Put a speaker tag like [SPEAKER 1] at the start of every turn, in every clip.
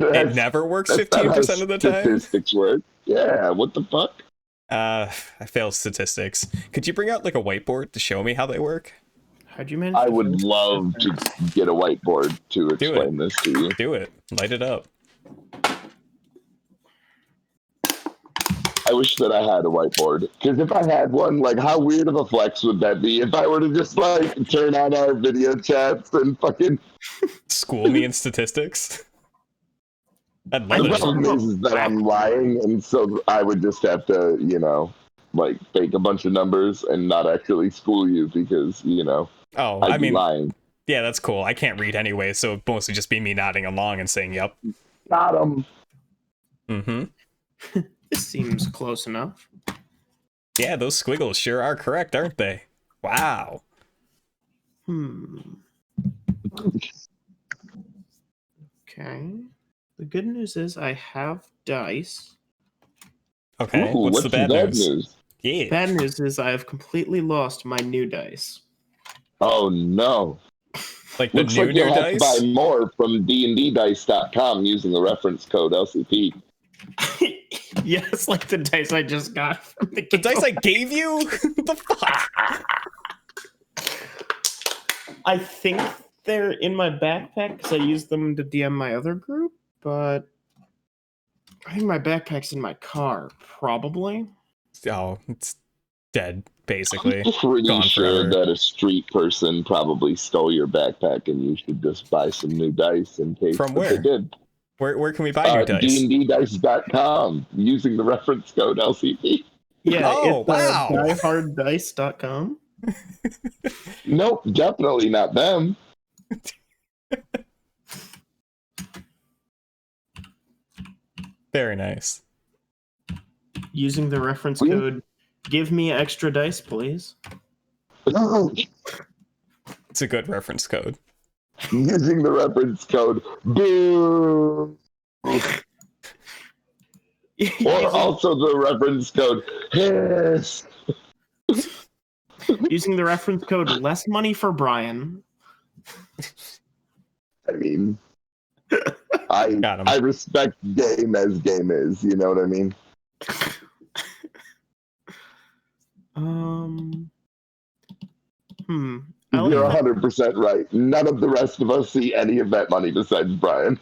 [SPEAKER 1] It never works
[SPEAKER 2] That's not how
[SPEAKER 1] 15% of the time.
[SPEAKER 2] statistics work. Yeah, what the fuck?
[SPEAKER 1] I failed statistics. Could you bring out like a whiteboard to show me how they work?
[SPEAKER 3] How'd you manage
[SPEAKER 2] I
[SPEAKER 3] to
[SPEAKER 2] would
[SPEAKER 3] fail
[SPEAKER 2] love to
[SPEAKER 3] statistics?
[SPEAKER 2] get a whiteboard to
[SPEAKER 1] Do
[SPEAKER 2] explain this to you.
[SPEAKER 1] Do it. Light it up.
[SPEAKER 2] I wish that I had a whiteboard. Because if I had one, like, how weird of a flex would that be if I were to just, like, turn on our video chats and fucking...
[SPEAKER 1] School me in statistics? I'd
[SPEAKER 2] The
[SPEAKER 1] love it.
[SPEAKER 2] problem is that I'm lying, and so I would just have to, you know, like, fake a bunch of numbers and not actually school you because, you know,
[SPEAKER 1] Oh,
[SPEAKER 2] I'd
[SPEAKER 1] I
[SPEAKER 2] be
[SPEAKER 1] mean,
[SPEAKER 2] lying.
[SPEAKER 1] yeah, that's cool. I can't read anyway, so it'd mostly just be me nodding along and saying, yep.
[SPEAKER 2] Got 'em.
[SPEAKER 1] Mm-hmm.
[SPEAKER 3] This seems close enough.
[SPEAKER 1] Yeah, those squiggles sure are correct, aren't they? Wow.
[SPEAKER 3] Okay. The good news is I have dice.
[SPEAKER 1] Okay,
[SPEAKER 2] Ooh,
[SPEAKER 1] what's the bad news? Yeah.
[SPEAKER 3] Bad news is I have completely lost my new dice.
[SPEAKER 2] Oh, no.
[SPEAKER 1] Like the
[SPEAKER 2] Looks
[SPEAKER 1] new
[SPEAKER 2] like you'll have to
[SPEAKER 1] dice?
[SPEAKER 2] buy more from dnddice.com using the reference code LCP.
[SPEAKER 3] Yes, like the dice I just got from the
[SPEAKER 1] The dice I gave you? What the fuck?
[SPEAKER 3] I think they're in my backpack because I used them to DM my other group, but I think my backpack's in my car, probably.
[SPEAKER 1] Oh, it's dead, basically.
[SPEAKER 2] I'm pretty
[SPEAKER 1] Gone
[SPEAKER 2] sure
[SPEAKER 1] forever.
[SPEAKER 2] that a street person probably stole your backpack and you should just buy some new dice in case
[SPEAKER 1] From
[SPEAKER 2] that
[SPEAKER 1] where?
[SPEAKER 2] they did.
[SPEAKER 1] Where can we buy new dice?
[SPEAKER 2] dnddice.com using the reference code LCP.
[SPEAKER 3] Yeah,
[SPEAKER 1] Oh,
[SPEAKER 3] it's
[SPEAKER 1] wow.
[SPEAKER 3] dieharddice.com.
[SPEAKER 2] Nope, definitely not them.
[SPEAKER 1] Very nice.
[SPEAKER 3] Using the reference code, give me extra dice, please.
[SPEAKER 1] It's a good reference code.
[SPEAKER 2] Using the reference code BOO. Or also the reference code HISS.
[SPEAKER 3] Using the reference code less money for Brian.
[SPEAKER 2] I mean,
[SPEAKER 1] Got him.
[SPEAKER 2] I respect game as game is, you know what I mean? You're 100% right. None of the rest of us see any of that money besides Brian.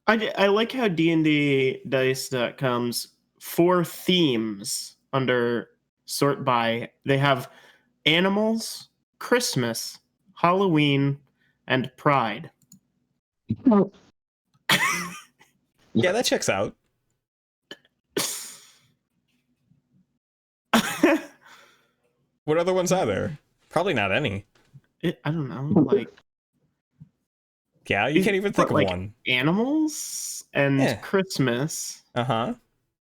[SPEAKER 3] I like how dnddice.com's 4 themes under sort by. They have animals, Christmas, Halloween, and Pride.
[SPEAKER 1] Yeah, that checks out. What other ones are there? Probably not any.
[SPEAKER 3] I don't know, like...
[SPEAKER 1] Yeah, you can't even think of
[SPEAKER 3] like,
[SPEAKER 1] one.
[SPEAKER 3] Animals and Christmas.
[SPEAKER 1] Uh-huh.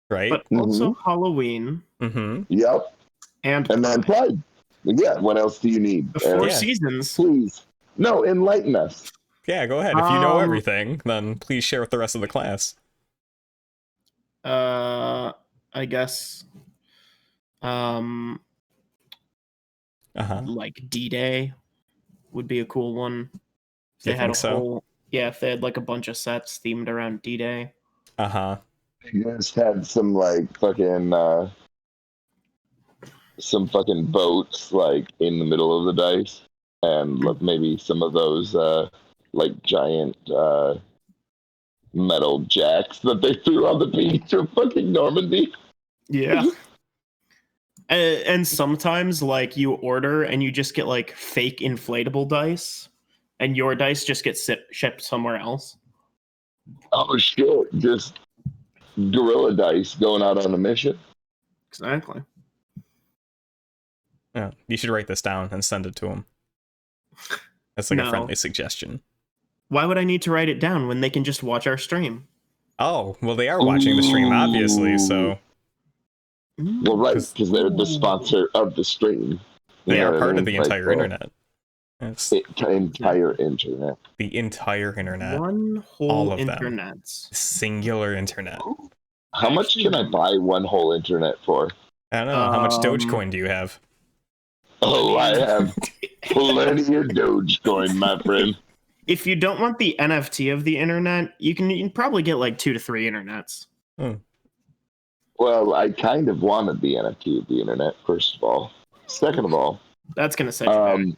[SPEAKER 1] Right.
[SPEAKER 3] But also Halloween.
[SPEAKER 1] Mm-hmm.
[SPEAKER 2] Yep.
[SPEAKER 3] And
[SPEAKER 2] then Pride. Yeah, what else do you need?
[SPEAKER 3] The 4 seasons.
[SPEAKER 2] Please. No, enlighten us.
[SPEAKER 1] Yeah, go ahead. If you know everything, then please share with the rest of the class.
[SPEAKER 3] I guess like D-Day would be a cool one. If they had a whole if they had like a bunch of sets themed around D-Day.
[SPEAKER 2] You guys had some like fucking boats like in the middle of the dice, and maybe some of those like giant metal jacks that they threw on the beach of fucking Normandy.
[SPEAKER 3] Yeah. And sometimes like you order and you just get like fake inflatable dice, and your dice just get shipped somewhere else.
[SPEAKER 2] Oh shit! Just gorilla dice going out on a mission.
[SPEAKER 3] Exactly.
[SPEAKER 1] Yeah, you should write this down and send it to him. That's like a friendly suggestion.
[SPEAKER 3] Why would I need to write it down when they can just watch our stream?
[SPEAKER 1] Oh, well, they are watching the stream, obviously, so...
[SPEAKER 2] Well, right, because they're the sponsor of the stream.
[SPEAKER 1] They are part of the entire internet.
[SPEAKER 2] Yes. Entire internet.
[SPEAKER 1] The entire internet.
[SPEAKER 3] One whole
[SPEAKER 1] all of
[SPEAKER 3] internet.
[SPEAKER 1] Them. Singular internet.
[SPEAKER 2] How much can I buy one whole internet for?
[SPEAKER 1] I don't know. How much Dogecoin do you have?
[SPEAKER 2] Oh, I have plenty of Dogecoin, my friend.
[SPEAKER 3] If you don't want the NFT of the internet, you can probably get like 2 to 3 internets.
[SPEAKER 2] Well, I kind of wanted the NFT of the internet, first of all. Second of all,
[SPEAKER 3] That's gonna set you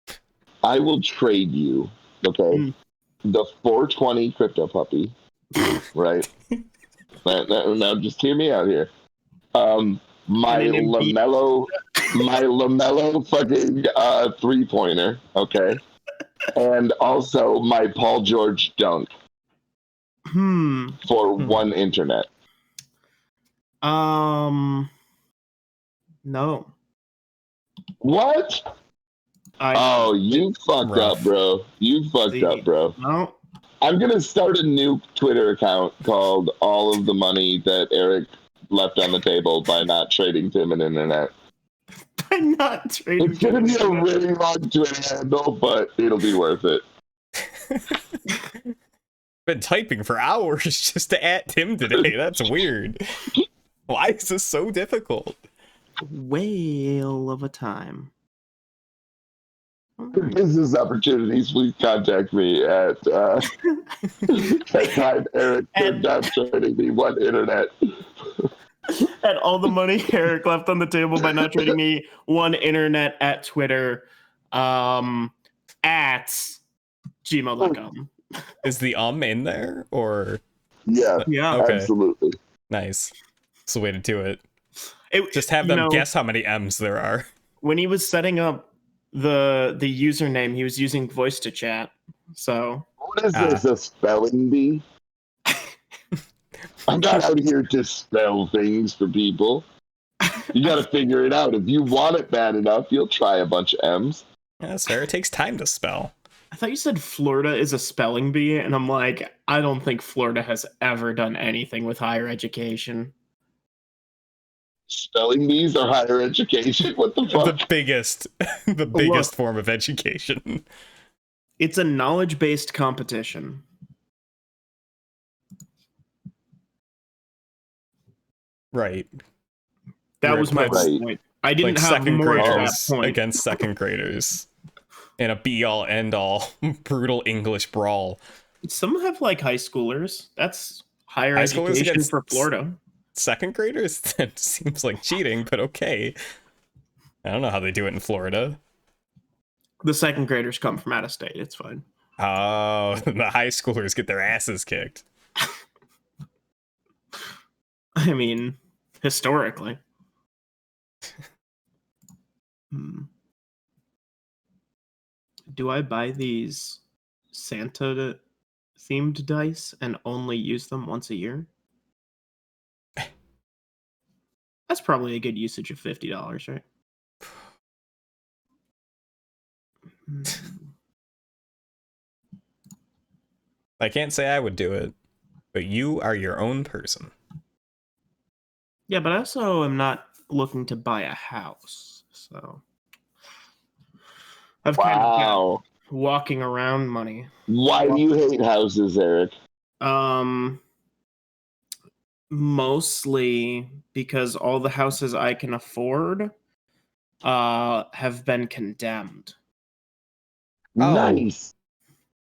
[SPEAKER 3] back.
[SPEAKER 2] I will trade you, okay, the 420 crypto puppy, right? Now, just hear me out here. My LaMelo fucking 3-pointer, okay, and also my Paul George dunk for one internet.
[SPEAKER 3] No.
[SPEAKER 2] What? You fucked up, bro. You fucked up, bro.
[SPEAKER 3] No.
[SPEAKER 2] I'm gonna start a new Twitter account called "All of the Money That Eric Left on the Table by Not Trading Tim an Internet."
[SPEAKER 3] By not trading.
[SPEAKER 2] It's gonna be a really long Twitter handle, but it'll be worth it.
[SPEAKER 1] Been typing for hours just to at Tim today. That's weird. Why is this so difficult?
[SPEAKER 3] Whale of a time.
[SPEAKER 2] For business opportunities, please contact me at time Eric not trading me one internet.
[SPEAKER 3] At all the money Eric left on the table by not trading me one internet at Twitter, at gmail.com.
[SPEAKER 1] Is the in there or?
[SPEAKER 2] Yeah,
[SPEAKER 1] okay.
[SPEAKER 2] Absolutely.
[SPEAKER 1] Nice. It's the way to do it. Just have them guess how many M's there are. When
[SPEAKER 3] he was setting up the username, he was using voice to chat. So
[SPEAKER 2] what is this, a spelling bee? I'm not out here to spell things for people. You gotta figure it out. If you want it bad enough, you'll try a bunch of M's.
[SPEAKER 1] Yeah, that's fair. It takes time to spell.
[SPEAKER 3] I thought you said Florida is a spelling bee, and I'm like, I don't think Florida has ever done anything with higher education.
[SPEAKER 2] Spelling bees are higher education? What the fuck?
[SPEAKER 1] The biggest form of education.
[SPEAKER 3] It's a knowledge-based competition.
[SPEAKER 1] Right.
[SPEAKER 3] That was my point. I didn't have more to that point.
[SPEAKER 1] Against second graders in a be-all, end-all brutal English brawl.
[SPEAKER 3] Some have like high schoolers. That's higher education for Florida.
[SPEAKER 1] Second graders? That seems like cheating, but okay. I don't know how they do it in Florida.
[SPEAKER 3] The second graders come from out of state. It's fine.
[SPEAKER 1] Oh, the high schoolers get their asses kicked.
[SPEAKER 3] I mean, historically. Do I buy these Santa themed dice and only use them once a year? That's probably a good usage of $50, right?
[SPEAKER 1] I can't say I would do it, but you are your own person.
[SPEAKER 3] Yeah, but I also am not looking to buy a house, so I've kind of got walking around money.
[SPEAKER 2] Why do you hate houses, Eric?
[SPEAKER 3] Mostly because all the houses I can afford have been condemned.
[SPEAKER 2] Nice.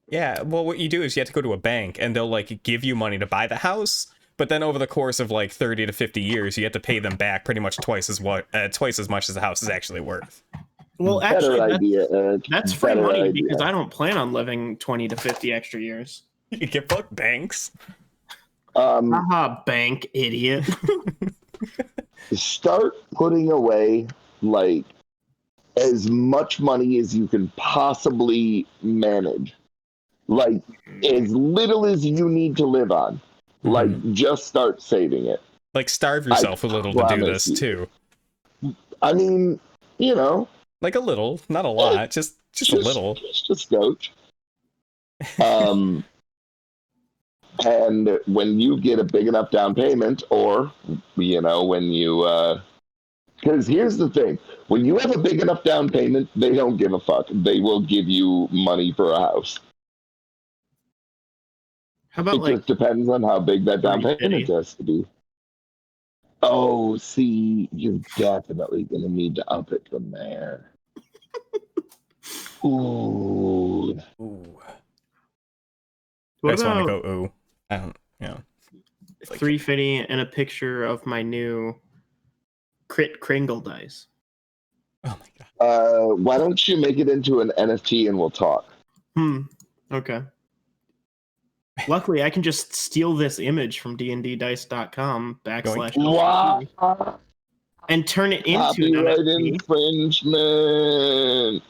[SPEAKER 1] Yeah, well, what you do is you have to go to a bank and they'll like give you money to buy the house, but then over the course of like 30 to 50 years, you have to pay them back pretty much twice as much as the house is actually worth.
[SPEAKER 3] Well, actually, that's free money because I don't plan on living 20 to 50 extra years.
[SPEAKER 1] You get fucked banks.
[SPEAKER 3] Haha, bank idiot.
[SPEAKER 2] Start putting away like as much money as you can possibly manage. Like as little as you need to live on. Like just start saving it.
[SPEAKER 1] Like starve yourself a little to do this too.
[SPEAKER 2] I mean, you know,
[SPEAKER 1] like a little, not a lot, just a little.
[SPEAKER 2] Just a scotch. And when you get a big enough down payment, or, you know, when you, because here's the thing, when you have a big enough down payment, they don't give a fuck. They will give you money for a house.
[SPEAKER 3] How about
[SPEAKER 2] it just depends on how big that down payment has to be. Oh, see, you're definitely going to need to up it from there. Ooh.
[SPEAKER 1] Ooh. I
[SPEAKER 3] What
[SPEAKER 1] just want to
[SPEAKER 3] about
[SPEAKER 1] go ooh. I don't, you know. Like,
[SPEAKER 3] 350 and a picture of my new Crit Kringle dice?
[SPEAKER 1] oh my god.
[SPEAKER 2] Why don't you make it into an NFT and we'll talk?
[SPEAKER 3] Okay. Luckily, I can just steal this image from dnddice.com
[SPEAKER 1] Yoink.
[SPEAKER 2] Wow.
[SPEAKER 3] and turn it into an
[SPEAKER 2] Copyright
[SPEAKER 3] NFT.
[SPEAKER 2] infringement.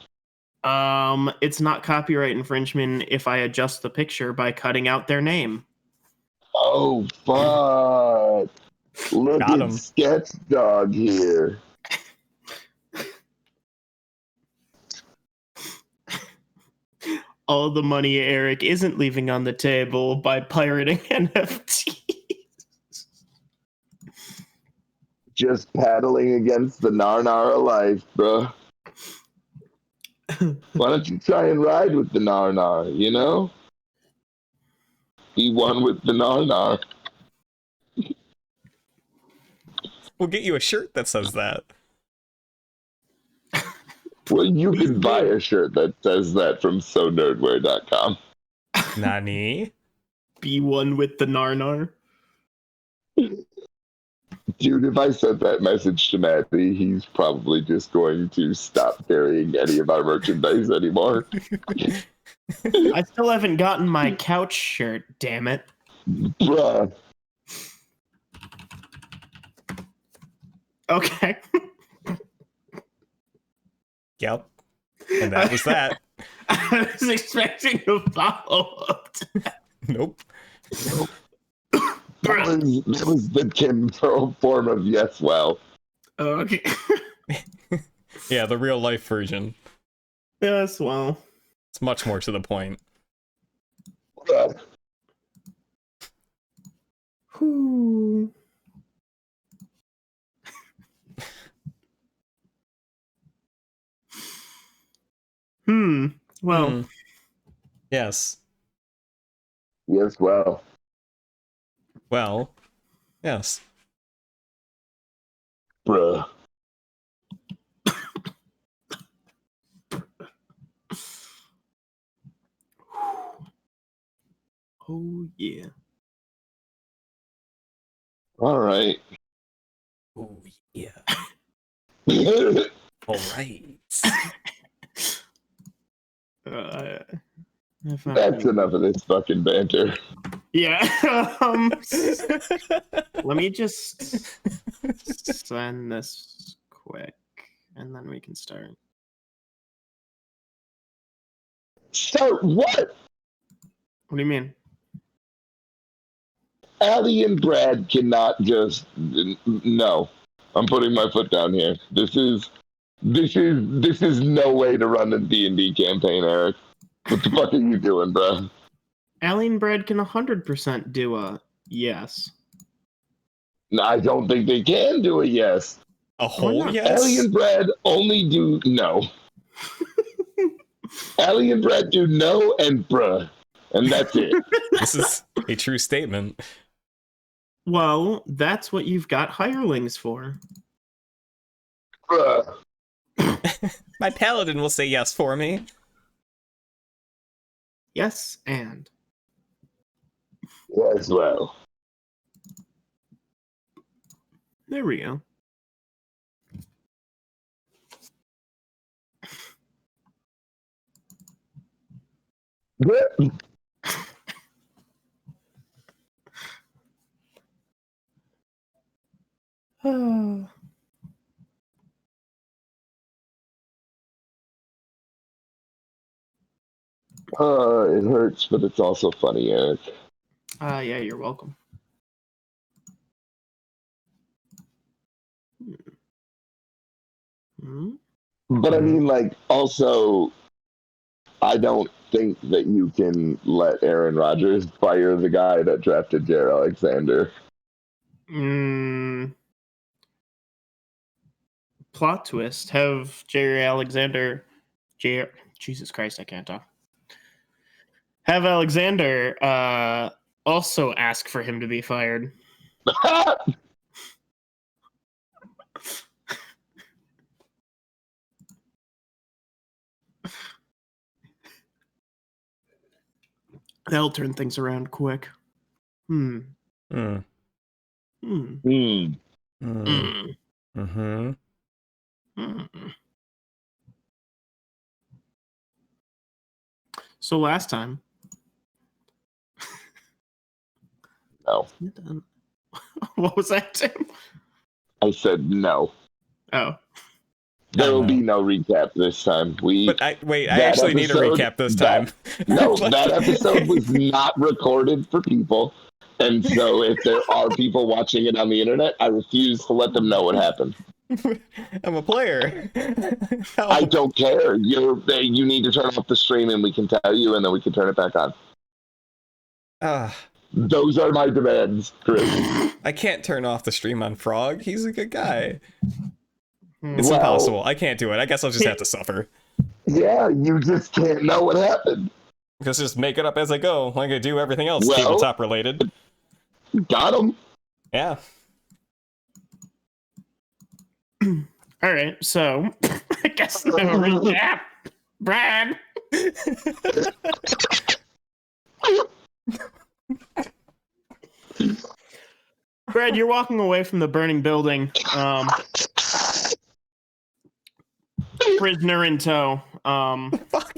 [SPEAKER 3] It's not copyright infringement if I adjust the picture by cutting out their name.
[SPEAKER 2] Oh, fuck. Look
[SPEAKER 1] Got
[SPEAKER 2] at
[SPEAKER 1] him.
[SPEAKER 2] Sketch Dog here.
[SPEAKER 3] All the money Eric isn't leaving on the table by pirating NFTs.
[SPEAKER 2] Just paddling against the Narnar of life, bro. Why don't you try and ride with the Narnar, you know? Be one with the Narnar.
[SPEAKER 1] We'll get you a shirt that says that.
[SPEAKER 2] Well, you
[SPEAKER 3] Please
[SPEAKER 2] can buy
[SPEAKER 3] do.
[SPEAKER 2] a shirt that says that from sonerdwear.com.
[SPEAKER 1] Nani?
[SPEAKER 3] Be one with the Narnar.
[SPEAKER 2] Dude, if I sent that message to Matty, he's probably just going to stop carrying any of our merchandise anymore.
[SPEAKER 3] I still haven't gotten my couch shirt, damn it.
[SPEAKER 2] Bruh.
[SPEAKER 3] Okay.
[SPEAKER 1] Yep. And that was that.
[SPEAKER 3] I was expecting a follow-up.
[SPEAKER 1] Nope.
[SPEAKER 2] That was the Kim Pearl form of yes, well.
[SPEAKER 3] Okay.
[SPEAKER 1] Yeah, the real life version.
[SPEAKER 3] Yes, well.
[SPEAKER 1] It's much more to the point.
[SPEAKER 2] Bruh.
[SPEAKER 3] Whew. Well.
[SPEAKER 1] Yes.
[SPEAKER 2] Yes, well.
[SPEAKER 1] Well. Yes.
[SPEAKER 2] Bruh.
[SPEAKER 3] Oh, yeah.
[SPEAKER 2] All right.
[SPEAKER 1] Oh yeah. All right.
[SPEAKER 2] That's enough of this fucking banter.
[SPEAKER 3] Yeah. Let me just send this quick, and then we can start.
[SPEAKER 2] Start what?
[SPEAKER 3] What do you mean?
[SPEAKER 2] Allie and Brad cannot just no. I'm putting my foot down here. This is no way to run a D&D campaign, Eric. What the fuck are you doing, bro?
[SPEAKER 3] Allie and Brad can 100% do a yes.
[SPEAKER 2] I don't think they can do a yes.
[SPEAKER 1] A whole
[SPEAKER 3] not?
[SPEAKER 1] yes?
[SPEAKER 2] Allie and Brad only do no. Allie and Brad do no and bruh. And that's it.
[SPEAKER 1] This is a true statement.
[SPEAKER 3] Well, that's what you've got hirelings for.
[SPEAKER 2] Bruh.
[SPEAKER 1] My paladin will say yes for me.
[SPEAKER 3] Yes, and.
[SPEAKER 2] As well.
[SPEAKER 3] There we go.
[SPEAKER 2] It hurts, but it's also funny, Eric.
[SPEAKER 3] Yeah, you're welcome.
[SPEAKER 2] But I mean, like, also, I don't think that you can let Aaron Rodgers fire the guy that drafted Jair Alexander.
[SPEAKER 3] Plot twist. Have Jesus Christ, I can't talk. Have Alexander also ask for him to be fired. That'll turn things around quick. Hmm.
[SPEAKER 1] Hmm.
[SPEAKER 3] Hmm.
[SPEAKER 2] Hmm.
[SPEAKER 1] Hmm.
[SPEAKER 3] Hmm.
[SPEAKER 1] Mm-hmm.
[SPEAKER 3] Hmm. So last time.
[SPEAKER 2] No.
[SPEAKER 3] What was that, Tim?
[SPEAKER 2] I said no.
[SPEAKER 3] Oh.
[SPEAKER 2] There will be
[SPEAKER 1] know.
[SPEAKER 2] no recap this time.
[SPEAKER 1] But I
[SPEAKER 2] That
[SPEAKER 1] actually need a
[SPEAKER 2] episode,
[SPEAKER 1] recap this time.
[SPEAKER 2] that episode was not recorded for people. And so if there are people watching it on the internet, I refuse to let them know what happened.
[SPEAKER 1] I'm a player.
[SPEAKER 2] I
[SPEAKER 1] Help.
[SPEAKER 2] don't care. You need to turn off the stream and we can tell you and then we can turn it back on.
[SPEAKER 1] Ah,
[SPEAKER 2] Those are my demands, Chris.
[SPEAKER 1] I can't turn off the stream on Frog. He's a good guy. It's
[SPEAKER 2] Well,
[SPEAKER 1] impossible. I can't do it. I guess I'll just have to suffer.
[SPEAKER 2] yeah, you just can't know what happened.
[SPEAKER 1] Just make it up as I go, like I do everything else
[SPEAKER 2] Well,
[SPEAKER 1] tabletop related.
[SPEAKER 2] Got him.
[SPEAKER 1] Yeah.
[SPEAKER 3] All right, so I guess no recap. Brad. Brad, you're walking away from the burning building. Prisoner in tow.
[SPEAKER 1] Fuck.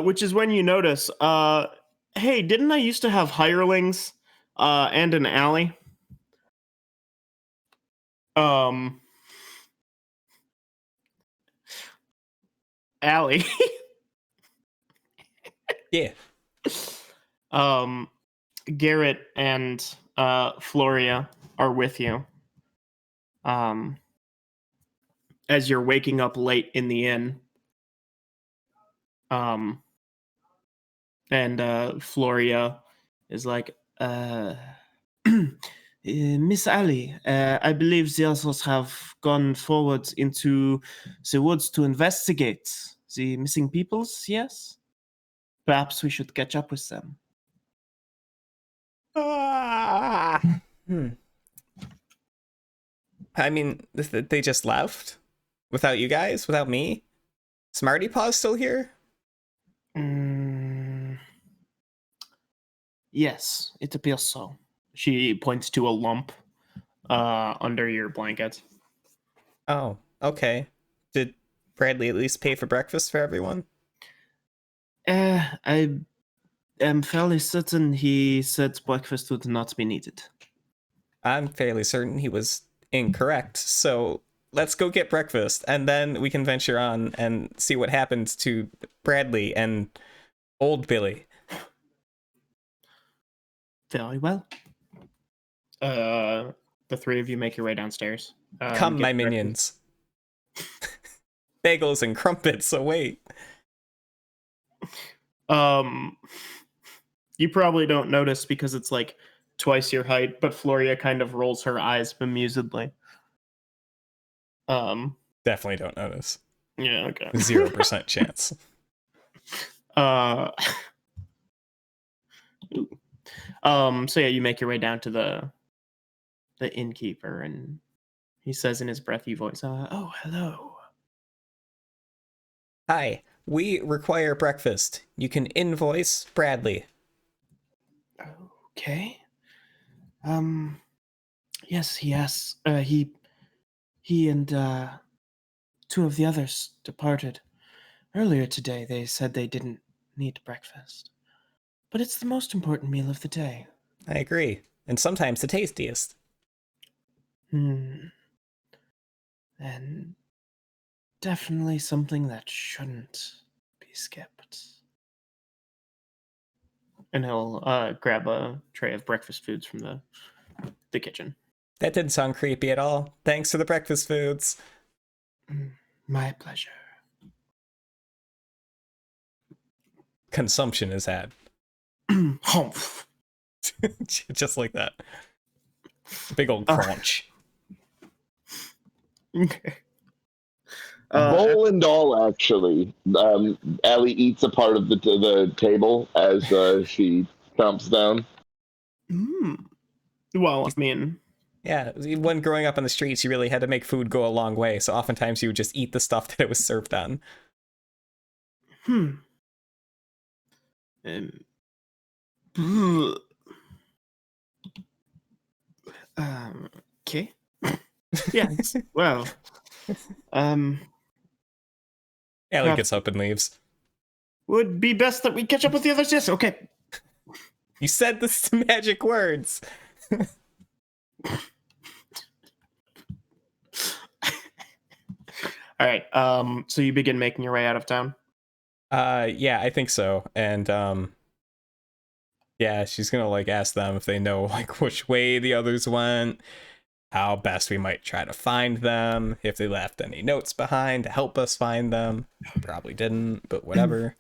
[SPEAKER 3] Which is when you notice, hey, didn't I used to have hirelings and an alley? Alley.
[SPEAKER 1] Yeah.
[SPEAKER 3] Garrett and Floria are with you. As you're waking up late in the inn. And Floria is like, Miss Ali, I believe the others have gone forward into the woods to investigate the missing peoples, yes? Perhaps we should catch up with them.
[SPEAKER 1] I mean, they just left? Without you guys? Without me? Smarty Paw's still here?
[SPEAKER 3] Yes, it appears so. She points to a lump under your blanket.
[SPEAKER 1] Oh, okay. Did Bradley at least pay for breakfast for everyone?
[SPEAKER 3] I am fairly certain he said breakfast would not be needed.
[SPEAKER 1] I'm fairly certain he was incorrect, so let's go get breakfast, and then we can venture on and see what happens to Bradley and old Billy.
[SPEAKER 3] Very well. The three of you make your way downstairs.
[SPEAKER 1] Come, my
[SPEAKER 3] get breakfast.
[SPEAKER 1] minions. Bagels and crumpets, so wait.
[SPEAKER 3] You probably don't notice because it's like twice your height, but Floria kind of rolls her eyes bemusedly.
[SPEAKER 1] Definitely don't notice.
[SPEAKER 3] Yeah, okay.
[SPEAKER 1] 0% chance.
[SPEAKER 3] So yeah, you make your way down to the innkeeper, and he says in his breathy voice, "Oh, hello.
[SPEAKER 1] Hi, we require breakfast. You can invoice Bradley."
[SPEAKER 3] Okay. Yes, he has. He and two of the others departed earlier today. They said they didn't need breakfast, but it's the most important meal of the day.
[SPEAKER 1] I agree. And sometimes the tastiest.
[SPEAKER 3] And definitely something that shouldn't be skipped. And he'll grab a tray of breakfast foods from the kitchen.
[SPEAKER 1] That didn't sound creepy at all. Thanks for the breakfast foods.
[SPEAKER 3] My pleasure.
[SPEAKER 1] Consumption is had.
[SPEAKER 3] Humph.
[SPEAKER 1] Just like that. Big old crunch.
[SPEAKER 3] Okay.
[SPEAKER 2] Bowl and all, actually. Allie eats a part of the table as she chomps down.
[SPEAKER 3] Well, I mean...
[SPEAKER 1] Yeah, when growing up on the streets, you really had to make food go a long way, so oftentimes you would just eat the stuff that it was served on.
[SPEAKER 3] Hmm. Um, okay. Yes. Well.
[SPEAKER 1] Allie
[SPEAKER 3] Perhaps
[SPEAKER 1] gets up and leaves.
[SPEAKER 3] would be best that we catch up with the others. Yes. Okay.
[SPEAKER 1] You said the magic words.
[SPEAKER 3] All right. So you begin making your way out of town.
[SPEAKER 1] Yeah, I think so. And yeah, she's gonna like ask them if they know like which way the others went, how best we might try to find them, if they left any notes behind to help us find them. Probably didn't, but whatever.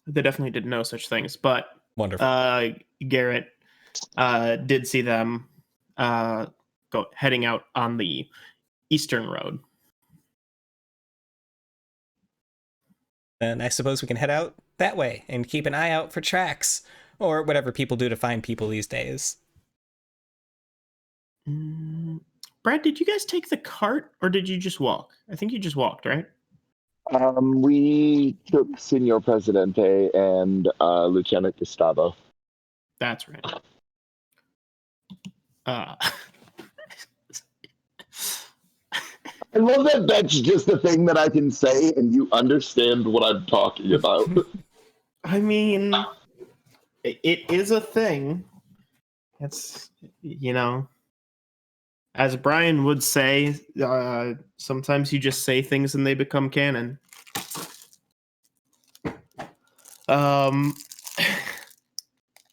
[SPEAKER 3] They definitely did know such things, but
[SPEAKER 1] Wonderful.
[SPEAKER 3] Garrett did see them heading out on the eastern road.
[SPEAKER 1] Then I suppose we can head out that way and keep an eye out for tracks or whatever people do to find people these days.
[SPEAKER 3] Brad, did you guys take the cart or did you just walk? I think you just walked, right?
[SPEAKER 2] We took Senor Presidente and Lieutenant Gustavo.
[SPEAKER 3] That's right.
[SPEAKER 2] I love that that's just a thing that I can say and you understand what I'm talking about.
[SPEAKER 3] I mean, it is a thing. It's, as Brian would say, sometimes you just say things and they become canon.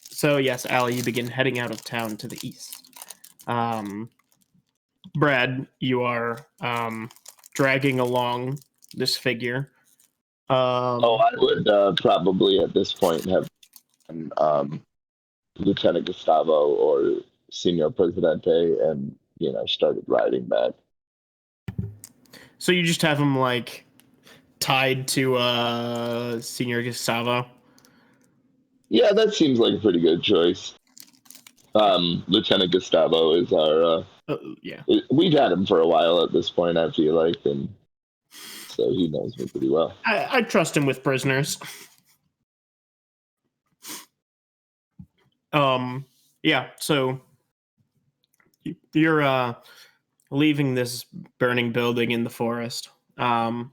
[SPEAKER 3] So yes, Allie, you begin heading out of town to the east. Brad, you are dragging along this figure.
[SPEAKER 2] I would probably at this point have Lieutenant Gustavo or Senor Presidente and, started riding back.
[SPEAKER 3] So you just have him like tied to Senor Gustavo?
[SPEAKER 2] Yeah, that seems like a pretty good choice. Lieutenant Gustavo is our
[SPEAKER 3] yeah.
[SPEAKER 2] We've had him for a while at this point, I feel like, and so he knows me pretty well.
[SPEAKER 3] I trust him with prisoners. Yeah, so you're leaving this burning building in the forest, and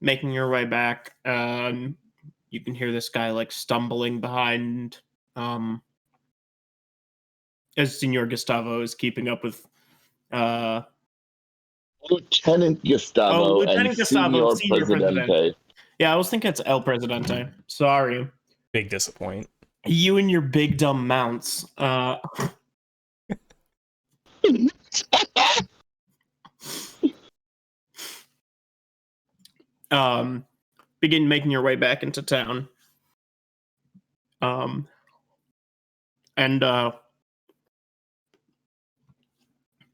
[SPEAKER 3] making your way back. You can hear this guy like stumbling behind, as Senor Gustavo is keeping up with
[SPEAKER 2] Lieutenant Gustavo
[SPEAKER 3] Lieutenant
[SPEAKER 2] and
[SPEAKER 3] Gustavo,
[SPEAKER 2] Senor Presidente.
[SPEAKER 3] Yeah, I was thinking it's El Presidente. Sorry.
[SPEAKER 1] Big disappoint.
[SPEAKER 3] You and your big dumb mounts. Begin making your way back into town. And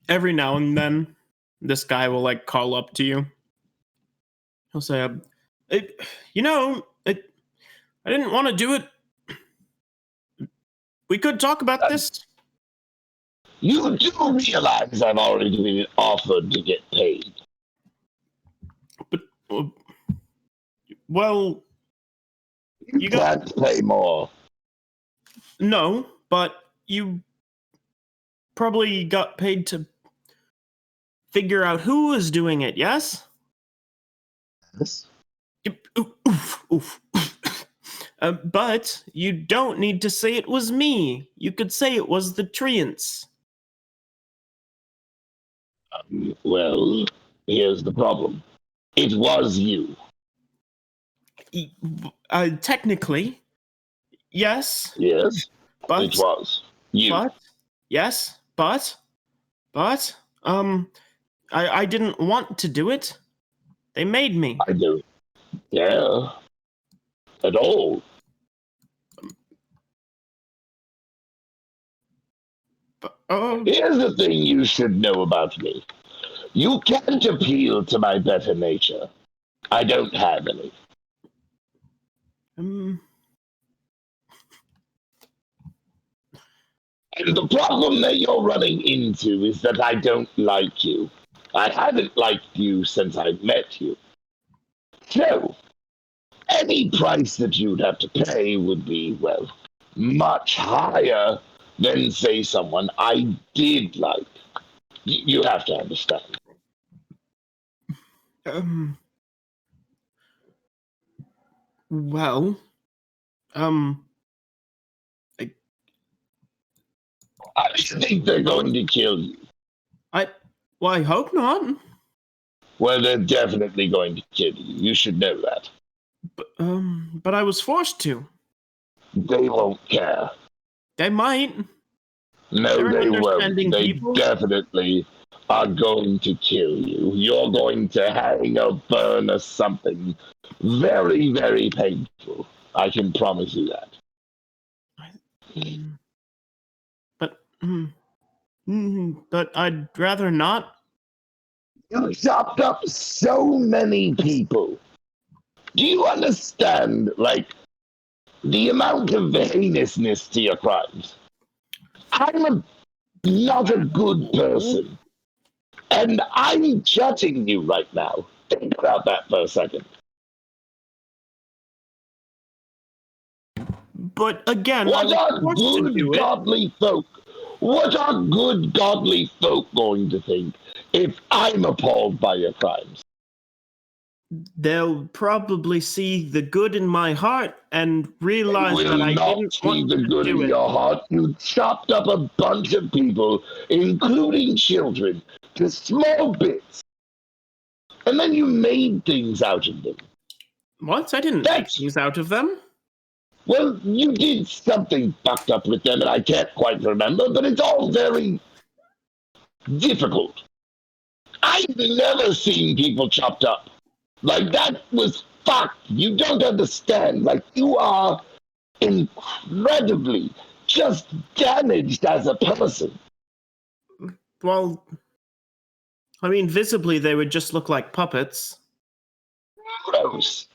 [SPEAKER 3] every now and then, this guy will like call up to you. He'll say, I didn't want to do it. We could talk about this.
[SPEAKER 2] You do realize I've already been offered to get paid.
[SPEAKER 3] But, well,
[SPEAKER 2] you can't pay more.
[SPEAKER 3] No, but you probably got paid to figure out who was doing it, yes?
[SPEAKER 2] Yes.
[SPEAKER 3] Oof. But you don't need to say it was me. You could say it was the Treants.
[SPEAKER 2] Well, here's the problem. It was you.
[SPEAKER 3] Technically, yes.
[SPEAKER 2] Yes,
[SPEAKER 3] but
[SPEAKER 2] it was you.
[SPEAKER 3] But I didn't want to do it. They made me.
[SPEAKER 2] I do. Yeah. At all. Here's the thing you should know about me. You can't appeal to my better nature. I don't have any. And the problem that you're running into is that I don't like you. I haven't liked you since I met you. So, any price that you'd have to pay would be, well, much higher than, say, someone I did like. You have to understand.
[SPEAKER 3] Well, I,
[SPEAKER 2] I think they're going to kill you.
[SPEAKER 3] well, I hope not.
[SPEAKER 2] Well, they're definitely going to kill you. You should know that.
[SPEAKER 3] But I was forced to.
[SPEAKER 2] They won't care.
[SPEAKER 3] They might.
[SPEAKER 2] No,
[SPEAKER 3] They're
[SPEAKER 2] they won't.
[SPEAKER 3] understanding
[SPEAKER 2] They
[SPEAKER 3] people.
[SPEAKER 2] definitely are going to kill you. You're going to hang or burn or something very, very painful. I can promise you that.
[SPEAKER 3] But I'd rather not.
[SPEAKER 2] You chopped up so many people. Do you understand, like, the amount of heinousness to your crimes? I'm not a good person. And I'm judging you right now. Think about that for a second.
[SPEAKER 3] But again,
[SPEAKER 2] What
[SPEAKER 3] I
[SPEAKER 2] are
[SPEAKER 3] was forced to do
[SPEAKER 2] good
[SPEAKER 3] it.
[SPEAKER 2] godly folk? What are good godly folk going to think if I'm appalled by your crimes?
[SPEAKER 3] They'll probably see the good in my heart and realize that I didn't
[SPEAKER 2] See
[SPEAKER 3] want
[SPEAKER 2] the
[SPEAKER 3] to
[SPEAKER 2] good
[SPEAKER 3] do
[SPEAKER 2] in
[SPEAKER 3] it.
[SPEAKER 2] your heart. You chopped up a bunch of people, including children, to small bits. And then you made things out of them.
[SPEAKER 3] What? I didn't make things out of them.
[SPEAKER 2] Well, you did something fucked up with them, and I can't quite remember, but it's all very difficult. I've never seen people chopped up. Like, that was fucked. You don't understand. Like, you are incredibly just damaged as a person.
[SPEAKER 3] Well, I mean, visibly they would just look like puppets.
[SPEAKER 2] Gross.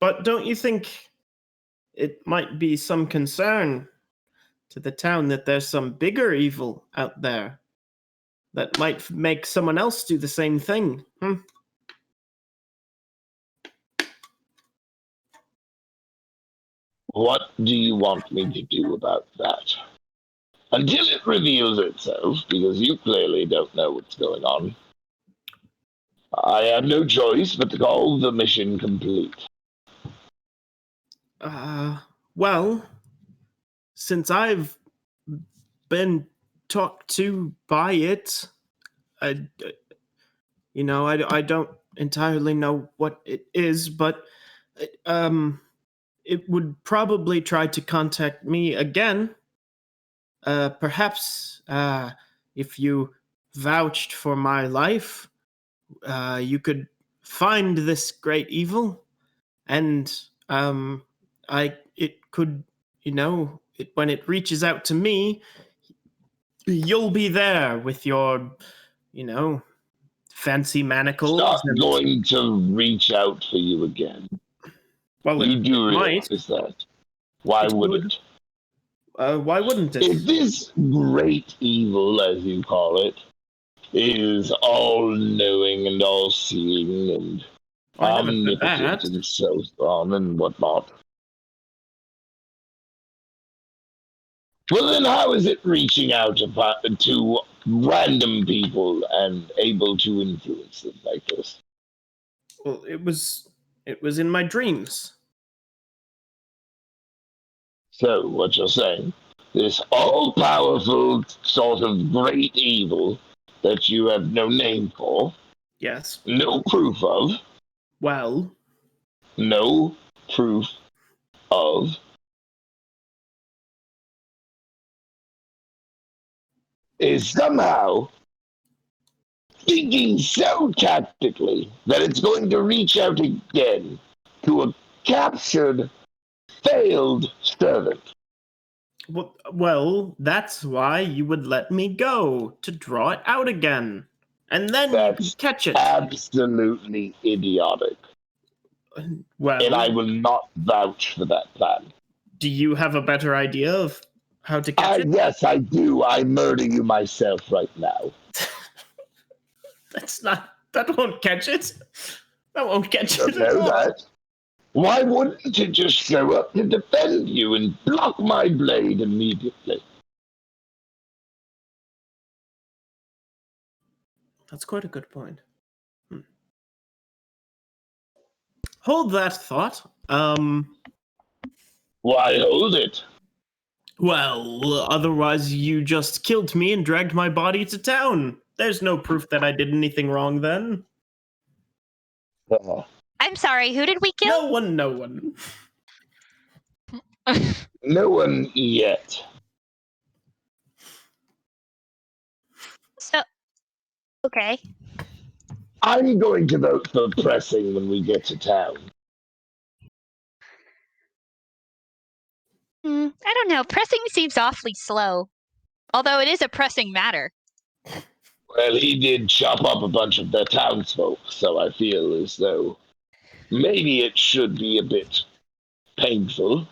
[SPEAKER 3] But don't you think it might be some concern to the town that there's some bigger evil out there that might make someone else do the same thing?
[SPEAKER 2] What do you want me to do about that? Until it reveals itself, because you clearly don't know what's going on, I have no choice but to call the mission complete.
[SPEAKER 3] Well, since I've been talked to by it, I don't entirely know what it is, but it would probably try to contact me again. Perhaps if you vouched for my life, you could find this great evil, and it could, when it reaches out to me, you'll be there with your, fancy manacles.
[SPEAKER 2] It's not going to reach out for you again.
[SPEAKER 3] Well,
[SPEAKER 2] you do
[SPEAKER 3] realize
[SPEAKER 2] that. Why would it?
[SPEAKER 3] Why wouldn't it?
[SPEAKER 2] If this great evil, as you call it, is all-knowing and all-seeing and omnipotent and so on and whatnot, well, then how is it reaching out to random people and able to influence them like this?
[SPEAKER 3] Well, it was in my dreams.
[SPEAKER 2] So, what you're saying, this all-powerful sort of great evil that you have no name for,
[SPEAKER 3] yes,
[SPEAKER 2] no proof of,
[SPEAKER 3] well,
[SPEAKER 2] no proof of, is somehow thinking so tactically that it's going to reach out again to a captured, failed servant.
[SPEAKER 3] Well, that's why you would let me go, to draw it out again. And then you could catch it.
[SPEAKER 2] Absolutely idiotic.
[SPEAKER 3] Well,
[SPEAKER 2] and I will not vouch for that plan.
[SPEAKER 3] Do you have a better idea of How to catch it?
[SPEAKER 2] Yes, I do. I murder you myself right now.
[SPEAKER 3] That won't catch it. That won't catch
[SPEAKER 2] You
[SPEAKER 3] it
[SPEAKER 2] don't
[SPEAKER 3] at
[SPEAKER 2] know
[SPEAKER 3] all.
[SPEAKER 2] that. Why wouldn't it just show up to defend you and block my blade immediately?
[SPEAKER 3] That's quite a good point. Hold that thought.
[SPEAKER 2] Why hold it?
[SPEAKER 3] Well, otherwise you just killed me and dragged my body to town. There's no proof that I did anything wrong then.
[SPEAKER 4] I'm sorry, who did we kill?
[SPEAKER 3] No one.
[SPEAKER 2] No one yet.
[SPEAKER 4] So, okay.
[SPEAKER 2] I'm going to vote for pressing when we get to town.
[SPEAKER 4] I don't know. Pressing seems awfully slow. Although it is a pressing matter.
[SPEAKER 2] Well, he did chop up a bunch of the townsfolk, so I feel as though maybe it should be a bit painful.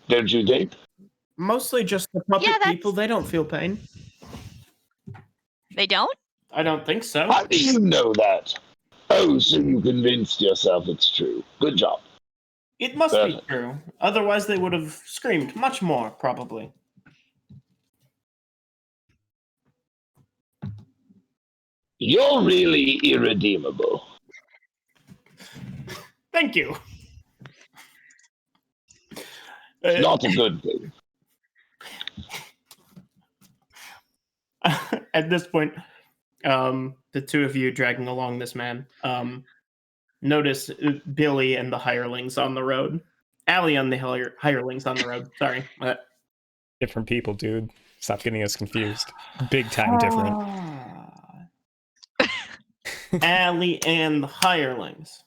[SPEAKER 2] Don't you think?
[SPEAKER 3] Mostly just the puppet people, they don't feel pain.
[SPEAKER 4] They don't?
[SPEAKER 3] I don't think so.
[SPEAKER 2] How do you know that? Oh, so you convinced yourself it's true. Good job.
[SPEAKER 3] It must be true. Otherwise they would have screamed much more, probably.
[SPEAKER 2] You're really irredeemable.
[SPEAKER 3] Thank you.
[SPEAKER 2] It's not a good thing.
[SPEAKER 3] At this point, the two of you dragging along this man, notice Billy and the hirelings on the road. Allie and the hirelings on the road. Sorry.
[SPEAKER 1] Different people, dude. Stop getting us confused. Big time different.
[SPEAKER 3] Allie and the hirelings.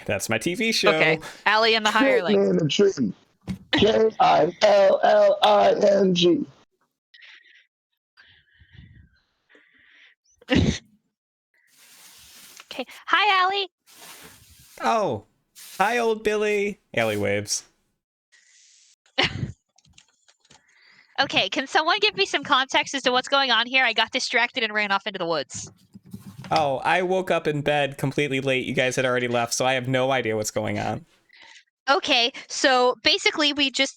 [SPEAKER 1] That's my TV show.
[SPEAKER 4] Okay. Allie and the hirelings.
[SPEAKER 2] In a tree. Killing.
[SPEAKER 4] Okay. Hi, Allie.
[SPEAKER 1] Oh. Hi, old Billy. Allie waves.
[SPEAKER 4] Okay, can someone give me some context as to what's going on here? I got distracted and ran off into the woods.
[SPEAKER 1] Oh, I woke up in bed completely late. You guys had already left, so I have no idea what's going on.
[SPEAKER 4] Okay, so basically we kind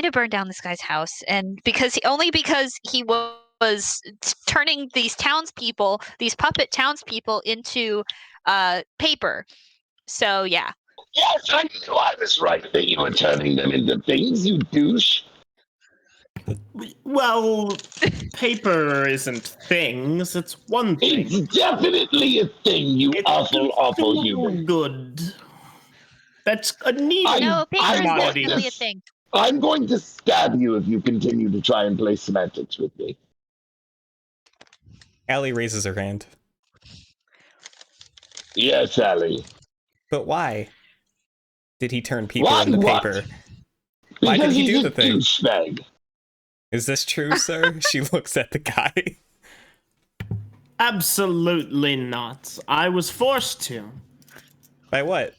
[SPEAKER 4] of burned down this guy's house, and because he was turning these puppet townspeople into paper. So yeah.
[SPEAKER 2] Yes, I knew I was right that you were turning them into things, you douche.
[SPEAKER 3] Well, paper isn't things, it's one thing.
[SPEAKER 2] It's definitely a thing, you awful human.
[SPEAKER 3] Good. That's a needle.
[SPEAKER 4] No, paper is
[SPEAKER 3] commodity.
[SPEAKER 4] definitely a thing.
[SPEAKER 2] I'm going to stab you if you continue to try and play semantics with me.
[SPEAKER 1] Allie raises her hand.
[SPEAKER 2] Yes, Allie.
[SPEAKER 1] But why did he turn people
[SPEAKER 2] Why
[SPEAKER 1] into
[SPEAKER 2] what?
[SPEAKER 1] paper? Why did he do the thing?
[SPEAKER 2] Douchebag.
[SPEAKER 1] Is this true, sir? She looks at the guy.
[SPEAKER 3] Absolutely not. I was forced to.
[SPEAKER 1] By what?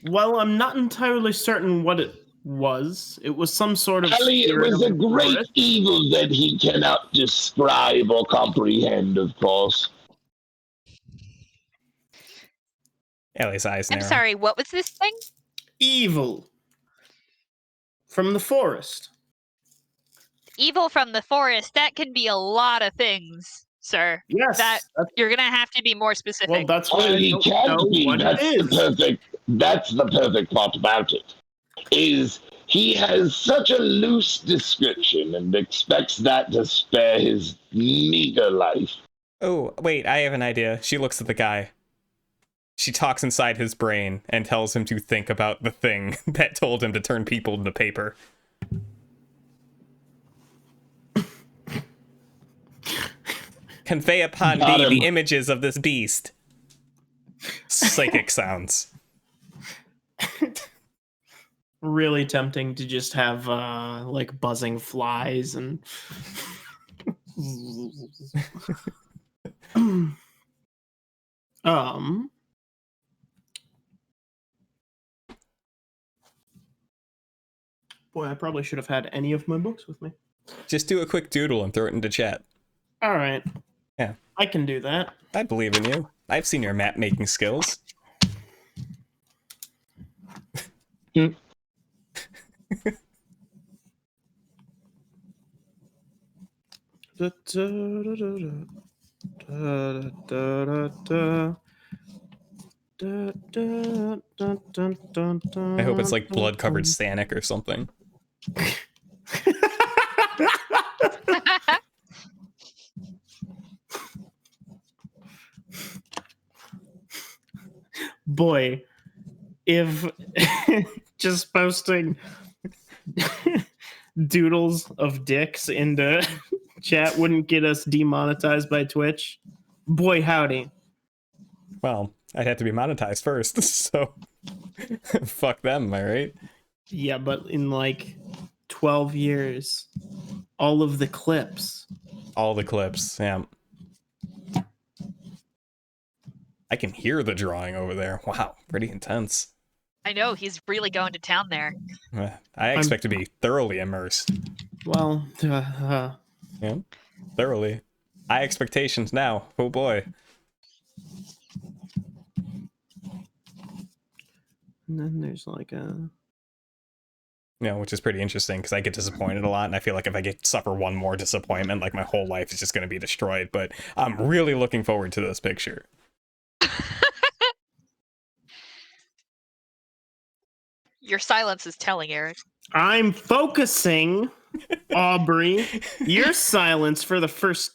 [SPEAKER 3] Well, I'm not entirely certain what it was. It was some sort of
[SPEAKER 2] Allie, it was a great evil that he cannot describe or comprehend, of course.
[SPEAKER 1] Allie's eyes narrow.
[SPEAKER 4] I'm sorry, what was this thing?
[SPEAKER 3] Evil. From the forest.
[SPEAKER 4] Evil from the forest, that can be a lot of things, sir.
[SPEAKER 3] Yes.
[SPEAKER 4] You're gonna have to be more specific.
[SPEAKER 3] Well, that's why
[SPEAKER 2] he can't be. That's the perfect part about it. Is he has such a loose description and expects that to spare his meager life.
[SPEAKER 1] Oh, wait, I have an idea. She looks at the guy. She talks inside his brain and tells him to think about the thing that told him to turn people into paper. Convey upon me the images of this beast. Psychic sounds.
[SPEAKER 3] Really tempting to just have like buzzing flies and Boy, I probably should have had any of my books with me.
[SPEAKER 1] Just do a quick doodle and throw it into chat.
[SPEAKER 3] All right.
[SPEAKER 1] Yeah.
[SPEAKER 3] I can do that.
[SPEAKER 1] I believe in you. I've seen your map making skills.
[SPEAKER 3] Da, da, da, da, da, da, da, da, da, da, da, da,
[SPEAKER 1] I hope it's like
[SPEAKER 3] da,
[SPEAKER 1] blood-covered
[SPEAKER 3] da.
[SPEAKER 1] Sanic or something.
[SPEAKER 3] Boy, if just posting doodles of dicks into chat wouldn't get us demonetized by Twitch, boy howdy.
[SPEAKER 1] Well, I'd have to be monetized first, so fuck them, am I right?
[SPEAKER 3] Yeah, but in like 12 years, all of the clips.
[SPEAKER 1] All the clips, yeah. I can hear the drawing over there. Wow, pretty intense.
[SPEAKER 4] I know, he's really going to town there.
[SPEAKER 1] I expect to be thoroughly immersed.
[SPEAKER 3] Well,
[SPEAKER 1] Yeah, thoroughly. High expectations now. Oh boy.
[SPEAKER 3] and then there's like a.
[SPEAKER 1] Which is pretty interesting because I get disappointed a lot, and I feel like if I suffer one more disappointment, like my whole life is just going to be destroyed. But I'm really looking forward to this picture.
[SPEAKER 4] Your silence is telling, Eric.
[SPEAKER 3] I'm focusing, Aubrey. Your silence for the first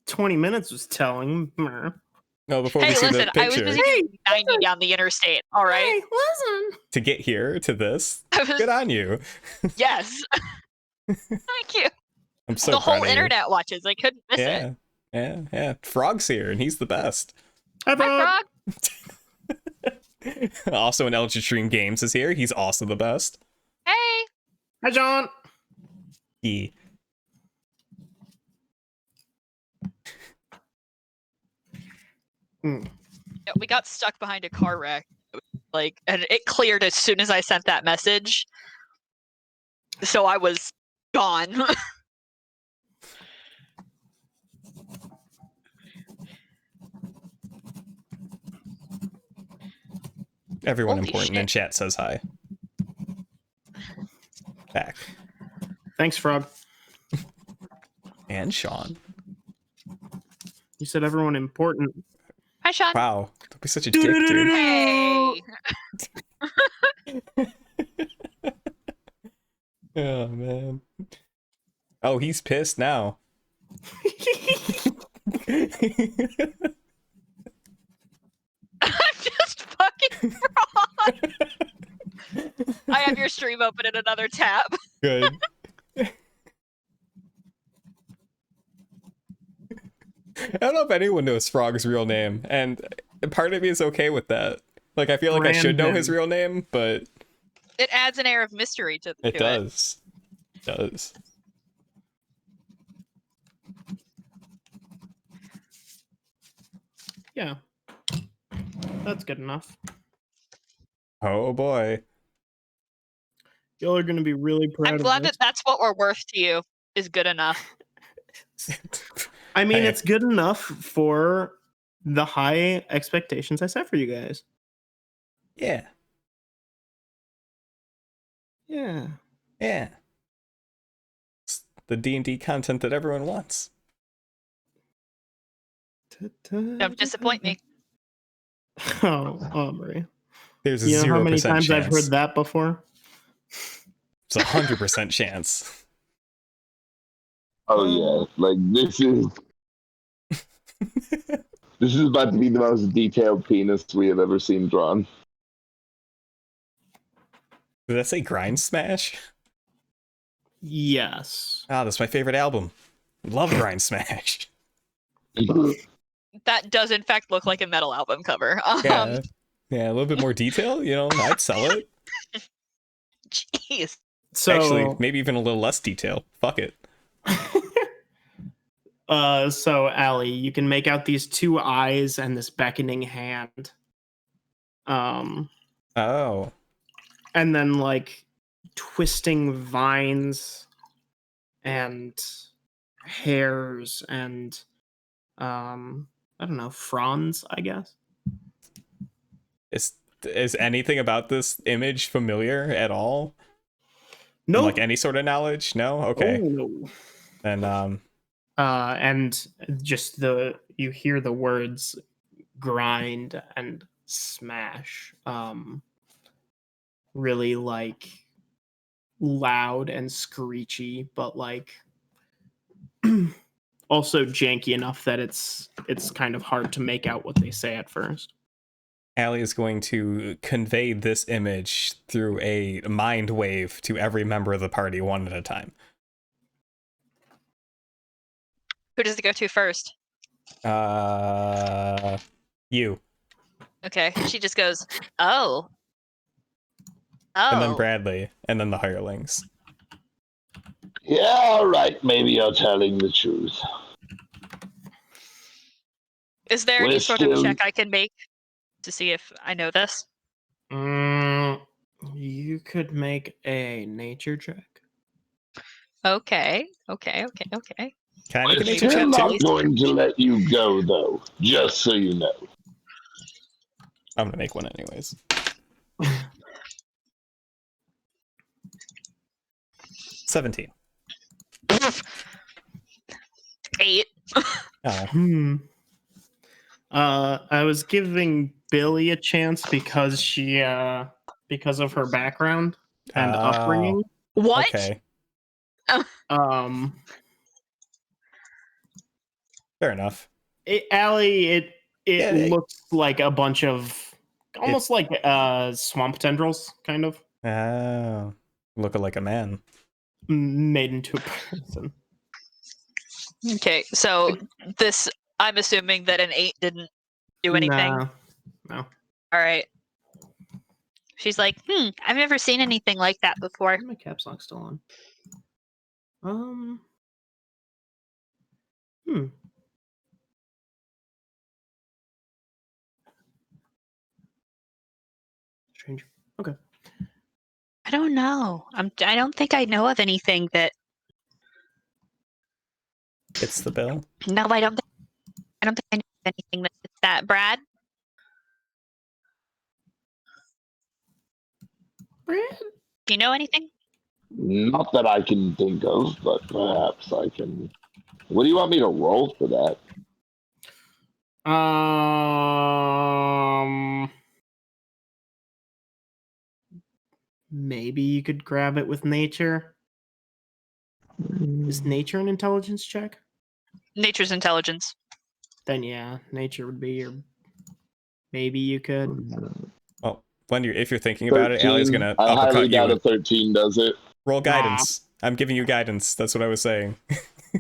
[SPEAKER 3] 20 minutes was telling.
[SPEAKER 1] No, before
[SPEAKER 4] Hey,
[SPEAKER 1] we see
[SPEAKER 4] listen,
[SPEAKER 1] the
[SPEAKER 4] I was
[SPEAKER 1] picture,
[SPEAKER 4] busy doing 90 down the interstate, all right?
[SPEAKER 3] Hey, listen.
[SPEAKER 1] to get here to this,
[SPEAKER 4] I was,
[SPEAKER 1] good on you.
[SPEAKER 4] yes. Thank you.
[SPEAKER 1] I'm so
[SPEAKER 4] The
[SPEAKER 1] proud
[SPEAKER 4] whole
[SPEAKER 1] of you.
[SPEAKER 4] internet watches. I couldn't miss it.
[SPEAKER 1] Yeah. Frog's here, and he's the best.
[SPEAKER 3] Hi,
[SPEAKER 4] Hi,
[SPEAKER 3] Frog.
[SPEAKER 4] Frog.
[SPEAKER 1] Also, an Eldritch Stream Games is here. He's also the best.
[SPEAKER 4] Hey.
[SPEAKER 3] Hi, John.
[SPEAKER 1] He.
[SPEAKER 3] Hmm.
[SPEAKER 4] Yeah, we got stuck behind a car wreck. And it cleared as soon as I sent that message. So I was gone.
[SPEAKER 1] Everyone
[SPEAKER 4] Holy
[SPEAKER 1] important in
[SPEAKER 4] shit.
[SPEAKER 1] chat says hi. Back.
[SPEAKER 3] Thanks, Frog.
[SPEAKER 1] And Sean.
[SPEAKER 3] You said everyone important.
[SPEAKER 4] Hi, Sean.
[SPEAKER 1] Wow. Don't be such a dick, dude.
[SPEAKER 4] Hey.
[SPEAKER 1] Oh, man. Oh, he's pissed now.
[SPEAKER 4] I'm just fucking wrong. I have your stream open in another tab.
[SPEAKER 1] Good. I don't know if anyone knows Frog's real name, and part of me is okay with that. Like, I feel like I should know his real name, but
[SPEAKER 4] It adds an air of mystery to
[SPEAKER 1] it does. It does.
[SPEAKER 3] Yeah. That's good enough.
[SPEAKER 1] Oh boy.
[SPEAKER 3] Y'all are going to be really proud
[SPEAKER 4] I'm
[SPEAKER 3] of
[SPEAKER 4] glad
[SPEAKER 3] this.
[SPEAKER 4] that that's what we're worth to you, is good enough.
[SPEAKER 3] I mean,
[SPEAKER 1] Hey.
[SPEAKER 3] it's good enough for the high expectations I set for you guys.
[SPEAKER 1] Yeah.
[SPEAKER 3] Yeah.
[SPEAKER 1] Yeah. It's the D&D content that everyone wants.
[SPEAKER 4] Don't disappoint me.
[SPEAKER 3] Oh, Aubrey.
[SPEAKER 1] There's a
[SPEAKER 3] You know
[SPEAKER 1] 0%
[SPEAKER 3] how many times
[SPEAKER 1] chance.
[SPEAKER 3] I've heard that before?
[SPEAKER 1] It's a 100% chance.
[SPEAKER 2] Oh yeah, like this is about to be the most detailed penis we have ever seen drawn.
[SPEAKER 1] Did that say Grind Smash?
[SPEAKER 3] Yes.
[SPEAKER 1] Ah, that's my favorite album. Love Grind Smash.
[SPEAKER 4] That does in fact look like a metal album cover.
[SPEAKER 1] Yeah. Yeah, a little bit more detail, I'd sell it.
[SPEAKER 4] Jeez.
[SPEAKER 3] So
[SPEAKER 1] Actually, maybe even a little less detail. Fuck it.
[SPEAKER 3] so Allie, you can make out these two eyes and this beckoning hand.
[SPEAKER 1] Oh.
[SPEAKER 3] And then like twisting vines and hairs and I don't know, fronds, I guess.
[SPEAKER 1] Is anything about this image familiar at all?
[SPEAKER 3] No,
[SPEAKER 1] Like any sort of knowledge? No? Okay.
[SPEAKER 3] no.
[SPEAKER 1] Then
[SPEAKER 3] And just you hear the words grind and smash, really like loud and screechy, but like also janky enough that it's kind of hard to make out what they say at first.
[SPEAKER 1] Allie is going to convey this image through a mind wave to every member of the party one at a time.
[SPEAKER 4] Who does it go to first?
[SPEAKER 1] You.
[SPEAKER 4] Okay, she just goes, oh.
[SPEAKER 1] And then
[SPEAKER 4] Oh.
[SPEAKER 1] Bradley, and then the hirelings.
[SPEAKER 2] Yeah, all right. Maybe you're telling the truth.
[SPEAKER 4] Is there
[SPEAKER 2] We're
[SPEAKER 4] any sort of
[SPEAKER 2] still-
[SPEAKER 4] check I can make to see if I know this?
[SPEAKER 3] You could make a nature check.
[SPEAKER 4] Okay.
[SPEAKER 1] Can I
[SPEAKER 2] We're
[SPEAKER 1] make a nature
[SPEAKER 2] still
[SPEAKER 1] check
[SPEAKER 2] not
[SPEAKER 1] too?
[SPEAKER 2] going to let you go, though. Just so you know.
[SPEAKER 1] I'm gonna make one anyways. 17.
[SPEAKER 4] 8.
[SPEAKER 1] Oh.
[SPEAKER 3] I was giving Billy a chance because because of her background and
[SPEAKER 1] Oh.
[SPEAKER 3] upbringing.
[SPEAKER 4] What?
[SPEAKER 1] Okay. Fair enough.
[SPEAKER 3] Allie, it
[SPEAKER 1] Yeah,
[SPEAKER 3] looks like a bunch of almost like swamp tendrils, kind of
[SPEAKER 1] Oh. Looking like a man.
[SPEAKER 3] made into a person.
[SPEAKER 4] Okay, so this, I'm assuming that an 8 didn't do anything.
[SPEAKER 3] No.
[SPEAKER 4] All right. She's like, I've never seen anything like that before.
[SPEAKER 3] My caps lock still on. Strange. Okay.
[SPEAKER 4] I don't know. I don't think I know of anything that.
[SPEAKER 1] It's the bill.
[SPEAKER 4] No, I don't think I know of anything that fits that. Brad?
[SPEAKER 3] Brad?
[SPEAKER 4] Do you know anything?
[SPEAKER 2] Not that I can think of, but perhaps I can. What do you want me to roll for that?
[SPEAKER 3] Maybe you could grab it with nature. Is nature an intelligence check?
[SPEAKER 4] Nature's intelligence.
[SPEAKER 3] Then yeah, nature would be your. Maybe you could.
[SPEAKER 1] Well, when if you're thinking about it,
[SPEAKER 2] 13.
[SPEAKER 1] Allie's gonna
[SPEAKER 2] I highly
[SPEAKER 1] uppercut you
[SPEAKER 2] doubt a
[SPEAKER 1] with
[SPEAKER 2] 13 does it.
[SPEAKER 1] roll guidance. I'm giving you guidance. That's what I was saying.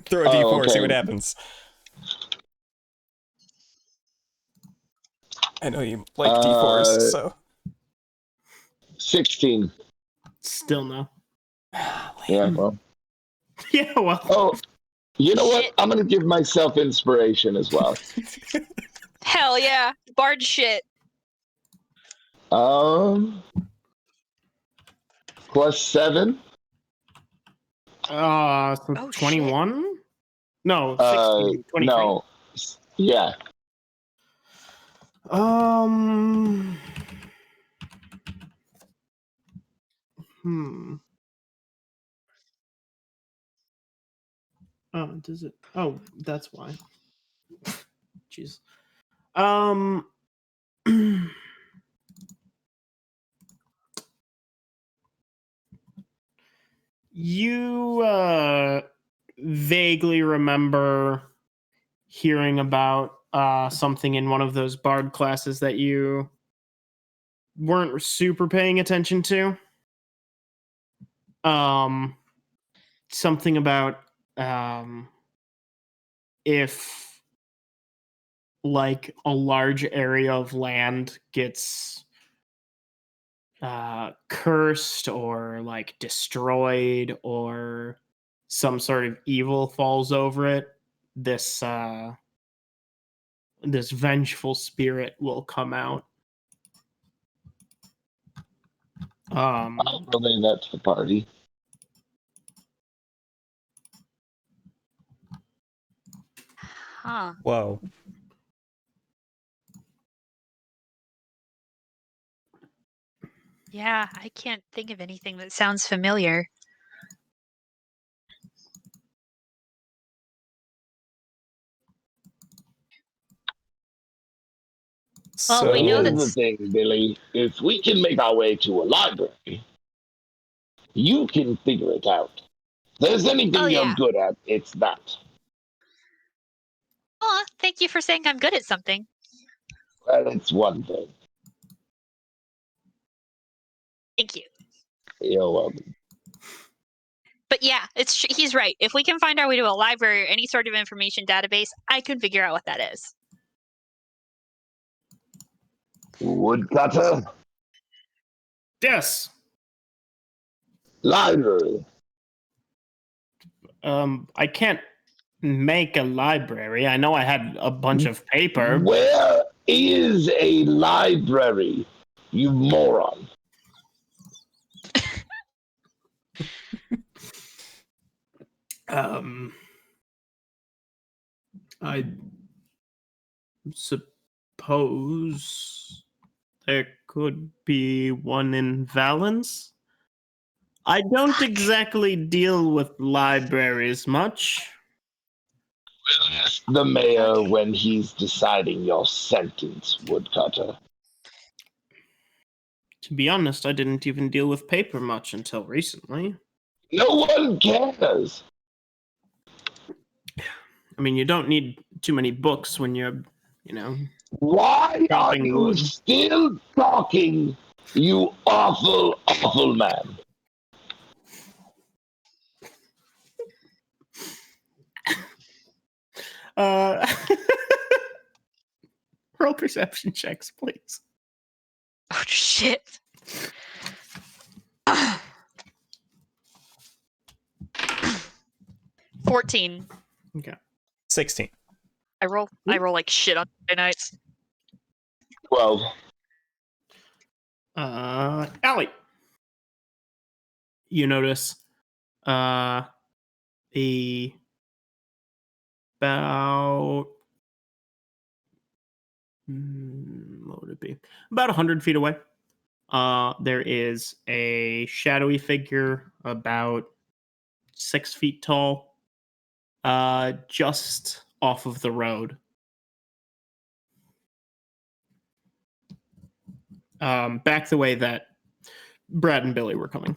[SPEAKER 1] Throw a
[SPEAKER 2] Oh,
[SPEAKER 1] d4, see
[SPEAKER 2] okay.
[SPEAKER 1] what happens. I know you like d4s, so.
[SPEAKER 2] 16.
[SPEAKER 3] Still no.
[SPEAKER 2] Yeah, well.
[SPEAKER 3] Yeah, well.
[SPEAKER 2] Oh, you know what?
[SPEAKER 4] Shit.
[SPEAKER 2] I'm going to give myself inspiration as well.
[SPEAKER 4] Hell yeah. Bard shit.
[SPEAKER 2] +7.
[SPEAKER 3] So
[SPEAKER 4] Oh,
[SPEAKER 3] 21? No, 16. 23.
[SPEAKER 2] No. Yeah.
[SPEAKER 3] Does it? Oh, that's why. Jeez. You vaguely remember hearing about something in one of those bard classes that you weren't super paying attention to. Something about if like a large area of land gets cursed or like destroyed or some sort of evil falls over it, this this vengeful spirit will come out.
[SPEAKER 2] I'll relay that to the party.
[SPEAKER 4] Huh.
[SPEAKER 1] Whoa.
[SPEAKER 4] Yeah, I can't think of anything that sounds familiar. Well,
[SPEAKER 1] So
[SPEAKER 4] we know
[SPEAKER 2] Here's the
[SPEAKER 4] that's
[SPEAKER 2] thing, Billy. If we can make our way to a library, you can figure it out. If there's anything
[SPEAKER 4] Oh,
[SPEAKER 2] you're
[SPEAKER 4] yeah.
[SPEAKER 2] good at, it's that.
[SPEAKER 4] Aw, thank you for saying I'm good at something.
[SPEAKER 2] Well, it's one thing.
[SPEAKER 4] Thank you.
[SPEAKER 2] You're welcome.
[SPEAKER 4] But yeah, he's right. If we can find our way to a library or any sort of information database, I can figure out what that is.
[SPEAKER 2] Woodcutter,
[SPEAKER 3] Yes.
[SPEAKER 2] library.
[SPEAKER 3] I can't make a library. I know I had a bunch of paper.
[SPEAKER 2] Where is a library, you moron?
[SPEAKER 3] I suppose there could be one in Valence. I don't exactly deal with libraries much.
[SPEAKER 2] We'll ask the mayor when he's deciding your sentence, Woodcutter.
[SPEAKER 3] To be honest, I didn't even deal with paper much until recently.
[SPEAKER 2] No one cares.
[SPEAKER 3] I mean, you don't need too many books when you're,
[SPEAKER 2] Why are
[SPEAKER 3] chopping
[SPEAKER 2] you
[SPEAKER 3] wood.
[SPEAKER 2] still talking, you awful, awful man?
[SPEAKER 3] Roll perception checks, please.
[SPEAKER 4] Oh, shit. 14.
[SPEAKER 3] Okay.
[SPEAKER 1] 16.
[SPEAKER 4] I roll like shit on Friday nights.
[SPEAKER 2] 12.
[SPEAKER 3] Allie. You notice about what would it be? About 100 feet away. There is a shadowy figure about 6 feet tall, just off of the road. Back the way that Brad and Billy were coming.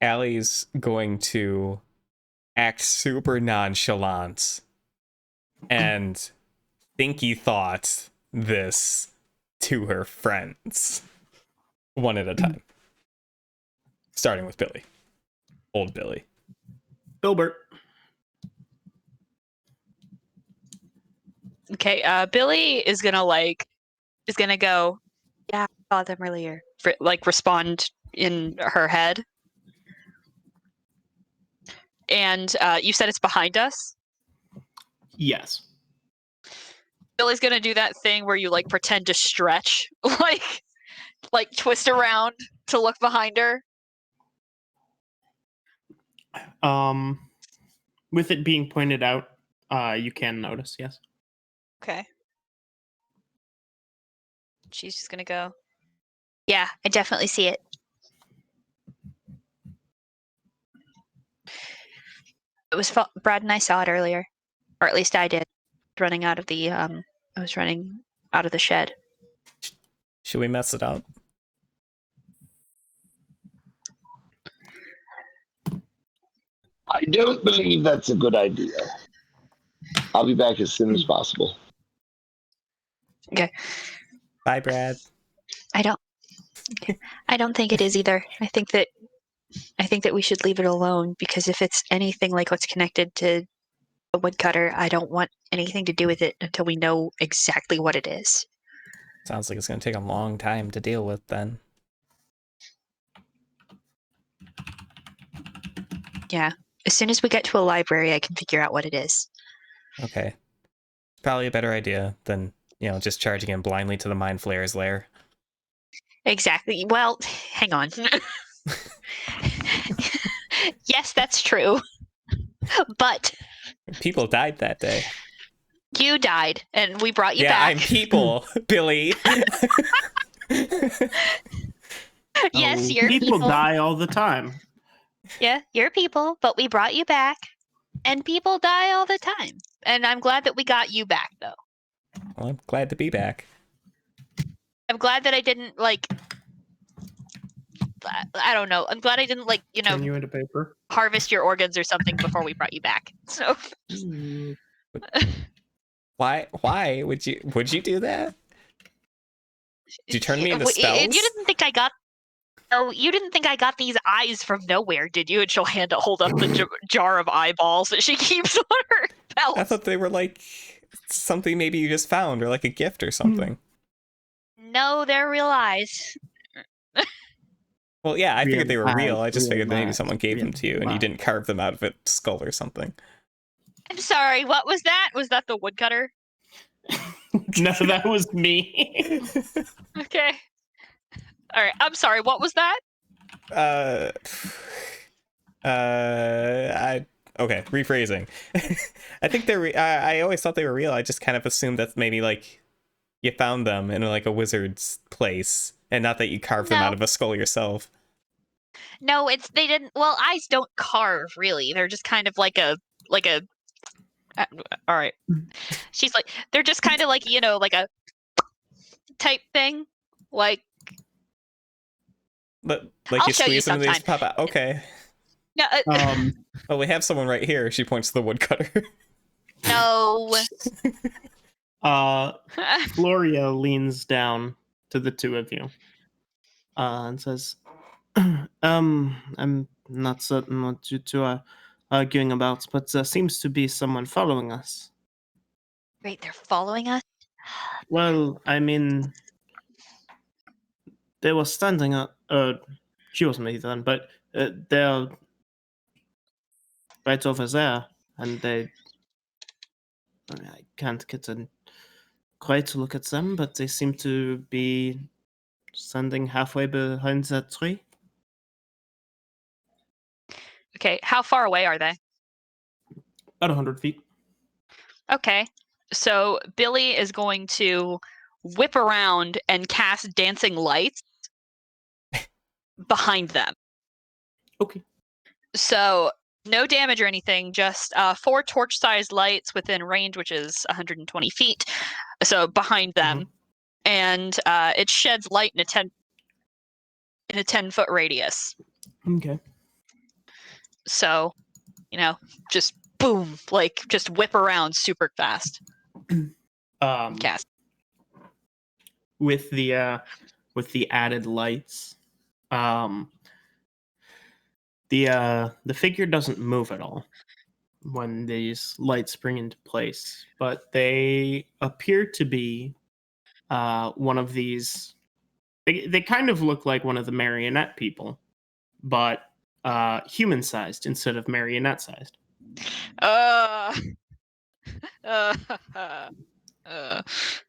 [SPEAKER 1] Allie's going to act super nonchalant and thinky thought this to her friends one at a time. Starting with Billy. Old Billy.
[SPEAKER 3] Bilbert.
[SPEAKER 4] Okay, Billy is gonna go, yeah, I saw them earlier. Respond in her head. And you said it's behind us?
[SPEAKER 3] Yes.
[SPEAKER 4] Billy's gonna do that thing where you pretend to stretch, like twist around to look behind her.
[SPEAKER 3] With it being pointed out, you can notice, yes.
[SPEAKER 4] Okay. She's just gonna go, yeah, I definitely see it. It was Brad and I saw it earlier, or at least I did. Running out of the I was running out of the shed.
[SPEAKER 1] Should we mess it up?
[SPEAKER 2] I don't believe that's a good idea. I'll be back as soon as possible.
[SPEAKER 4] Okay.
[SPEAKER 1] Bye, Brad.
[SPEAKER 4] I don't think it is either. I think that we should leave it alone, because if it's anything like what's connected to a woodcutter, I don't want anything to do with it until we know exactly what it is.
[SPEAKER 1] Sounds like it's going to take a long time to deal with then.
[SPEAKER 4] Yeah. As soon as we get to a library, I can figure out what it is.
[SPEAKER 1] Okay. Probably a better idea than, just charging in blindly to the Mind Flayer's lair.
[SPEAKER 4] Exactly. Well, hang on. Yes, that's true. But
[SPEAKER 1] People died that day.
[SPEAKER 4] you died, and we brought you
[SPEAKER 1] Yeah,
[SPEAKER 4] back.
[SPEAKER 1] I'm people, Billy.
[SPEAKER 4] Yes,
[SPEAKER 3] Oh,
[SPEAKER 4] you're
[SPEAKER 3] people
[SPEAKER 4] people.
[SPEAKER 3] die all the time.
[SPEAKER 4] Yeah, you're people, but we brought you back, and people die all the time. And I'm glad that we got you back, though.
[SPEAKER 1] Well, I'm glad to be back.
[SPEAKER 4] I'm glad that I didn't I don't know. I'm glad I didn't
[SPEAKER 3] Turn you into paper.
[SPEAKER 4] harvest your organs or something before we brought you back. So
[SPEAKER 1] Why would you do that? Did you turn me into
[SPEAKER 4] you
[SPEAKER 1] spells?
[SPEAKER 4] didn't think I got. Oh, you didn't think I got these eyes from nowhere, did you? And she'll hold up the jar of eyeballs that she keeps on her belt.
[SPEAKER 1] I thought they were like something maybe you just found or like a gift or something.
[SPEAKER 4] No, they're real eyes.
[SPEAKER 1] Well, yeah, I figured they were real. I just figured maybe
[SPEAKER 3] eyes,
[SPEAKER 1] someone gave them to you and you
[SPEAKER 3] eyes.
[SPEAKER 1] didn't carve them out of a skull or something.
[SPEAKER 4] I'm sorry. What was that? Was that the woodcutter?
[SPEAKER 3] No, that was me.
[SPEAKER 4] Okay. All right. I'm sorry. What was that?
[SPEAKER 1] Okay, rephrasing. I think they're. I always thought they were real. I just kind of assumed that maybe like you found them in like a wizard's place, and not that you carved them out
[SPEAKER 4] No.
[SPEAKER 1] of a skull yourself.
[SPEAKER 4] No, they didn't. Well, eyes don't carve really. They're just kind of like a. All right. She's like, they're just kind of like like a type thing, like.
[SPEAKER 1] But like
[SPEAKER 4] I'll
[SPEAKER 1] you
[SPEAKER 4] show you
[SPEAKER 1] squeeze them and they just
[SPEAKER 4] sometime.
[SPEAKER 1] pop out. Okay.
[SPEAKER 4] No.
[SPEAKER 1] Well, we have someone right here. She points to the woodcutter.
[SPEAKER 4] No.
[SPEAKER 3] Gloria leans down to the two of you and says, I'm not certain what you two are arguing about, but there seems to be someone following us.
[SPEAKER 4] Wait, they're following us?
[SPEAKER 3] Well, I mean, they were standing up. She wasn't with then, but they're right over there, and I can't get a quite look at them, but they seem to be standing halfway behind that tree.
[SPEAKER 4] Okay, how far away are they?
[SPEAKER 3] About 100 feet.
[SPEAKER 4] Okay, so Billy is going to whip around and cast dancing lights behind them.
[SPEAKER 3] Okay.
[SPEAKER 4] So no damage or anything, just 4 torch-sized lights within range, which is 120 feet. So behind them, and it sheds light in a 10-foot radius.
[SPEAKER 3] Okay.
[SPEAKER 4] So, just boom, just whip around super fast. Cast.
[SPEAKER 3] With the added lights, the figure doesn't move at all when these lights spring into place, but they appear to be one of these. They kind of look like one of the marionette people, but human-sized instead of marionette-sized.
[SPEAKER 4] All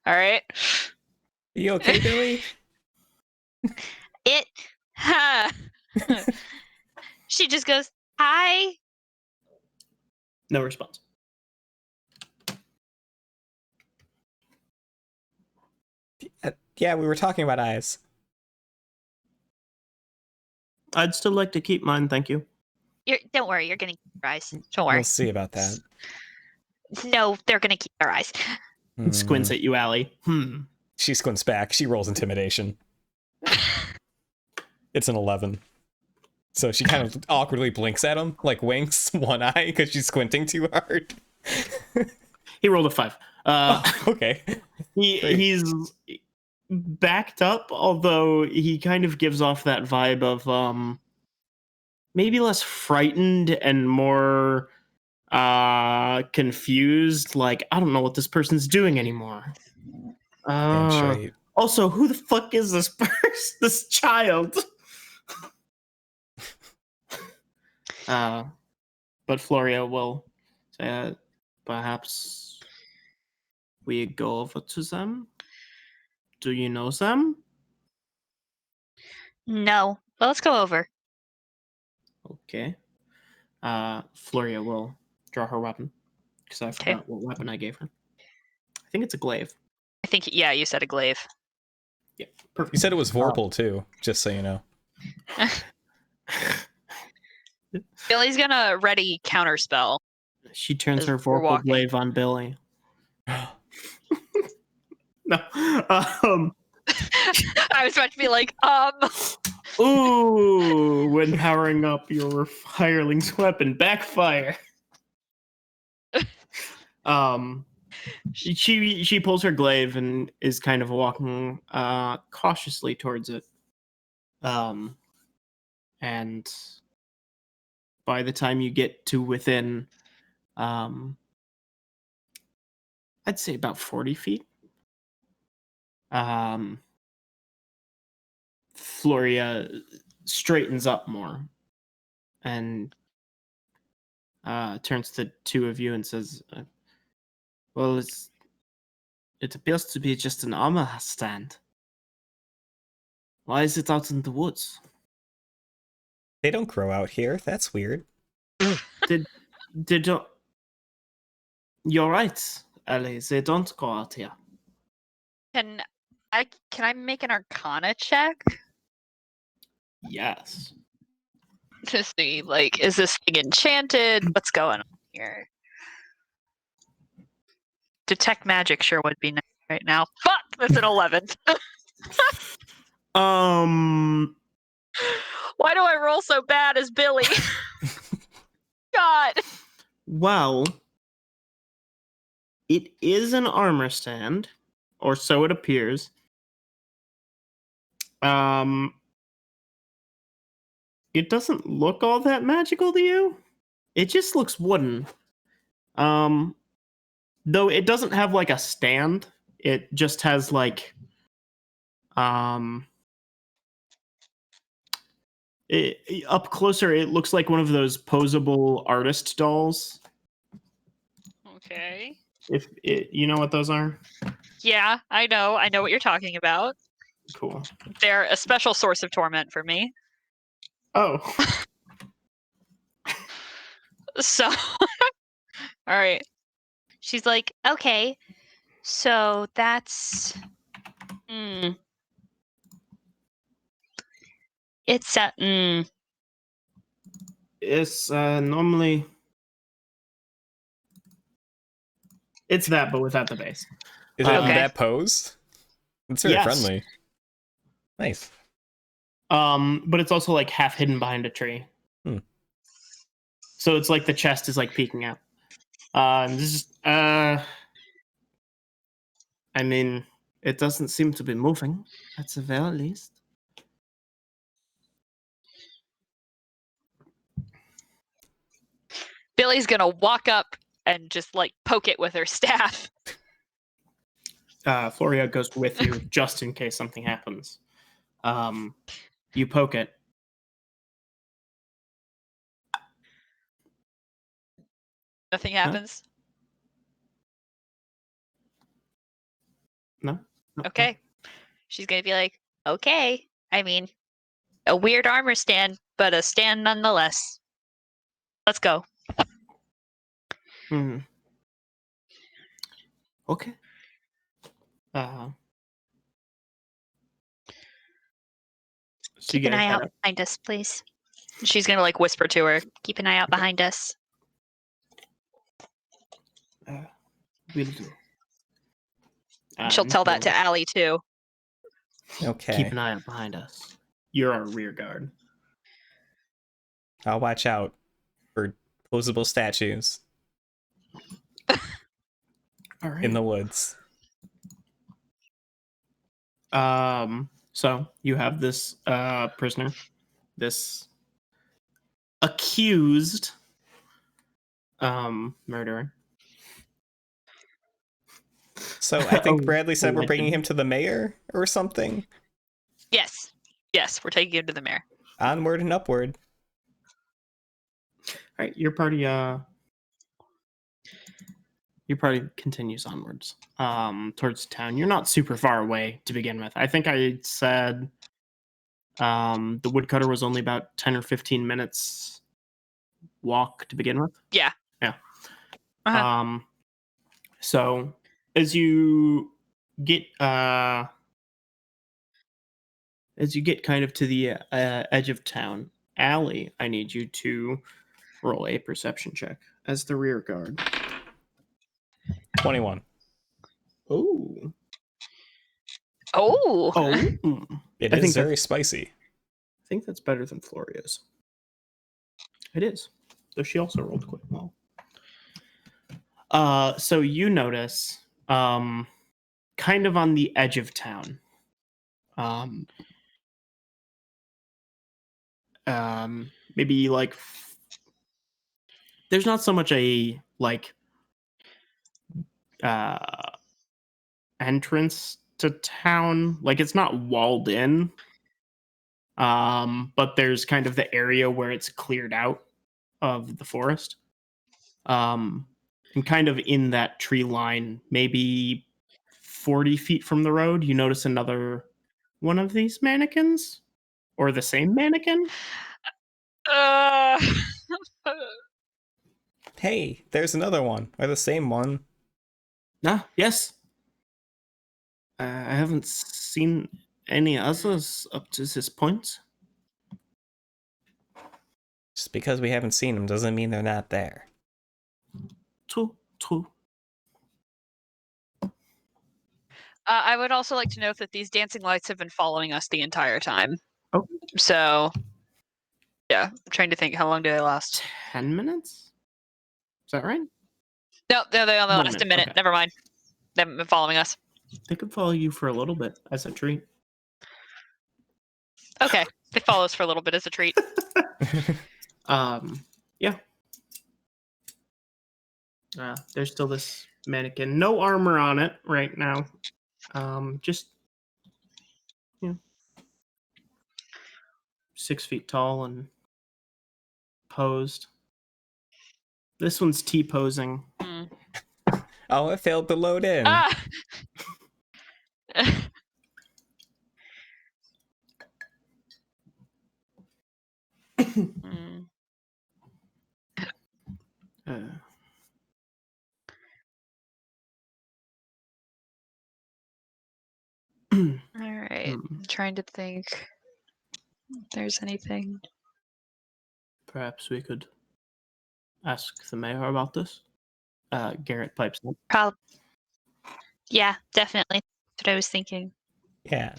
[SPEAKER 4] right.
[SPEAKER 1] Are you okay, Billy?
[SPEAKER 4] She just goes, hi.
[SPEAKER 3] No response.
[SPEAKER 1] Yeah, we were talking about eyes.
[SPEAKER 3] I'd still like to keep mine, thank you.
[SPEAKER 4] Don't worry, you're gonna keep your eyes. Don't worry.
[SPEAKER 1] We'll see about that.
[SPEAKER 4] No, they're gonna keep their eyes.
[SPEAKER 3] Squints at you, Allie.
[SPEAKER 1] She squints back. She rolls intimidation. It's an 11. So she kind of awkwardly blinks at him, like winks one eye because she's squinting too hard.
[SPEAKER 3] He rolled a 5.
[SPEAKER 1] Okay.
[SPEAKER 3] He's backed up, although he kind of gives off that vibe of maybe less frightened and more confused. Like, I don't know what this person's doing anymore.
[SPEAKER 1] Damn straight.
[SPEAKER 3] Also, who the fuck is this person? This child? But Floria will say, perhaps we go over to them. Do you know them?
[SPEAKER 4] No. Well, let's go over.
[SPEAKER 3] Okay. Floria will draw her weapon because I forgot what weapon I gave her. I think it's a glaive.
[SPEAKER 4] I think, yeah, you said a glaive.
[SPEAKER 3] Yeah, perfect.
[SPEAKER 1] You said it was Vorpal too, just so you know.
[SPEAKER 4] Billy's gonna ready counterspell.
[SPEAKER 3] She turns
[SPEAKER 4] As
[SPEAKER 3] her
[SPEAKER 4] we're
[SPEAKER 3] vorpal
[SPEAKER 4] walking.
[SPEAKER 3] glaive on Billy. No.
[SPEAKER 4] I was about to be like,
[SPEAKER 3] Ooh, when powering up your hireling's weapon, backfire. She pulls her glaive and is kind of walking cautiously towards it. And by the time you get to within I'd say about 40 feet. Floria straightens up more and turns to two of you and says, well, it appears to be just an armor stand. Why is it out in the woods?
[SPEAKER 1] They don't grow out here. That's weird.
[SPEAKER 3] Did You're right, Ellie. They don't go out here.
[SPEAKER 4] can I make an Arcana check
[SPEAKER 3] Yes.
[SPEAKER 4] to see, like, is this thing enchanted? What's going on here? Detect magic sure would be nice right now. Fuck, that's an 11. Why do I roll so bad as Billy? God.
[SPEAKER 3] Well, it is an armor stand, or so it appears. It doesn't look all that magical to you. It just looks wooden. Though it doesn't have like a stand. It just has like up closer it looks like one of those posable artist dolls.
[SPEAKER 4] Okay.
[SPEAKER 3] If you know what those are?
[SPEAKER 4] Yeah, I know what you're talking about.
[SPEAKER 3] Cool.
[SPEAKER 4] They're a special source of torment for me.
[SPEAKER 3] Oh.
[SPEAKER 4] So, all right. She's like, okay, so that's, it's
[SPEAKER 3] It's normally it's that, but without the base.
[SPEAKER 1] Is it
[SPEAKER 4] Okay.
[SPEAKER 1] that pose? It's very
[SPEAKER 3] Yes.
[SPEAKER 1] friendly. Nice.
[SPEAKER 3] But it's also like half hidden behind a tree. So it's like the chest is like peeking out. I mean, it doesn't seem to be moving, at the very least.
[SPEAKER 4] Billy's gonna walk up and just like poke it with her staff.
[SPEAKER 3] Floria goes with you just in case something happens. You poke it.
[SPEAKER 4] Nothing happens.
[SPEAKER 3] No?
[SPEAKER 4] Okay. She's gonna be like, okay. I mean, a weird armor stand, but a stand nonetheless. Let's go.
[SPEAKER 3] Okay.
[SPEAKER 4] Keep an eye out behind us, please. She's gonna like whisper to her, keep an eye out behind us.
[SPEAKER 3] Will do.
[SPEAKER 4] She'll tell that to Allie too.
[SPEAKER 1] Okay.
[SPEAKER 3] Keep an eye out behind us. You're our rear guard.
[SPEAKER 1] I'll watch out for posable statues
[SPEAKER 3] All right.
[SPEAKER 1] in the woods.
[SPEAKER 3] So you have this prisoner, this accused murderer.
[SPEAKER 1] So I think Bradley said we're bringing him to the mayor or something.
[SPEAKER 4] Yes, we're taking him to the mayor.
[SPEAKER 1] Onward and upward.
[SPEAKER 3] All right, your party continues onwards towards town. You're not super far away to begin with. I think I said The woodcutter was only about 10 or 15 minutes walk to begin with.
[SPEAKER 4] Yeah.
[SPEAKER 3] Yeah.
[SPEAKER 4] Uh-huh.
[SPEAKER 3] So as you get kind of to the edge of town, Allie, I need you to roll a perception check as the rear guard.
[SPEAKER 1] 21.
[SPEAKER 3] Oh.
[SPEAKER 4] Oh.
[SPEAKER 3] Oh.
[SPEAKER 1] It
[SPEAKER 3] I
[SPEAKER 1] is
[SPEAKER 3] think
[SPEAKER 1] very spicy.
[SPEAKER 3] I think that's better than Floria's. It is. So she also rolled quite well. So you notice, kind of on the edge of town, maybe like there's not so much a like entrance to town, like it's not walled in, but there's kind of the area where it's cleared out of the forest, and kind of in that tree line, maybe 40 feet from the road, you notice another one of these mannequins, or the same mannequin.
[SPEAKER 1] Hey, there's another one. Or the same one.
[SPEAKER 3] Yes. I haven't seen any others up to this point.
[SPEAKER 1] Just because we haven't seen them doesn't mean they're not there.
[SPEAKER 3] True.
[SPEAKER 4] I would also like to note that these dancing lights have been following us the entire time.
[SPEAKER 3] Oh.
[SPEAKER 4] So, yeah, I'm trying to think, how long do they last?
[SPEAKER 3] 10 minutes? Is that right?
[SPEAKER 4] No, they only
[SPEAKER 3] 1
[SPEAKER 4] last a
[SPEAKER 3] minute,
[SPEAKER 4] minute.
[SPEAKER 3] okay.
[SPEAKER 4] Never mind. They haven't been following us.
[SPEAKER 3] They could follow you for a little bit as a treat.
[SPEAKER 4] Okay, they follow us for a little bit as a treat.
[SPEAKER 3] Yeah. There's still this mannequin. No armor on it right now. Just 6 feet tall and posed. This one's T-posing.
[SPEAKER 1] Oh, it failed to load in.
[SPEAKER 4] Ah! Mm. All right. I'm trying to think if there's anything.
[SPEAKER 3] Perhaps we could ask the mayor about this. Garrett pipes in.
[SPEAKER 4] Probably. Yeah, definitely. That's what I was thinking.
[SPEAKER 1] Yeah.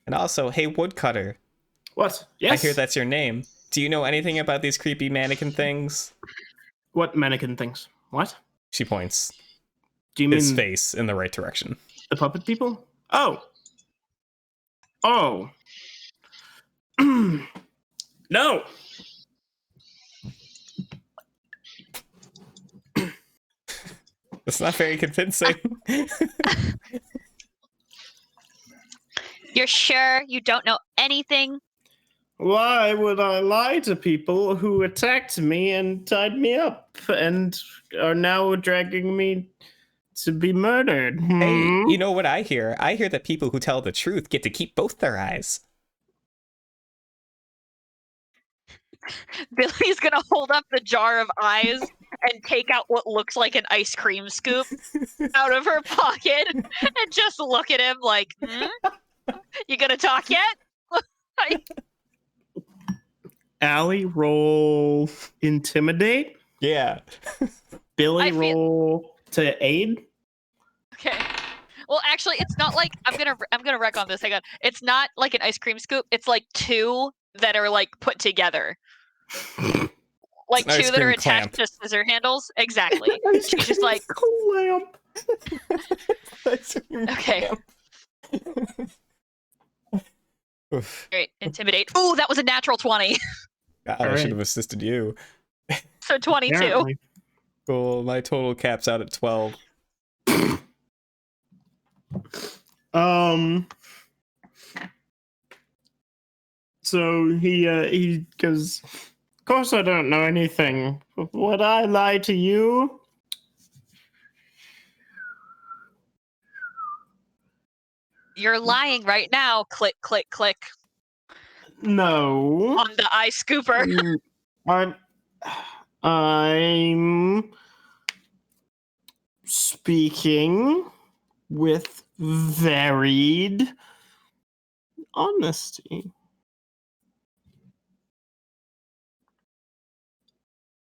[SPEAKER 1] And also, hey, Woodcutter.
[SPEAKER 3] What? Yes?
[SPEAKER 1] I hear that's your name. Do you know anything about these creepy mannequin things?
[SPEAKER 3] What mannequin things? What?
[SPEAKER 1] She points
[SPEAKER 3] Do you
[SPEAKER 1] his
[SPEAKER 3] mean
[SPEAKER 1] face in the right direction.
[SPEAKER 3] the puppet people? Oh. No.
[SPEAKER 1] That's not very convincing.
[SPEAKER 4] You're sure you don't know anything?
[SPEAKER 3] Why would I lie to people who attacked me and tied me up and are now dragging me to be murdered?
[SPEAKER 1] Hey, you know what I hear? I hear that people who tell the truth get to keep both their eyes.
[SPEAKER 4] Billy's gonna hold up the jar of eyes and take out what looks like an ice cream scoop out of her pocket and just look at him like, You gonna talk yet?
[SPEAKER 3] Allie, roll intimidate.
[SPEAKER 1] Yeah.
[SPEAKER 3] Billy, roll to aid.
[SPEAKER 4] Okay. Well, actually, it's not like I'm gonna wreck on this. Hang on. It's not like an ice cream scoop. It's like two that are like put together. Like two that are attached to scissor handles. Exactly. She's just like
[SPEAKER 3] clamp.
[SPEAKER 4] Okay. Great. Intimidate. Ooh, that was a natural 20.
[SPEAKER 1] God, I should have assisted you.
[SPEAKER 4] So 22.
[SPEAKER 3] Apparently.
[SPEAKER 1] Cool. My total caps out at 12.
[SPEAKER 3] So he goes, of course I don't know anything. Would I lie to you?
[SPEAKER 4] You're lying right now. Click, click, click.
[SPEAKER 3] No.
[SPEAKER 4] On the eye scooper.
[SPEAKER 3] I'm speaking with varied honesty.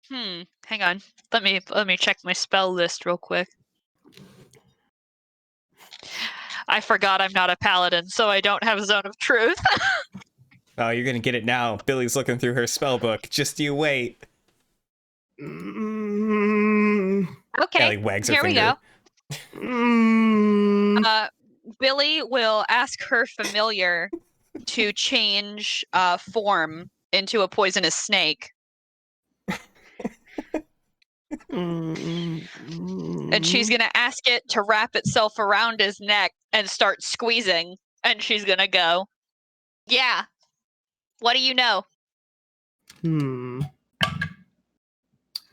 [SPEAKER 4] Hang on. Let me check my spell list real quick. I forgot I'm not a paladin, so I don't have Zone of Truth.
[SPEAKER 1] Oh, you're gonna get it now. Billy's looking through her spell book. Just you wait.
[SPEAKER 4] Okay,
[SPEAKER 1] Ellie wags her
[SPEAKER 4] here we
[SPEAKER 1] finger.
[SPEAKER 4] go. Billy will ask her familiar to change form into a poisonous snake. And she's gonna ask it to wrap itself around his neck and start squeezing. And she's gonna go, yeah. What do you know?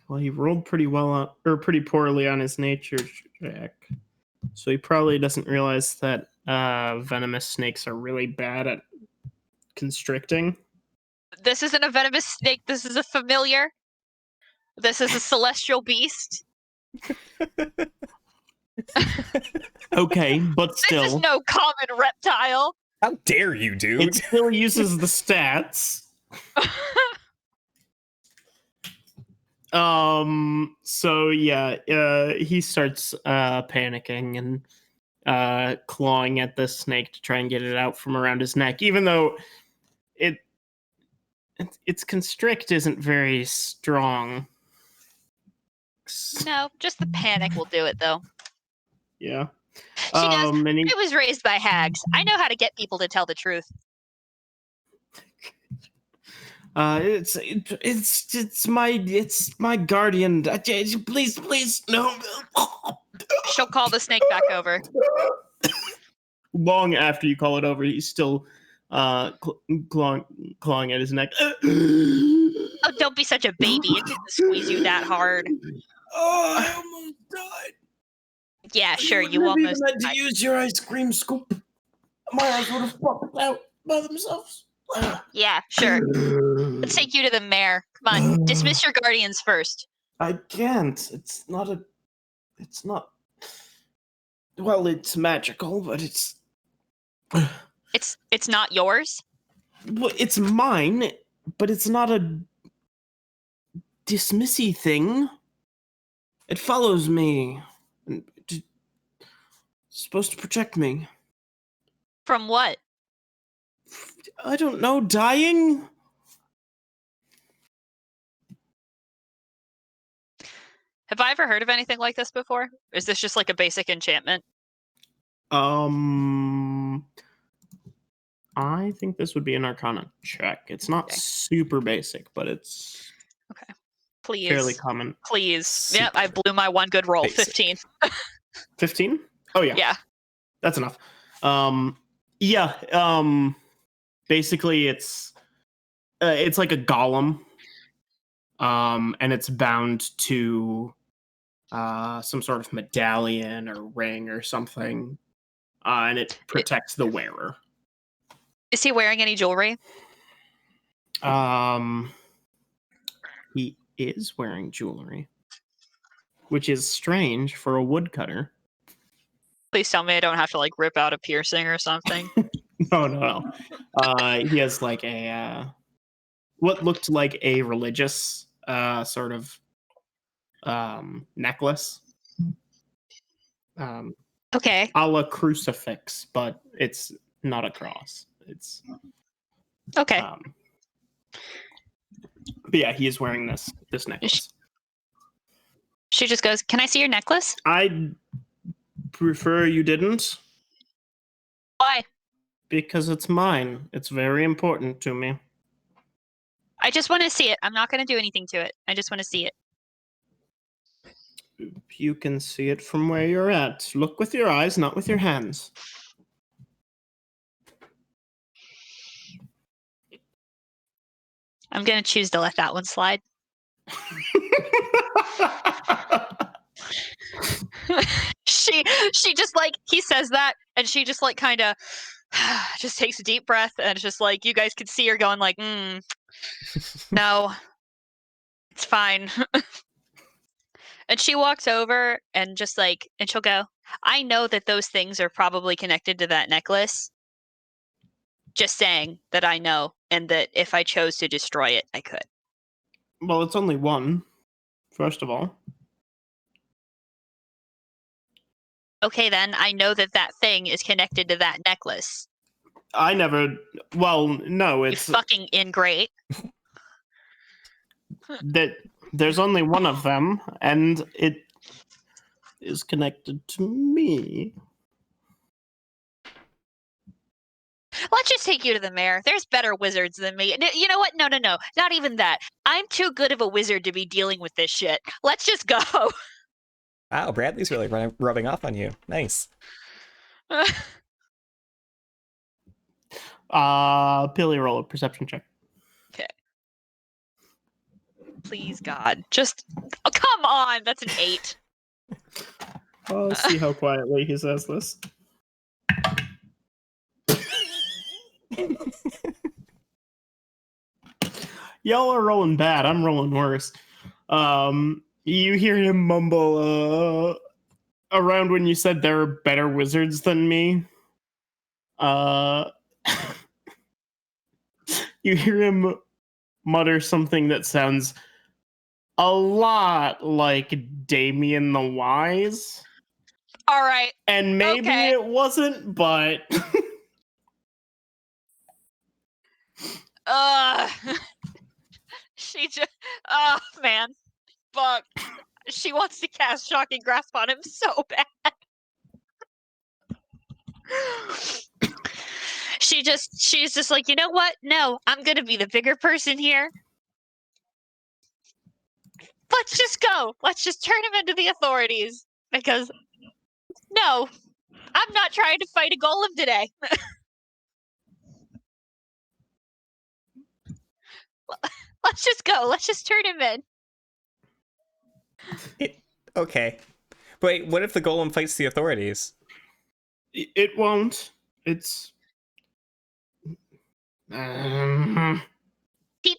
[SPEAKER 3] Well, he rolled pretty pretty poorly on his nature check, so he probably doesn't realize that venomous snakes are really bad at constricting.
[SPEAKER 4] This isn't a venomous snake. This is a familiar. This is a celestial beast.
[SPEAKER 3] Okay, but still.
[SPEAKER 4] This is no common reptile.
[SPEAKER 1] How dare you, dude?
[SPEAKER 3] It still uses the stats. So yeah, he starts panicking and clawing at the snake to try and get it out from around his neck, even though its constrict isn't very strong.
[SPEAKER 4] No, just the panic will do it, though.
[SPEAKER 3] Yeah.
[SPEAKER 4] She goes, I was raised by hags. I know how to get people to tell the truth.
[SPEAKER 3] It's my guardian. Please, no.
[SPEAKER 4] She'll call the snake back over.
[SPEAKER 3] Long after you call it over, he's still clawing at his neck.
[SPEAKER 4] Oh, don't be such a baby. It didn't squeeze you that hard.
[SPEAKER 3] Oh, I almost died.
[SPEAKER 4] Yeah, sure, you almost
[SPEAKER 3] had to use your ice cream scoop. My eyes would have popped out by themselves.
[SPEAKER 4] Yeah, sure. Let's take you to the mayor. Come on, dismiss your guardians first.
[SPEAKER 3] I can't. It's not. Well, it's magical, but it's
[SPEAKER 4] not yours?
[SPEAKER 3] Well, it's mine, but it's not a dismissy thing. It follows me. It's supposed to protect me.
[SPEAKER 4] From what?
[SPEAKER 3] I don't know, dying?
[SPEAKER 4] Have I ever heard of anything like this before? Is this just like a basic enchantment?
[SPEAKER 3] I think this would be an Arcana check. It's not super basic, but it's
[SPEAKER 4] Please.
[SPEAKER 3] fairly common.
[SPEAKER 4] Please. Yep, I blew my one good roll.
[SPEAKER 1] Basic.
[SPEAKER 4] 15.
[SPEAKER 3] 15? Oh, yeah.
[SPEAKER 4] Yeah.
[SPEAKER 3] That's enough. Basically it's like a golem. And it's bound to some sort of medallion or ring or something. And it protects the wearer.
[SPEAKER 4] Is he wearing any jewelry?
[SPEAKER 3] He is wearing jewelry, which is strange for a woodcutter.
[SPEAKER 4] Please tell me I don't have to like rip out a piercing or something.
[SPEAKER 3] No. He has like a what looked like a religious sort of necklace.
[SPEAKER 4] Okay.
[SPEAKER 3] A la crucifix, but it's not a cross. It's
[SPEAKER 4] okay.
[SPEAKER 3] But yeah, he is wearing this necklace.
[SPEAKER 4] She just goes, "Can I see your necklace?"
[SPEAKER 3] I'd prefer you didn't.
[SPEAKER 4] Why?
[SPEAKER 3] Because it's mine. It's very important to me.
[SPEAKER 4] I just want to see it. I'm not going to do anything to it. I just want to see it.
[SPEAKER 3] You can see it from where you're at. Look with your eyes, not with your hands.
[SPEAKER 4] I'm going to choose to let that one slide. she just like, he says that, and she just like kind of just takes a deep breath, and it's just like, you guys can see her going like, no, it's fine. And she walks over and just like, and she'll go, I know that those things are probably connected to that necklace. Just saying that I know, and that if I chose to destroy it, I could.
[SPEAKER 3] Well, it's only one, first of all.
[SPEAKER 4] Okay, then I know that that thing is connected to that necklace.
[SPEAKER 3] I never. Well, no, it's
[SPEAKER 4] You fucking ingrate.
[SPEAKER 3] that there's only one of them, and it is connected to me.
[SPEAKER 4] Let's just take you to the mayor. There's better wizards than me. You know what? No. Not even that. I'm too good of a wizard to be dealing with this shit. Let's just go.
[SPEAKER 1] Wow, Bradley's really rubbing off on you. Nice.
[SPEAKER 3] Billy, roll a perception check.
[SPEAKER 4] Okay. Please, God. Just... Oh, come on! That's an 8.
[SPEAKER 3] Let's see how quietly he says this. Y'all are rolling bad. I'm rolling worse. You hear him mumble around when you said there are better wizards than me. You hear him mutter something that sounds a lot like Damien the Wise.
[SPEAKER 4] All right.
[SPEAKER 3] And maybe it wasn't, but...
[SPEAKER 4] She just... Oh, man. Fuck. She wants to cast Shocking Grasp on him so bad. She's just like, you know what? No, I'm gonna be the bigger person here. Let's just go. Let's just turn him into the authorities. Because, no, I'm not trying to fight a golem today. Let's just go. Let's just turn him in.
[SPEAKER 1] Okay. Wait, what if the golem fights the authorities?
[SPEAKER 3] It won't. It's...
[SPEAKER 4] Keep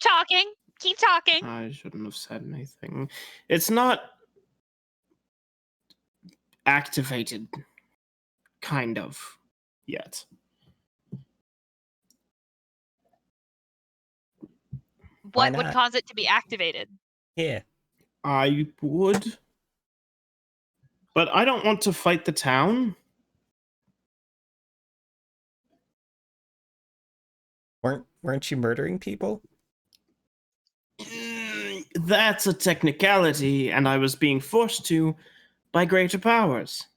[SPEAKER 4] talking. Keep talking.
[SPEAKER 3] I shouldn't have said anything. It's not activated, kind of, yet.
[SPEAKER 1] Why
[SPEAKER 4] What would
[SPEAKER 1] not?
[SPEAKER 4] cause it to be activated?
[SPEAKER 1] Yeah.
[SPEAKER 3] I would. But I don't want to fight the town.
[SPEAKER 1] Weren't you murdering people?
[SPEAKER 3] That's a technicality, and I was being forced to by greater powers.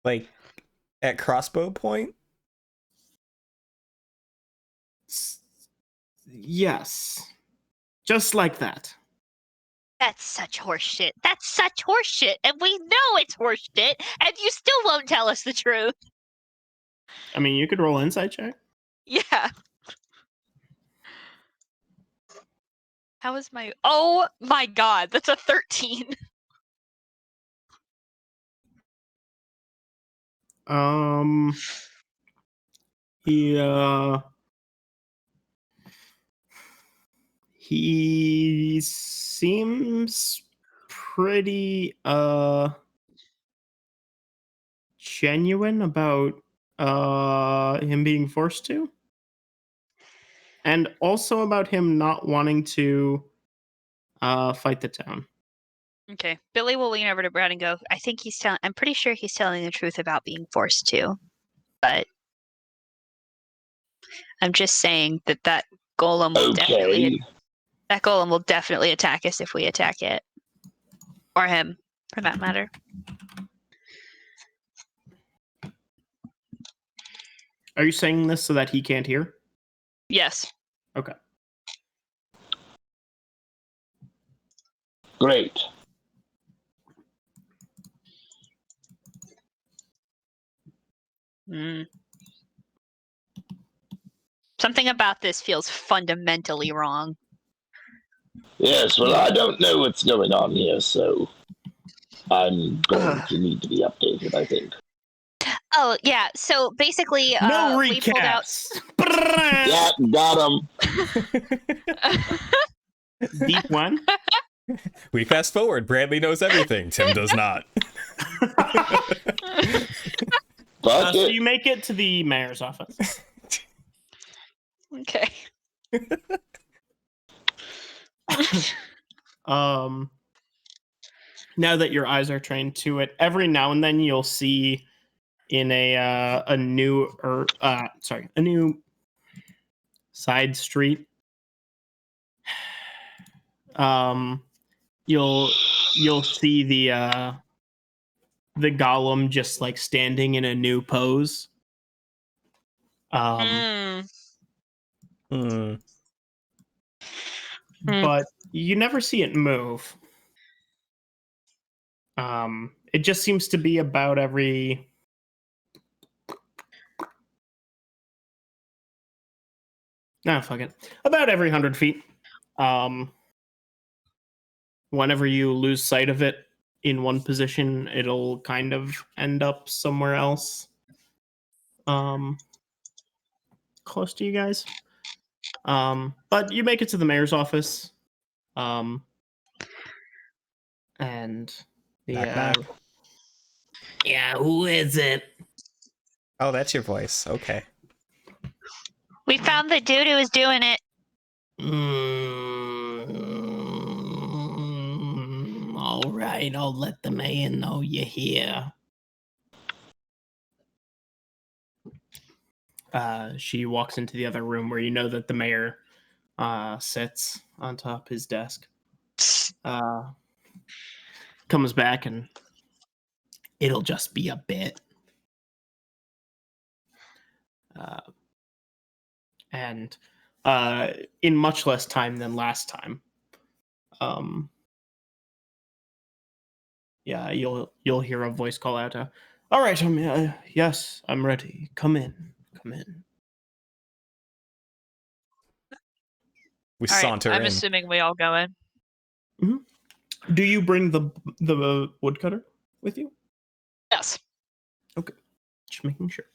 [SPEAKER 1] Like, at crossbow point?
[SPEAKER 3] Yes. Just like that.
[SPEAKER 4] That's such horseshit. That's such horseshit, and we know it's horseshit, and you still won't tell us the truth.
[SPEAKER 3] I mean, you could roll an insight check.
[SPEAKER 4] Yeah. How is my... Oh my god, that's a 13.
[SPEAKER 3] He seems pretty genuine about him being forced to, and also about him not wanting to fight the town.
[SPEAKER 4] Okay, Billy will lean over to Brad and go, I'm pretty sure he's telling the truth about being forced to, but I'm just saying that golem will definitely attack us if we attack it. Or him, for that matter.
[SPEAKER 3] Are you saying this so that he can't hear?
[SPEAKER 4] Yes.
[SPEAKER 3] Okay.
[SPEAKER 2] Great.
[SPEAKER 4] Something about this feels fundamentally wrong.
[SPEAKER 2] Yes, well, I don't know what's going on here, so I'm going to need to be updated, I think.
[SPEAKER 4] Oh yeah. So basically,
[SPEAKER 3] No
[SPEAKER 4] we pulled out.
[SPEAKER 3] recaps.
[SPEAKER 2] Yeah, got him.
[SPEAKER 3] Deep one.
[SPEAKER 1] We fast forward. Bradley knows everything. Tim does not.
[SPEAKER 2] Fuck
[SPEAKER 3] So
[SPEAKER 2] it.
[SPEAKER 3] you make it to the mayor's office.
[SPEAKER 4] Okay.
[SPEAKER 3] Now that your eyes are trained to it, every now and then you'll see in a new side street. You'll see the golem just like standing in a new pose.
[SPEAKER 4] Mm.
[SPEAKER 1] Hmm.
[SPEAKER 3] But you never see it move. It just seems to be about every about every 100 feet. Whenever you lose sight of it in one position, it'll kind of end up somewhere else. Close to you guys. But you make it to the mayor's office. And the
[SPEAKER 1] Knock, knock.
[SPEAKER 3] yeah, who is it?
[SPEAKER 1] Oh, that's your voice. Okay.
[SPEAKER 4] We found the dude who was doing it.
[SPEAKER 3] All right, I'll let the mayor know you're here. She walks into the other room where you know that the mayor sits on top his desk. Comes back and it'll just be a bit. And in much less time than last time. Yeah, you'll hear a voice call out. All right, yes, I'm ready. Come in.
[SPEAKER 1] We
[SPEAKER 4] All right.
[SPEAKER 1] saunter
[SPEAKER 4] I'm
[SPEAKER 1] in.
[SPEAKER 4] assuming we all go in.
[SPEAKER 3] Do you bring the woodcutter with you?
[SPEAKER 4] Yes.
[SPEAKER 3] Okay, just making sure.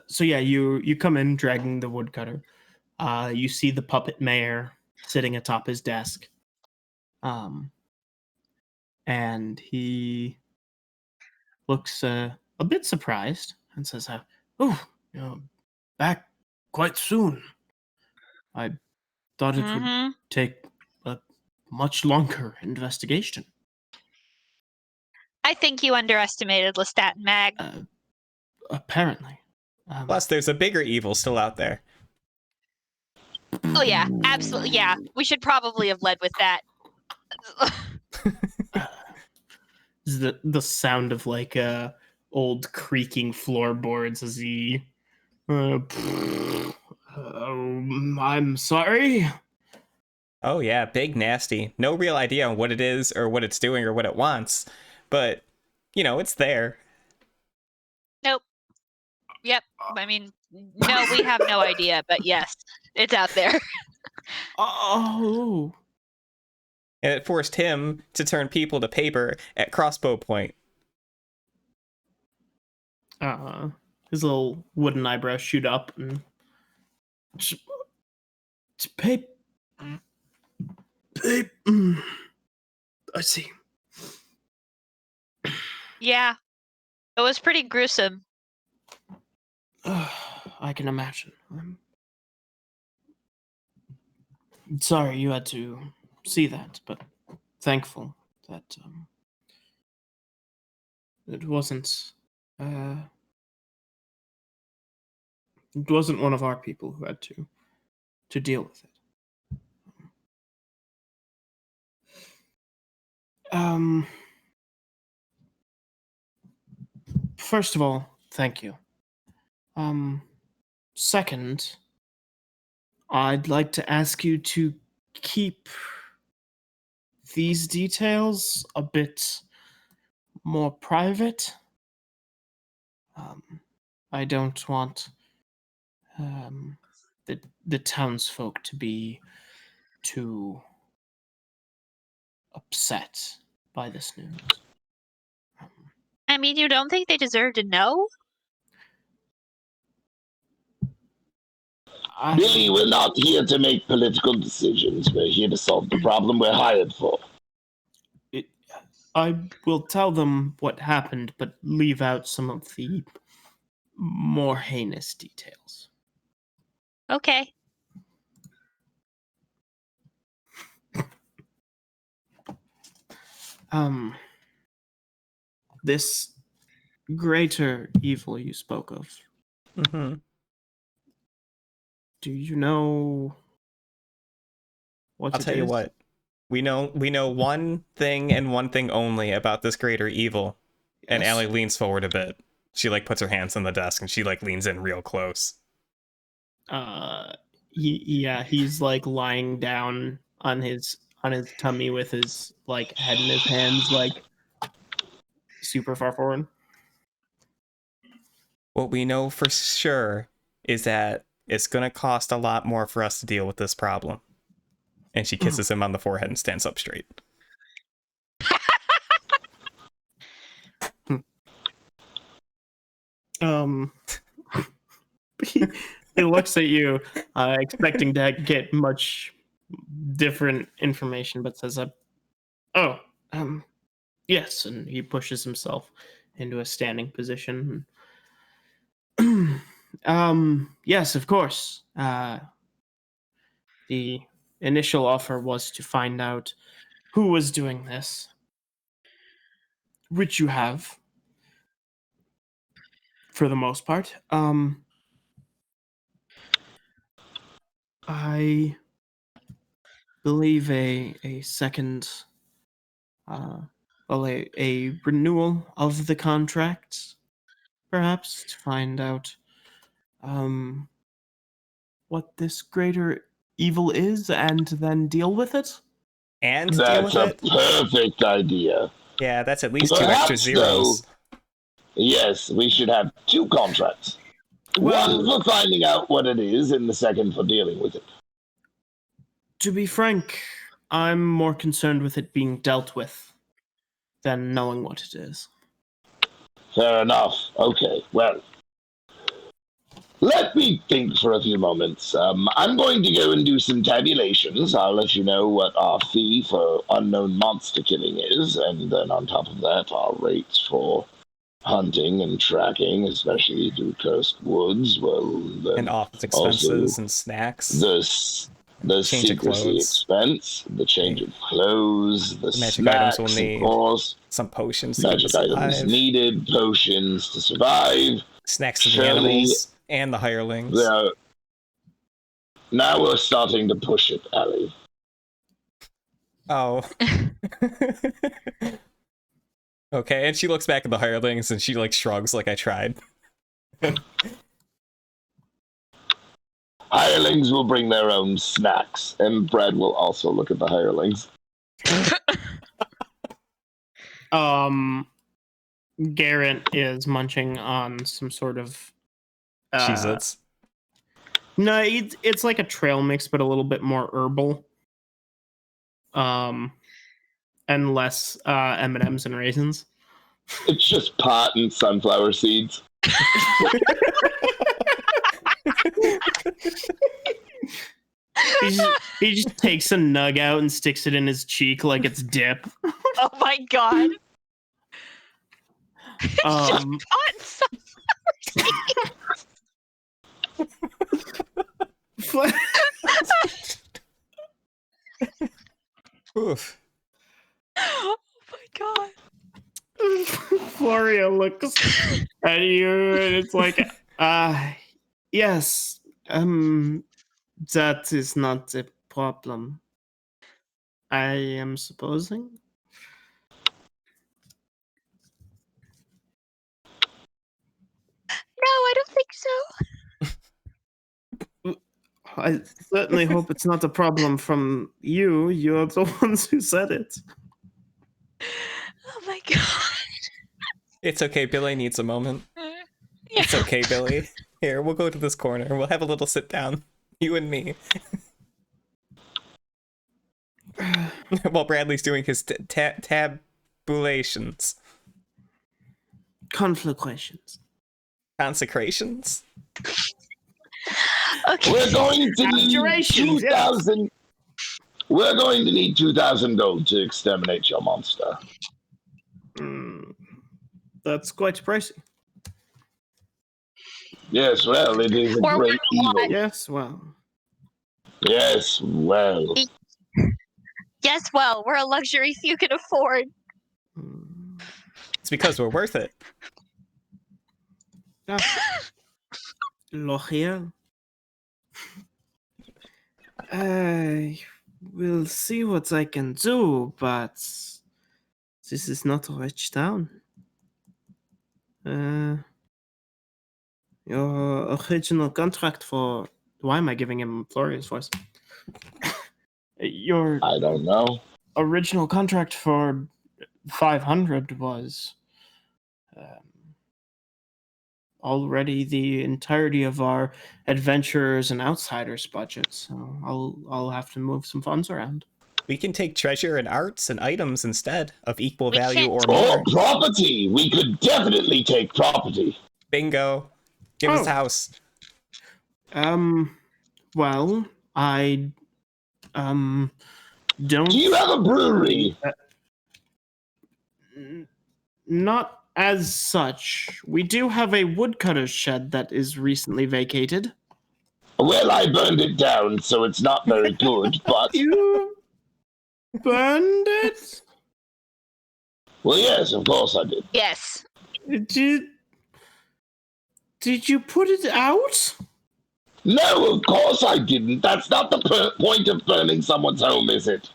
[SPEAKER 3] So yeah, you come in dragging the woodcutter. You see the puppet mayor sitting atop his desk. And he looks a bit surprised and says, back quite soon. I thought it would take a much longer investigation.
[SPEAKER 4] I think you underestimated Lestat and Mag.
[SPEAKER 3] Apparently.
[SPEAKER 1] Plus, there's a bigger evil still out there.
[SPEAKER 4] Oh yeah, absolutely. Yeah, we should probably have led with that.
[SPEAKER 3] The sound of like old creaking floorboards as he. I'm sorry.
[SPEAKER 1] Oh yeah, big nasty. No real idea on what it is or what it's doing or what it wants, but it's there.
[SPEAKER 4] Nope. Yep. I mean, no, we have no idea, but yes, it's out there.
[SPEAKER 3] Oh.
[SPEAKER 1] And it forced him to turn people to paper at crossbow point.
[SPEAKER 3] His little wooden eyebrows shoot up and paper. I see.
[SPEAKER 4] Yeah, it was pretty gruesome.
[SPEAKER 3] I can imagine. I'm sorry you had to see that, but thankful that it wasn't one of our people who had to deal with it. First of all, thank you. Second, I'd like to ask you to keep these details a bit more private. I don't want the townsfolk to be too upset by this news.
[SPEAKER 4] I mean, you don't think they deserve to know?
[SPEAKER 2] Billy, we're not here to make political decisions. We're here to solve the problem we're hired for.
[SPEAKER 3] I will tell them what happened, but leave out some of the more heinous details.
[SPEAKER 4] Okay.
[SPEAKER 3] This greater evil you spoke of,
[SPEAKER 1] Mm-hmm.
[SPEAKER 3] do you know what
[SPEAKER 1] I'll
[SPEAKER 3] it
[SPEAKER 1] tell you
[SPEAKER 3] is?
[SPEAKER 1] what. We know one thing and one thing only about this greater evil. And
[SPEAKER 3] Yes.
[SPEAKER 1] Allie leans forward a bit. She like puts her hands on the desk and she like leans in real close.
[SPEAKER 3] He's like lying down on his tummy with his like head in his hands, like super far forward.
[SPEAKER 1] What we know for sure is that it's gonna cost a lot more for us to deal with this problem. And she kisses him on the forehead and stands up straight.
[SPEAKER 3] He looks at you, expecting to get much different information, but says, yes, and he pushes himself into a standing position. Yes, of course. The initial offer was to find out who was doing this, which you have, for the most part. I believe a second, a renewal of the contract, perhaps, to find out what this greater evil is and then deal with it.
[SPEAKER 1] And deal
[SPEAKER 2] That's
[SPEAKER 1] with
[SPEAKER 2] a
[SPEAKER 1] it?
[SPEAKER 2] perfect idea.
[SPEAKER 1] Yeah, that's at least 2 extra
[SPEAKER 2] Perhaps,
[SPEAKER 1] zeros.
[SPEAKER 2] though, yes, we should have 2 contracts.
[SPEAKER 3] Well,
[SPEAKER 2] One for finding out what it is, and the second for dealing with it.
[SPEAKER 3] to be frank, I'm more concerned with it being dealt with than knowing what it is.
[SPEAKER 2] Fair enough. Okay, well, let me think for a few moments. I'm going to go and do some tabulations. I'll let you know what our fee for unknown monster killing is, and then on top of that, our rates for hunting and tracking, especially through cursed woods. Well, then
[SPEAKER 1] And office expenses
[SPEAKER 2] also
[SPEAKER 1] and snacks.
[SPEAKER 2] the
[SPEAKER 1] Change of
[SPEAKER 2] secrecy
[SPEAKER 1] clothes.
[SPEAKER 2] expense, the change of clothes, the
[SPEAKER 1] magic items
[SPEAKER 2] snacks,
[SPEAKER 1] we'll need.
[SPEAKER 2] of course,
[SPEAKER 1] Some potions to keep
[SPEAKER 2] magic
[SPEAKER 1] us
[SPEAKER 2] items
[SPEAKER 1] alive.
[SPEAKER 2] needed, potions to survive.
[SPEAKER 1] Snacks to the
[SPEAKER 2] Surely,
[SPEAKER 1] animals and the hirelings.
[SPEAKER 2] Now we're starting to push it, Allie.
[SPEAKER 1] Oh. Okay, and she looks back at the hirelings and she like shrugs like I tried.
[SPEAKER 2] Hirelings will bring their own snacks, and Brad will also look at the hirelings.
[SPEAKER 3] Garrett is munching on some sort of
[SPEAKER 1] Cheez-Its.
[SPEAKER 3] no, it's like a trail mix, but a little bit more herbal. And less M&Ms and raisins.
[SPEAKER 2] It's just pot and sunflower seeds.
[SPEAKER 3] He just takes a nug out and sticks it in his cheek like it's dip.
[SPEAKER 4] Oh my god.
[SPEAKER 3] Um,
[SPEAKER 1] Oof.
[SPEAKER 4] Oh my god.
[SPEAKER 3] Floria looks at you and it's like, yes, that is not a problem. I am supposing.
[SPEAKER 4] No, I don't think so.
[SPEAKER 3] I certainly hope it's not a problem from you. You're the ones who said it.
[SPEAKER 4] Oh my god.
[SPEAKER 1] It's okay, Billy needs a moment.
[SPEAKER 4] Yeah.
[SPEAKER 1] It's okay, Billy. Here, we'll go to this corner. We'll have a little sit down. You and me. While Bradley's doing his Bulations.
[SPEAKER 3] Conflagrations.
[SPEAKER 1] Consecrations?
[SPEAKER 4] Okay.
[SPEAKER 2] We're going to need
[SPEAKER 3] Abjurations,
[SPEAKER 2] 2,000. We're going to need 2,000 gold to exterminate your monster.
[SPEAKER 3] That's quite pricey.
[SPEAKER 2] Yes, well, it is a
[SPEAKER 4] Or
[SPEAKER 2] great
[SPEAKER 4] worth a lot.
[SPEAKER 2] evil.
[SPEAKER 3] Yes, well.
[SPEAKER 2] Yes, well.
[SPEAKER 4] Yes, well, we're a luxury few can afford.
[SPEAKER 1] It's because we're worth it.
[SPEAKER 3] Lochia. I will see what I can do, but this is not a rich town. Your original contract for... Why am I giving him Florian's voice? Your
[SPEAKER 2] I don't know.
[SPEAKER 3] original contract for 500 was already the entirety of our adventurers and outsiders budget, so I'll have to move some funds around.
[SPEAKER 1] We can take treasure and arts and items instead of equal
[SPEAKER 4] We
[SPEAKER 1] value
[SPEAKER 4] can't
[SPEAKER 1] or
[SPEAKER 2] Oh,
[SPEAKER 1] more.
[SPEAKER 2] property! We could definitely take property.
[SPEAKER 1] Bingo. Give us a house.
[SPEAKER 3] Well, I don't...
[SPEAKER 2] Do you have a brewery?
[SPEAKER 3] Not as such. We do have a woodcutter's shed that is recently vacated.
[SPEAKER 2] Well, I burned it down, so it's not very good, but...
[SPEAKER 3] You burned it?
[SPEAKER 2] Well, yes, of course I did.
[SPEAKER 4] Yes.
[SPEAKER 3] Did you put it out?
[SPEAKER 2] No, of course I didn't. That's not the point of burning someone's home, is it?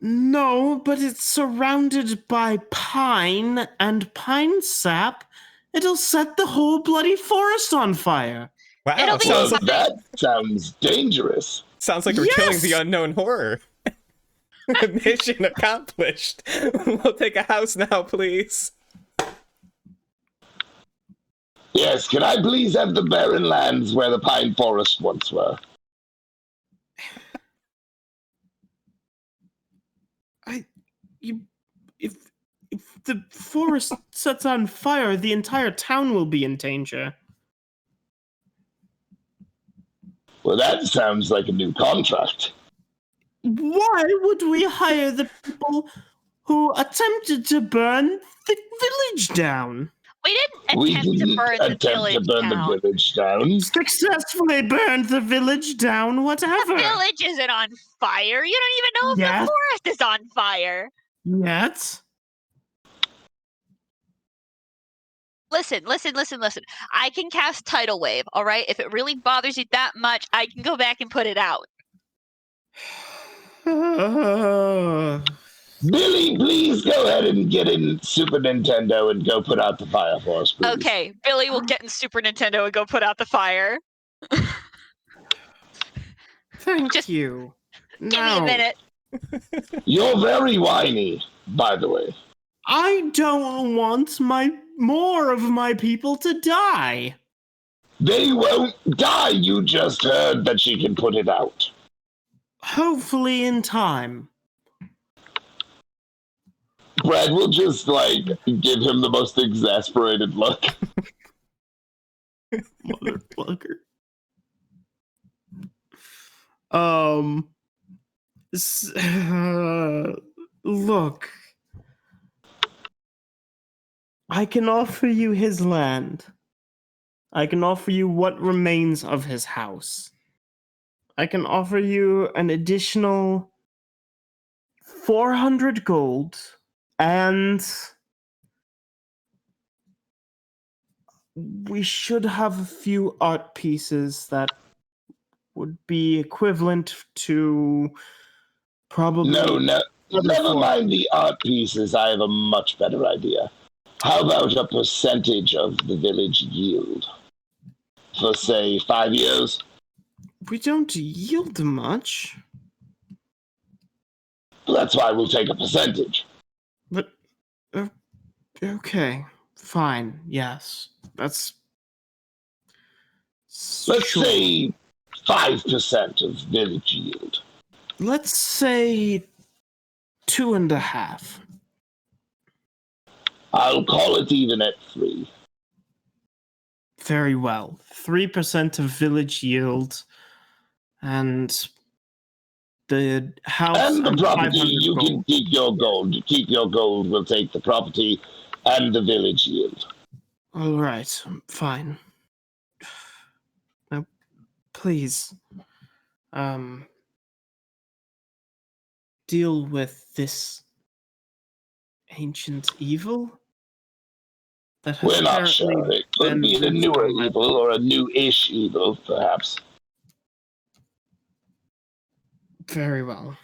[SPEAKER 3] No, but it's surrounded by pine and pine sap. It'll set the whole bloody forest on fire.
[SPEAKER 1] Wow,
[SPEAKER 4] It'll be
[SPEAKER 2] Well,
[SPEAKER 1] sounds,
[SPEAKER 2] that sounds dangerous.
[SPEAKER 1] sounds like we're killing the
[SPEAKER 3] Yes!
[SPEAKER 1] unknown horror. Mission accomplished. We'll take a house now, please.
[SPEAKER 2] Yes, can I please have the barren lands where the pine forest once were?
[SPEAKER 3] If the forest sets on fire, the entire town will be in danger.
[SPEAKER 2] Well, that sounds like a new contract.
[SPEAKER 3] Why would we hire the people who attempted to burn the village down?
[SPEAKER 4] We didn't
[SPEAKER 2] We
[SPEAKER 4] attempt to
[SPEAKER 2] didn't
[SPEAKER 4] burn the
[SPEAKER 2] attempt to
[SPEAKER 4] village
[SPEAKER 2] burn
[SPEAKER 4] down.
[SPEAKER 2] the village down.
[SPEAKER 3] Successfully burned the village down, whatever.
[SPEAKER 4] The village isn't on fire. You don't even know if
[SPEAKER 3] Yes.
[SPEAKER 4] the forest is on fire.
[SPEAKER 3] Yet?
[SPEAKER 4] Listen. I can cast Tidal Wave, all right? If it really bothers you that much, I can go back and put it out.
[SPEAKER 2] Billy, please go ahead and get in Super Nintendo and go put out the fire for us, please.
[SPEAKER 4] Okay, Billy will get in Super Nintendo and go put out the fire.
[SPEAKER 3] Thank
[SPEAKER 4] Just
[SPEAKER 3] you.
[SPEAKER 4] Give me a minute.
[SPEAKER 2] You're very whiny, by the way.
[SPEAKER 3] I don't want more of my people to die.
[SPEAKER 2] They won't die. You just heard that she can put it out.
[SPEAKER 3] Hopefully in time.
[SPEAKER 2] Brad will just, give him the most exasperated look.
[SPEAKER 3] Motherfucker. Look. I can offer you his land. I can offer you what remains of his house. I can offer you an additional 400 gold and we should have a few art pieces that would be equivalent to probably...
[SPEAKER 2] No, never mind the art pieces. I have a much better idea. How about a percentage of the village yield? For, say, 5 years?
[SPEAKER 3] We don't yield much.
[SPEAKER 2] That's why we'll take a percentage.
[SPEAKER 3] But, okay, fine, yes. That's...
[SPEAKER 2] Let's
[SPEAKER 3] sure.
[SPEAKER 2] say 5% of village yield.
[SPEAKER 3] Let's say 2.5.
[SPEAKER 2] I'll call it even at 3.
[SPEAKER 3] Very well. 3% of village yield, and the house
[SPEAKER 2] And the property,
[SPEAKER 3] 500
[SPEAKER 2] you
[SPEAKER 3] gold.
[SPEAKER 2] can keep your gold. Keep your gold, we'll take the property and the village yield.
[SPEAKER 3] All right, fine. Now, please, deal with this ancient evil that has
[SPEAKER 2] We're not
[SPEAKER 3] apparently
[SPEAKER 2] sure. It could
[SPEAKER 3] been
[SPEAKER 2] be a
[SPEAKER 3] rooted
[SPEAKER 2] newer
[SPEAKER 3] on my
[SPEAKER 2] evil or a new-ish evil, perhaps.
[SPEAKER 3] Very well.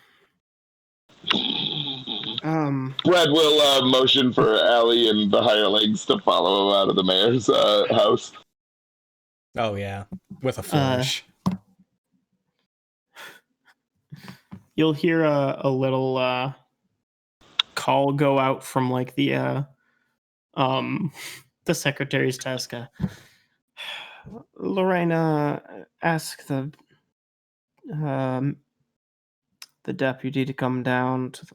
[SPEAKER 2] Brad will motion for Allie and the hirelings to follow him out of the mayor's house.
[SPEAKER 1] Oh yeah, with a flourish.
[SPEAKER 3] You'll hear a little call go out from like the secretary's desk. Lorena, ask the deputy to come down to the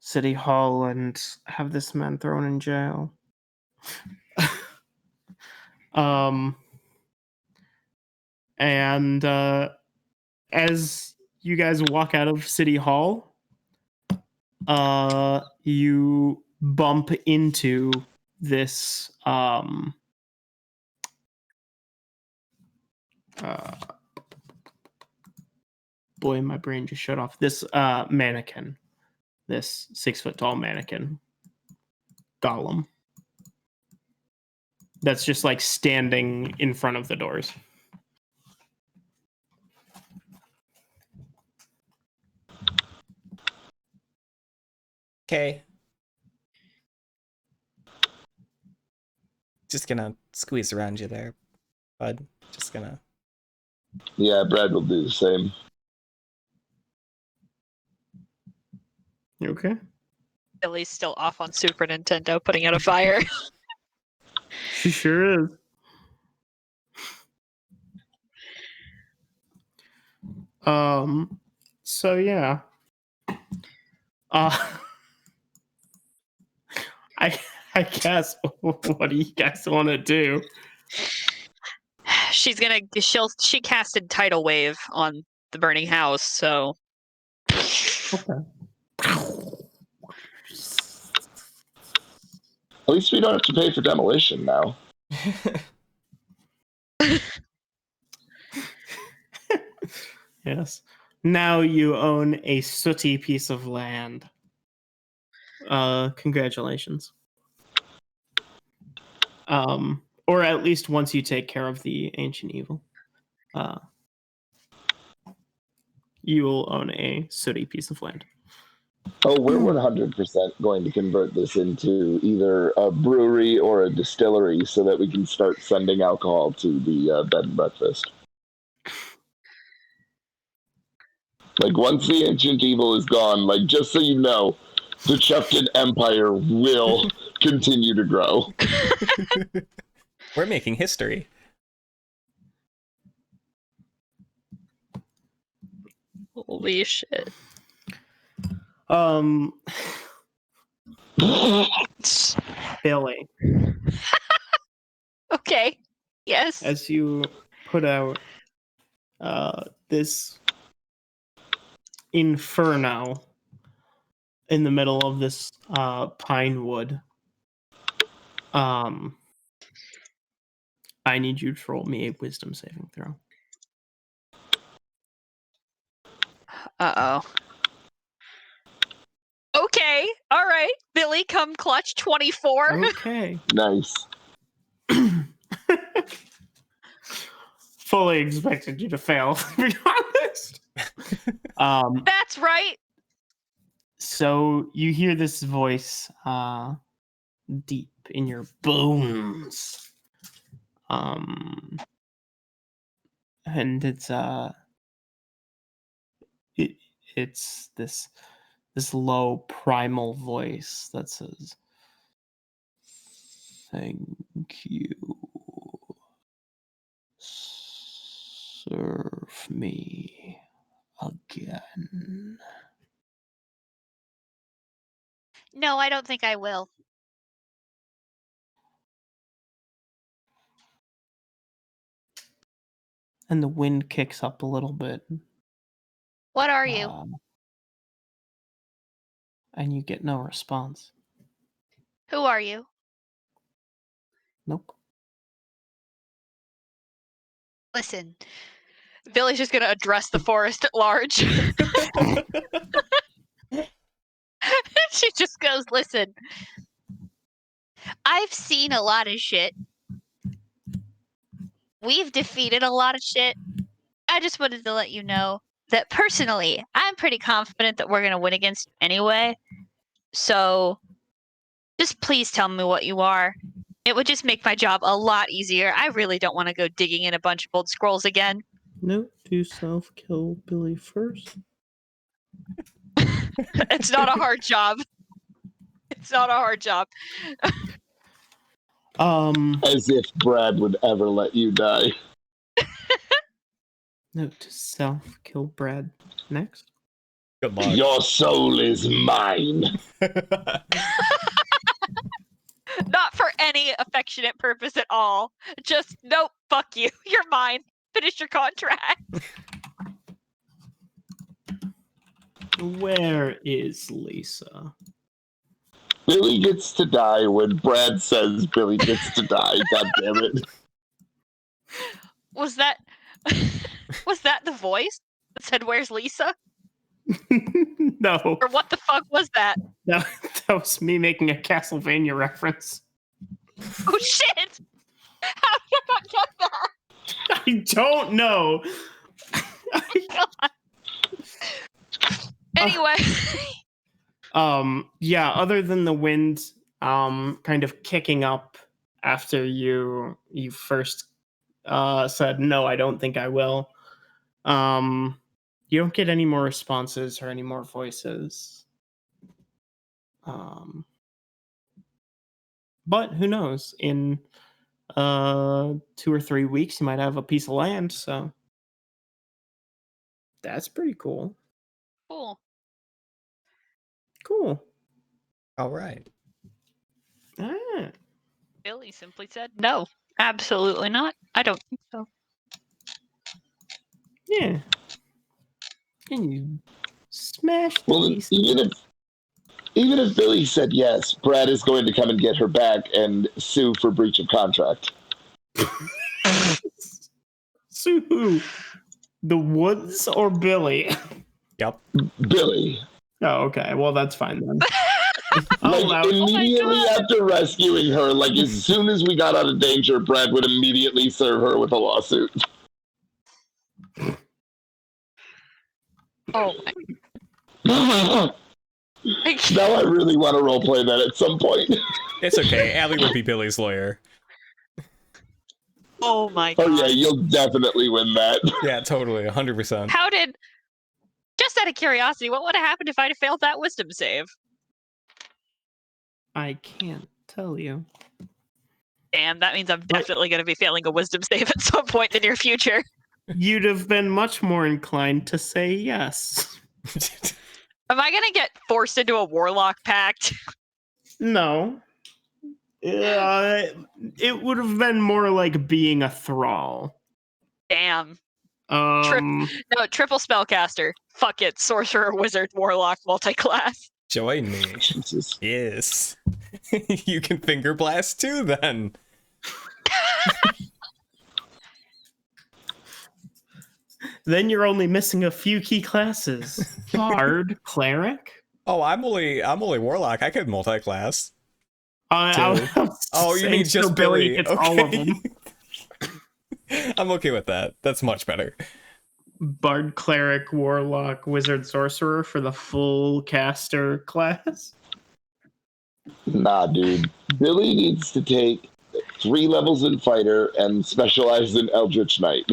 [SPEAKER 3] city hall and have this man thrown in jail. And as you guys walk out of city hall, you bump into this boy, my brain just shut off. This mannequin, this 6-foot tall mannequin, golem, that's just like standing in front of the doors.
[SPEAKER 1] Okay. Just gonna squeeze around you there, bud. Just gonna.
[SPEAKER 2] Yeah, Brad will do the same.
[SPEAKER 3] You okay?
[SPEAKER 4] Billy's still off on Super Nintendo putting out a fire.
[SPEAKER 3] She sure is. So yeah. I guess what do you guys want to do?
[SPEAKER 4] She casted Tidal Wave on the burning house, so
[SPEAKER 3] Okay.
[SPEAKER 2] At least we don't have to pay for demolition now.
[SPEAKER 3] Yes. Now you own a sooty piece of land. Congratulations. Or at least once you take care of the ancient evil, you will own a sooty piece of land.
[SPEAKER 2] Oh, we're 100% going to convert this into either a brewery or a distillery so that we can start sending alcohol to the bed and breakfast. Like, once the ancient evil is gone, like, just so you know, the Chufkin Empire will continue to grow.
[SPEAKER 1] We're making history.
[SPEAKER 4] holy shit.
[SPEAKER 3] Billy,
[SPEAKER 4] Okay. Yes.
[SPEAKER 3] as you put out this inferno in the middle of this pine wood, I need you to roll me a wisdom saving throw.
[SPEAKER 4] Uh-oh. Okay. All right. Billy, come clutch 24.
[SPEAKER 3] Okay.
[SPEAKER 2] Nice.
[SPEAKER 3] Fully expected you to fail, to be honest.
[SPEAKER 4] That's right.
[SPEAKER 3] So you hear this voice deep in your bones. And it's this low primal voice that says, "Thank you. Serve me again."
[SPEAKER 4] No, I don't think I will.
[SPEAKER 3] And the wind kicks up a little bit.
[SPEAKER 4] What are you?
[SPEAKER 3] And you get no response.
[SPEAKER 4] Who are you?
[SPEAKER 3] Nope.
[SPEAKER 4] Listen. Billy's just gonna address the forest at large. She just goes, listen. I've seen a lot of shit. We've defeated a lot of shit. I just wanted to let you know that personally, I'm pretty confident that we're gonna win against you anyway. So just please tell me what you are. It would just make my job a lot easier. I really don't want to go digging in a bunch of old scrolls again.
[SPEAKER 3] Note to self, kill Billy first.
[SPEAKER 4] It's not a hard job. It's not a hard job.
[SPEAKER 2] As if Brad would ever let you die.
[SPEAKER 3] Note to self, kill Brad next.
[SPEAKER 1] Good luck.
[SPEAKER 2] Your soul is mine.
[SPEAKER 4] Not for any affectionate purpose at all. Just, nope, fuck you. You're mine. Finish your contract.
[SPEAKER 3] Where is Lisa?
[SPEAKER 2] Billy gets to die when Brad says Billy gets to die. God damn it.
[SPEAKER 4] Was that the voice that said, "Where's Lisa"?
[SPEAKER 3] No.
[SPEAKER 4] Or what the fuck was that?
[SPEAKER 3] That was me making a Castlevania reference.
[SPEAKER 4] Oh shit! How did I not get that?
[SPEAKER 3] I don't know.
[SPEAKER 4] God. Anyway.
[SPEAKER 3] Yeah, other than the wind kind of kicking up after you first said no, I don't think I will. You don't get any more responses or any more voices. But who knows? In 2 or 3 weeks, you might have a piece of land. So that's pretty cool.
[SPEAKER 4] Cool.
[SPEAKER 3] Cool.
[SPEAKER 1] All right.
[SPEAKER 3] Ah.
[SPEAKER 4] Billy simply said, "No, absolutely not. I don't think so."
[SPEAKER 3] Yeah. And you smash the
[SPEAKER 2] Well,
[SPEAKER 3] piece.
[SPEAKER 2] even if Billy said yes, Brad is going to come and get her back and sue for breach of contract.
[SPEAKER 3] Sue who? The Woods or Billy?
[SPEAKER 1] Yep.
[SPEAKER 2] Billy.
[SPEAKER 3] Oh, okay. Well, that's fine then.
[SPEAKER 2] Like, immediately
[SPEAKER 4] God.
[SPEAKER 2] after rescuing her, like, as soon as we got out of danger, Brad would immediately serve her with a lawsuit.
[SPEAKER 4] Oh
[SPEAKER 2] Now I really want to roleplay that at some point.
[SPEAKER 1] It's okay. Allie would be Billy's lawyer.
[SPEAKER 4] Oh my god.
[SPEAKER 2] Oh yeah, you'll definitely win that.
[SPEAKER 1] Yeah, totally. 100%.
[SPEAKER 4] How did... Just out of curiosity, what would have happened if I'd have failed that wisdom save?
[SPEAKER 3] I can't tell you.
[SPEAKER 4] Damn, that means I'm definitely going to be failing a wisdom save at some point in the near future.
[SPEAKER 3] You'd have been much more inclined to say yes.
[SPEAKER 4] Am I going to get forced into a warlock pact?
[SPEAKER 3] No. It would have been more like being a thrall.
[SPEAKER 4] Damn.
[SPEAKER 3] Um,
[SPEAKER 4] No, triple spellcaster. Fuck it. Sorcerer, wizard, warlock, multi-class.
[SPEAKER 1] Join me.
[SPEAKER 2] Jesus.
[SPEAKER 1] Yes. You can finger blast too then.
[SPEAKER 3] then you're only missing a few key classes. Bard, cleric.
[SPEAKER 1] Oh, I'm only Warlock. I could multi-class.
[SPEAKER 3] Oh,
[SPEAKER 1] You mean just
[SPEAKER 3] Billy
[SPEAKER 1] Billy?
[SPEAKER 3] gets
[SPEAKER 1] Okay.
[SPEAKER 3] all of them.
[SPEAKER 1] I'm okay with that. That's much better.
[SPEAKER 3] Bard, cleric, warlock, wizard, sorcerer for the full caster class.
[SPEAKER 2] Nah, dude. Billy needs to take 3 levels in fighter and specialize in Eldritch Knight.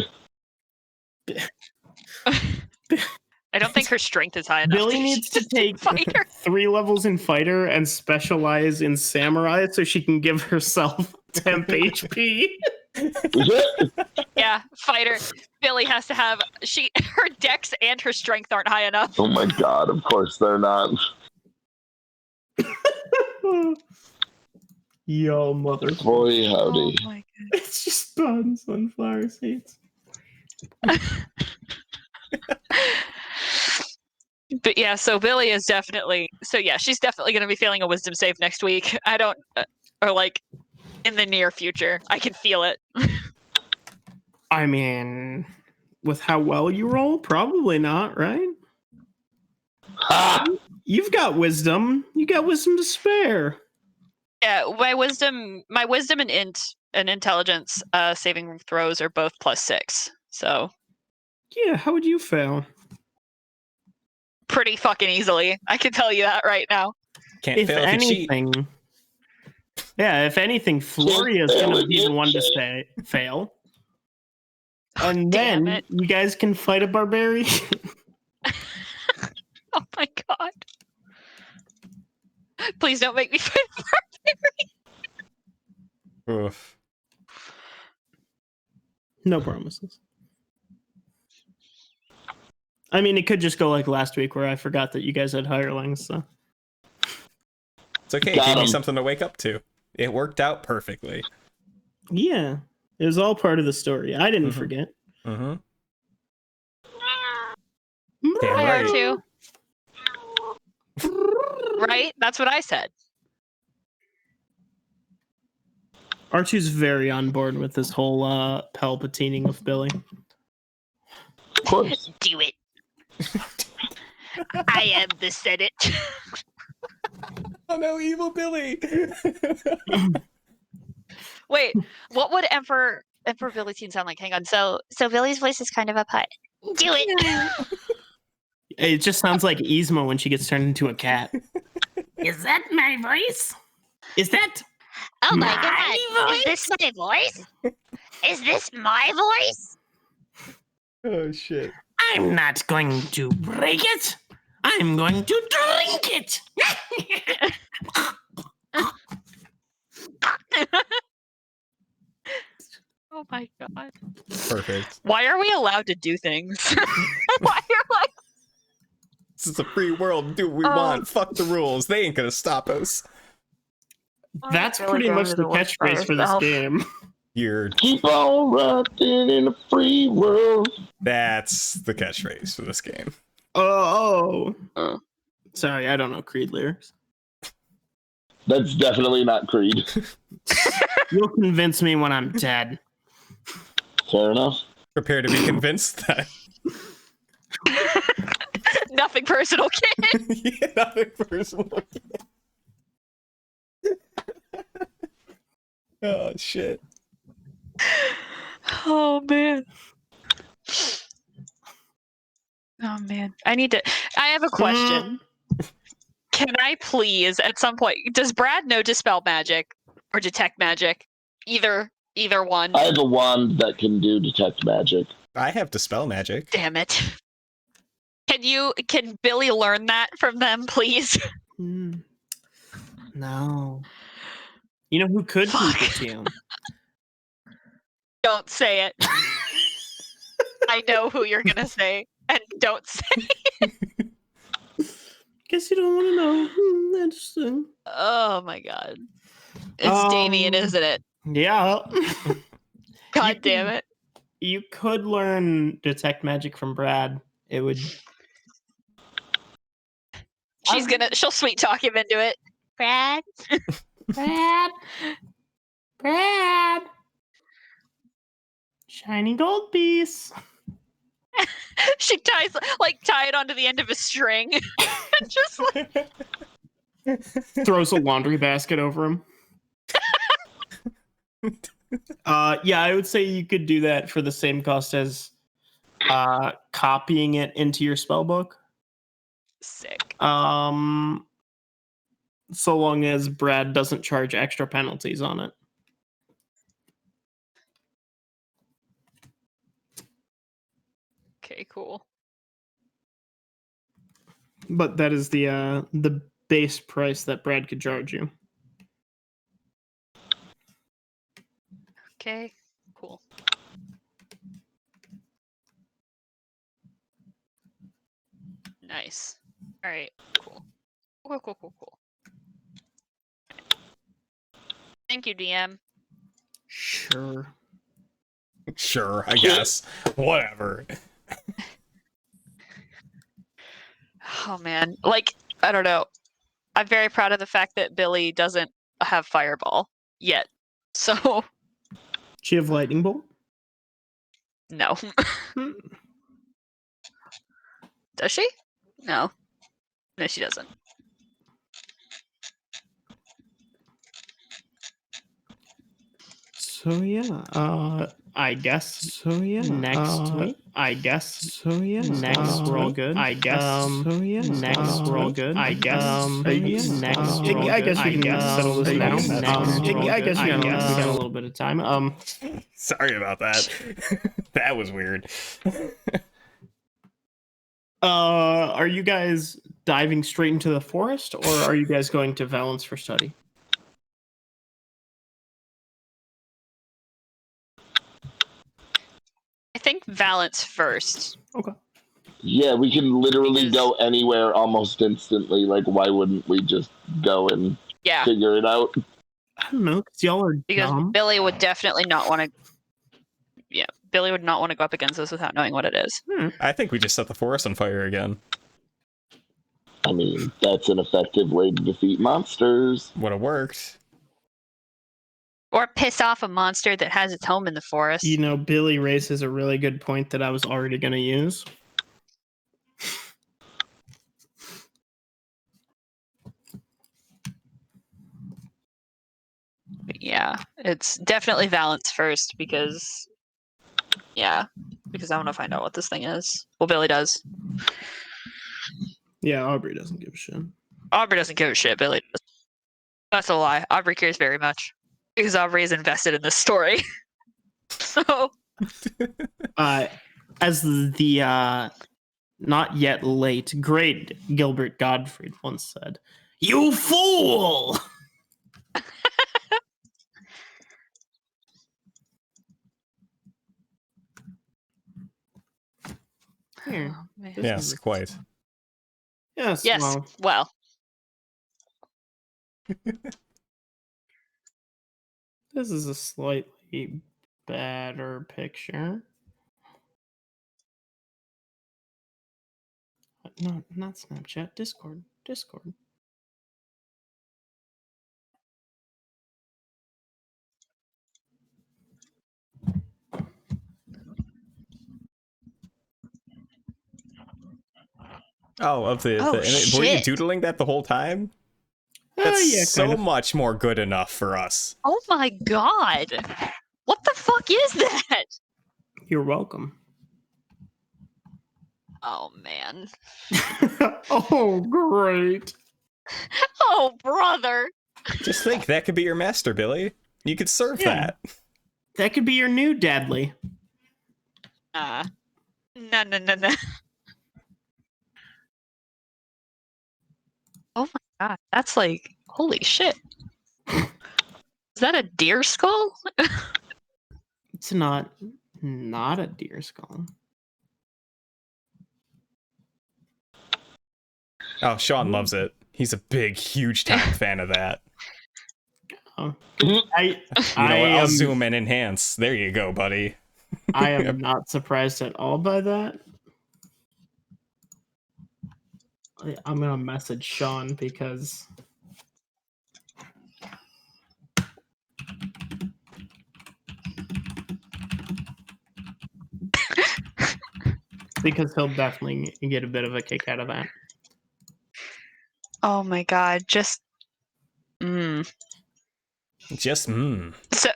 [SPEAKER 4] I don't think her strength is high enough.
[SPEAKER 3] Billy needs to take
[SPEAKER 4] fighter.
[SPEAKER 3] 3 levels in fighter and specialize in samurai so she can give herself temp HP.
[SPEAKER 4] Yeah, fighter. Billy has to have her dex and her strength aren't high enough.
[SPEAKER 2] Oh my god, of course they're not.
[SPEAKER 3] Yo, mother.
[SPEAKER 2] Boy, howdy.
[SPEAKER 4] Oh my god.
[SPEAKER 3] It's just buns, sunflower seeds.
[SPEAKER 4] But yeah, so Billy is definitely she's definitely going to be failing a wisdom save next week. I don't or like in the near future. I can feel it.
[SPEAKER 3] I mean, with how well you roll, probably not, right?
[SPEAKER 2] Ha!
[SPEAKER 3] You've got wisdom. You got wisdom to spare.
[SPEAKER 4] Yeah, my wisdom and intelligence saving throws are both +6. So
[SPEAKER 3] Yeah, how would you fail?
[SPEAKER 4] pretty fucking easily. I can tell you that right now.
[SPEAKER 1] Can't
[SPEAKER 3] If
[SPEAKER 1] fail if you cheat.
[SPEAKER 3] anything, yeah, if anything, Floria is
[SPEAKER 2] fail
[SPEAKER 3] going to
[SPEAKER 2] if
[SPEAKER 3] be
[SPEAKER 2] you
[SPEAKER 3] the one to
[SPEAKER 2] cheat.
[SPEAKER 3] fail. And
[SPEAKER 4] Damn
[SPEAKER 3] then
[SPEAKER 4] it.
[SPEAKER 3] you guys can fight a barbarian.
[SPEAKER 4] Oh my god. Please don't make me fight
[SPEAKER 1] Oof.
[SPEAKER 3] No promises. I mean, it could just go like last week where I forgot that you guys had hirelings, so.
[SPEAKER 1] It's okay.
[SPEAKER 2] Got
[SPEAKER 1] Give me
[SPEAKER 2] 'em.
[SPEAKER 1] something to wake up to. It worked out perfectly.
[SPEAKER 3] Yeah, it was all part of the story. I didn't
[SPEAKER 1] Mhm.
[SPEAKER 3] forget.
[SPEAKER 1] Mm-hmm.
[SPEAKER 3] Damn
[SPEAKER 1] Damn
[SPEAKER 4] I
[SPEAKER 1] right.
[SPEAKER 4] are too. Right? That's what I said.
[SPEAKER 3] R2's very on board with this whole palpatining of Billy.
[SPEAKER 2] Of course.
[SPEAKER 4] Do it. I am the Senate.
[SPEAKER 1] Oh no, evil Billy!
[SPEAKER 4] Wait, what would Emperor Billy's sound like? Hang on. So Billy's voice is kind of up high. Do it.
[SPEAKER 3] It just sounds like Yzma when she gets turned into a cat. Is that my voice? Is that
[SPEAKER 4] Oh my
[SPEAKER 3] my
[SPEAKER 4] god.
[SPEAKER 3] voice?
[SPEAKER 4] Is this my voice? Is this my voice?
[SPEAKER 1] Oh shit.
[SPEAKER 3] I'm not going to break it. I'm going to drink it.
[SPEAKER 4] Oh my god.
[SPEAKER 1] Perfect.
[SPEAKER 4] Why are we allowed to do things? Why are like
[SPEAKER 1] This is a free world. Do what we
[SPEAKER 4] Oh.
[SPEAKER 1] want. Fuck the rules. They ain't gonna stop us.
[SPEAKER 3] That's pretty much the catchphrase for this game.
[SPEAKER 1] You're.
[SPEAKER 2] Keep on rocking in a free world.
[SPEAKER 1] That's the catchphrase for this game.
[SPEAKER 3] Oh.
[SPEAKER 4] Oh.
[SPEAKER 3] Sorry, I don't know Creed lyrics.
[SPEAKER 2] That's definitely not Creed.
[SPEAKER 3] You'll convince me when I'm dead.
[SPEAKER 2] Fair enough.
[SPEAKER 1] Prepare to be convinced that.
[SPEAKER 4] Nothing personal, kid.
[SPEAKER 1] Yeah, nothing personal. Oh shit.
[SPEAKER 4] Oh man. Oh man. I have a question. Can I please, at some point, does Brad know Dispel Magic or Detect Magic? Either one.
[SPEAKER 2] I have a wand that can do detect magic.
[SPEAKER 1] I have Dispel Magic.
[SPEAKER 4] Damn it. Can Billy learn that from them, please?
[SPEAKER 3] No. You know who could
[SPEAKER 4] Fuck.
[SPEAKER 3] teach it to you?
[SPEAKER 4] Don't say it. I know who you're gonna say, and don't say it.
[SPEAKER 3] Guess you don't want to know. Interesting.
[SPEAKER 4] Oh my god. It's Damien, isn't it?
[SPEAKER 3] Yeah.
[SPEAKER 4] God damn it.
[SPEAKER 3] You could learn Detect Magic from Brad. It would.
[SPEAKER 4] She'll sweet talk him into it. Brad?
[SPEAKER 3] Brad! Shiny gold piece.
[SPEAKER 4] She tie it onto the end of a string. Just like
[SPEAKER 3] Throws a laundry basket over him. Yeah, I would say you could do that for the same cost as copying it into your spellbook.
[SPEAKER 4] sick.
[SPEAKER 3] So long as Brad doesn't charge extra penalties on it.
[SPEAKER 4] Okay, cool.
[SPEAKER 3] But that is the base price that Brad could charge you.
[SPEAKER 4] Okay, cool. Nice. All right, cool. Cool. Thank you, DM.
[SPEAKER 3] Sure.
[SPEAKER 1] Sure, I guess. Whatever.
[SPEAKER 4] Oh man, like I don't know. I'm very proud of the fact that Billy doesn't have fireball yet. So
[SPEAKER 5] She have lightning bolt?
[SPEAKER 4] no.
[SPEAKER 5] Hmm.
[SPEAKER 4] Does she? No. No, she doesn't.
[SPEAKER 5] So yeah, I guess. So yeah, next week. I guess. So yeah, next we're all good. I guess. So yeah, next we're all good. I guess. So yeah, next we're all good. I guess we can settle this now. I guess we got a little bit of time.
[SPEAKER 1] Sorry about that. That was weird.
[SPEAKER 5] Are you guys diving straight into the forest, or are you guys going to Valence for study?
[SPEAKER 4] I think Valence first.
[SPEAKER 5] Okay.
[SPEAKER 2] Yeah, we can literally
[SPEAKER 4] Because-
[SPEAKER 2] go anywhere almost instantly. Like, why wouldn't we just go and
[SPEAKER 4] Yeah,
[SPEAKER 2] figure it out?
[SPEAKER 5] I don't know, because y'all are
[SPEAKER 4] because
[SPEAKER 5] dumb.
[SPEAKER 4] Billy would definitely not want to. Yeah, Billy would not want to go up against us without knowing what it is.
[SPEAKER 1] I think we just set the forest on fire again.
[SPEAKER 2] I mean, that's an effective way to defeat monsters.
[SPEAKER 1] Would have worked.
[SPEAKER 4] Or piss off a monster that has its home in the forest.
[SPEAKER 5] You know, Billy raises a really good point that I was already going to use.
[SPEAKER 4] But yeah, it's definitely Valence first because I want to find out what this thing is. Well, Billy does.
[SPEAKER 5] Yeah, Aubrey doesn't give a shit.
[SPEAKER 4] Aubrey doesn't give a shit. Billy does. That's a lie. Aubrey cares very much because Aubrey is invested in this story. So
[SPEAKER 5] As the not yet late great Gilbert Gottfried once said, "You fool!" Here.
[SPEAKER 4] Oh, man.
[SPEAKER 5] This
[SPEAKER 1] Yes,
[SPEAKER 5] is-
[SPEAKER 1] quite.
[SPEAKER 5] Yes.
[SPEAKER 4] Yes. Well,
[SPEAKER 5] This is a slightly better picture. No, not Snapchat. Discord. Discord.
[SPEAKER 1] Oh, of the,
[SPEAKER 4] Oh,
[SPEAKER 1] were you
[SPEAKER 4] shit.
[SPEAKER 1] doodling that the whole time? That's
[SPEAKER 5] Yeah,
[SPEAKER 1] so
[SPEAKER 5] kind of.
[SPEAKER 1] much more good enough for us.
[SPEAKER 4] oh my god. What the fuck is that?
[SPEAKER 5] You're welcome.
[SPEAKER 4] Oh man.
[SPEAKER 5] Oh, great.
[SPEAKER 4] Oh brother.
[SPEAKER 1] Just think, that could be your master, Billy. You could serve
[SPEAKER 5] Yeah.
[SPEAKER 1] that.
[SPEAKER 5] That could be your new Dadley.
[SPEAKER 4] No. Oh my god. That's like holy shit. Is that a deer skull?
[SPEAKER 5] It's not a deer skull.
[SPEAKER 1] Oh, Sean loves it. He's a big, huge time fan of that.
[SPEAKER 5] Oh.
[SPEAKER 2] Mhm.
[SPEAKER 5] I
[SPEAKER 1] You know what? I'll
[SPEAKER 5] am,
[SPEAKER 1] zoom and enhance. There you go, buddy.
[SPEAKER 5] I am not surprised at all by that. I'm gonna message Sean because he'll definitely get a bit of a kick out of that.
[SPEAKER 4] Oh my god. Just
[SPEAKER 1] Just,
[SPEAKER 4] So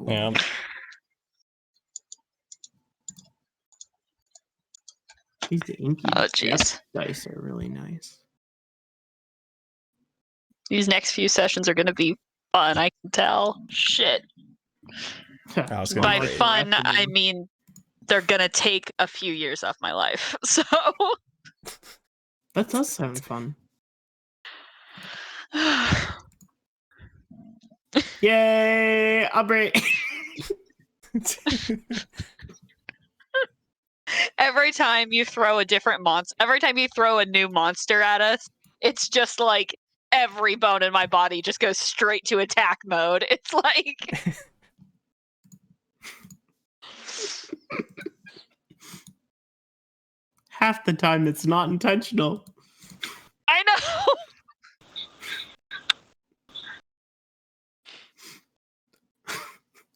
[SPEAKER 1] Yeah.
[SPEAKER 5] These inky
[SPEAKER 4] Oh jeez.
[SPEAKER 5] dice are really nice.
[SPEAKER 4] These next few sessions are gonna be fun, I can tell. Shit.
[SPEAKER 1] I was gonna
[SPEAKER 4] By
[SPEAKER 1] say,
[SPEAKER 4] fun, I mean they're gonna take a few years off my life. So
[SPEAKER 5] That's us having fun. Yay! Aubrey.
[SPEAKER 4] every time you throw a different monster, every time you throw a new monster at us, it's just like every bone in my body just goes straight to attack mode. It's like
[SPEAKER 5] half the time it's not intentional.
[SPEAKER 4] I know.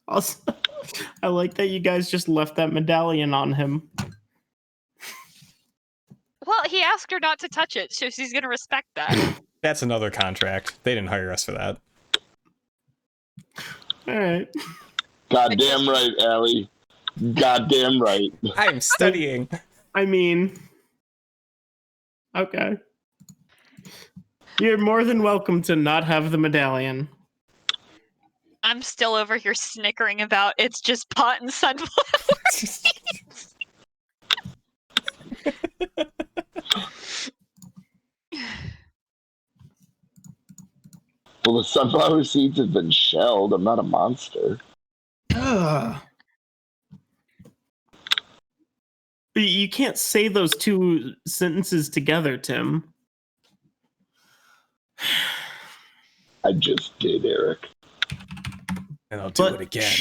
[SPEAKER 5] Also, I like that you guys just left that medallion on him.
[SPEAKER 4] Well, he asked her not to touch it, so she's gonna respect that.
[SPEAKER 1] That's another contract. They didn't hire us for that.
[SPEAKER 5] Alright.
[SPEAKER 2] Goddamn right, Allie. Goddamn right.
[SPEAKER 1] I'm studying.
[SPEAKER 5] I mean... Okay. You're more than welcome to not have the medallion.
[SPEAKER 4] I'm still over here snickering about it's just pot and sunflower.
[SPEAKER 2] Well, the sunflower seeds have been shelled. I'm not a monster.
[SPEAKER 5] Ugh. But you can't say those two sentences together, Tim.
[SPEAKER 2] I just did, Eric.
[SPEAKER 1] And I'll do it again.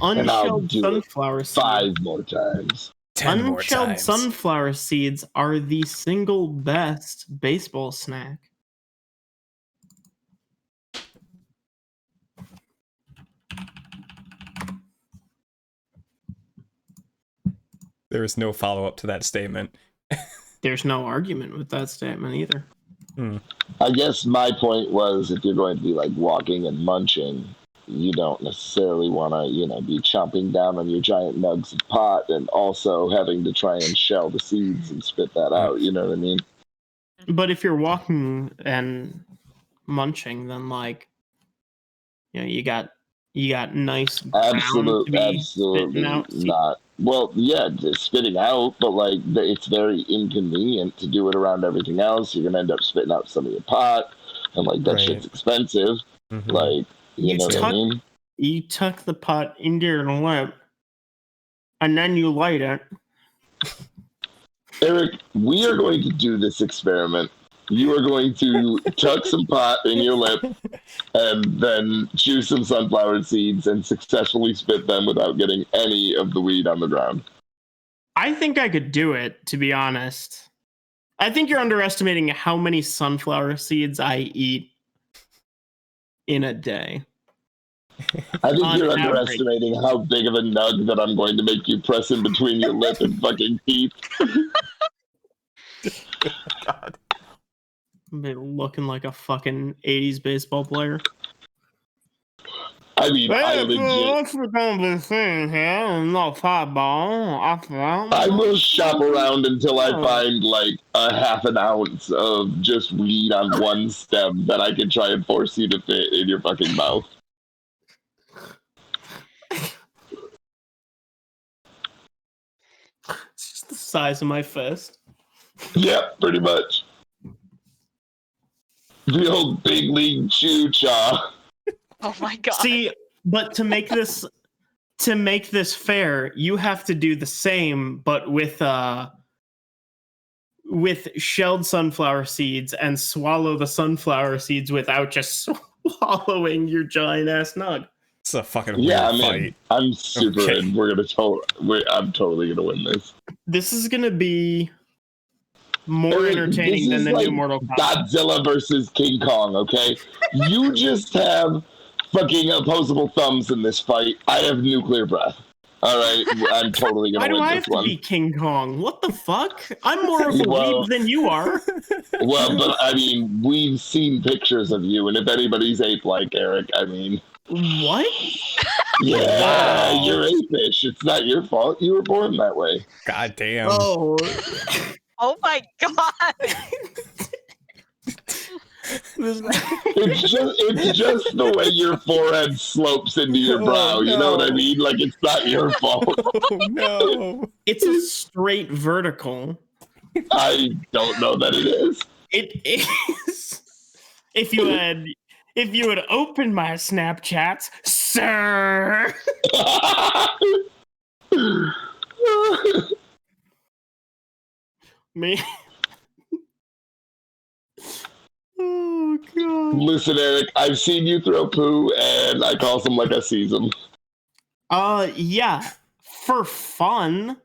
[SPEAKER 2] And I'll
[SPEAKER 5] Unshelled
[SPEAKER 2] do
[SPEAKER 5] sunflower
[SPEAKER 2] it
[SPEAKER 5] seeds.
[SPEAKER 2] 5 more times.
[SPEAKER 1] 10 more
[SPEAKER 5] Unshelled
[SPEAKER 1] times.
[SPEAKER 5] sunflower seeds are the single best baseball snack.
[SPEAKER 1] There is no follow-up to that statement.
[SPEAKER 5] There's no argument with that statement either.
[SPEAKER 2] I guess my point was, if you're going to be like walking and munching, you don't necessarily want to, be chomping down on your giant nugs of pot and also having to try and shell the seeds and spit that out. You know what I mean?
[SPEAKER 5] But if you're walking and munching, then you got nice ground to be
[SPEAKER 2] Absolutely
[SPEAKER 5] spitting out.
[SPEAKER 2] not. Well, yeah, just spitting out, but it's very inconvenient to do it around everything else. You're gonna end up spitting out some of your pot, and that
[SPEAKER 1] Right.
[SPEAKER 2] shit's expensive.
[SPEAKER 1] Mhm.
[SPEAKER 2] You know what I mean?
[SPEAKER 5] You tuck the pot into your lip, and then you light it.
[SPEAKER 2] Eric, we are going to do this experiment. You are going to tuck some pot in your lip and then chew some sunflower seeds and successfully spit them without getting any of the weed on the ground.
[SPEAKER 5] I think I could do it, to be honest. I think you're underestimating how many sunflower seeds I eat in a day.
[SPEAKER 2] I think
[SPEAKER 5] On
[SPEAKER 2] you're
[SPEAKER 5] average.
[SPEAKER 2] underestimating how big of a nug that I'm going to make you press in between your lip and fucking teeth.
[SPEAKER 1] God.
[SPEAKER 5] Looking like a fucking 80s baseball player.
[SPEAKER 2] I mean, I legit...
[SPEAKER 5] What's gonna be saying here? No fireball.
[SPEAKER 2] I will shop around until I find a half an ounce of just weed on one stem that I can try and force you to fit in your fucking mouth.
[SPEAKER 5] It's just the size of my fist.
[SPEAKER 2] Yep, pretty much. The old big league chew chaw.
[SPEAKER 4] Oh my god.
[SPEAKER 5] See, but to make this fair, you have to do the same, but with shelled sunflower seeds and swallow the sunflower seeds without just swallowing your giant ass nug.
[SPEAKER 1] It's a fucking weird fight.
[SPEAKER 2] I'm super in. I'm totally gonna win this.
[SPEAKER 5] This is gonna be more entertaining than the new Mortal Kombat.
[SPEAKER 2] Godzilla versus King Kong, okay? You just have fucking opposable thumbs in this fight. I have nuclear breath. All right, I'm totally gonna win this one.
[SPEAKER 5] Why do I have to be King Kong? What the fuck? I'm more of a weeb than you are.
[SPEAKER 2] Well, but I mean, we've seen pictures of you, and if anybody's ape-like, Eric, I mean...
[SPEAKER 5] What?
[SPEAKER 2] Yeah,
[SPEAKER 1] Wow.
[SPEAKER 2] you're ape-ish. It's not your fault. You were born that way.
[SPEAKER 1] God damn.
[SPEAKER 5] Oh.
[SPEAKER 4] Oh my god.
[SPEAKER 2] It's just the way your forehead slopes into your brow. You know what I mean? It's not your fault.
[SPEAKER 1] Oh no.
[SPEAKER 5] It's a straight vertical.
[SPEAKER 2] I don't know that it is.
[SPEAKER 5] It is. If you had opened my Snapchats, sir. Me. Oh
[SPEAKER 2] Listen, Eric, I've seen you throw poo, and I call them like I sees them.
[SPEAKER 5] Yeah, for fun.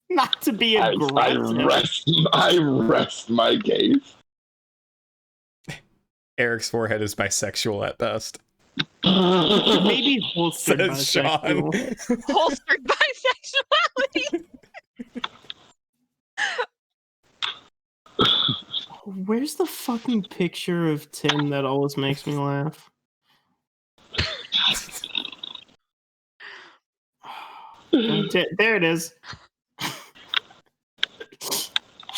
[SPEAKER 5] Not to be aggressive.
[SPEAKER 2] I rest my case.
[SPEAKER 1] Eric's forehead is bisexual at best.
[SPEAKER 5] Maybe holstered
[SPEAKER 1] Says Sean.
[SPEAKER 5] bisexual.
[SPEAKER 4] Holstered bisexuality.
[SPEAKER 5] Where's the fucking picture of Tim that always makes me laugh? There it is.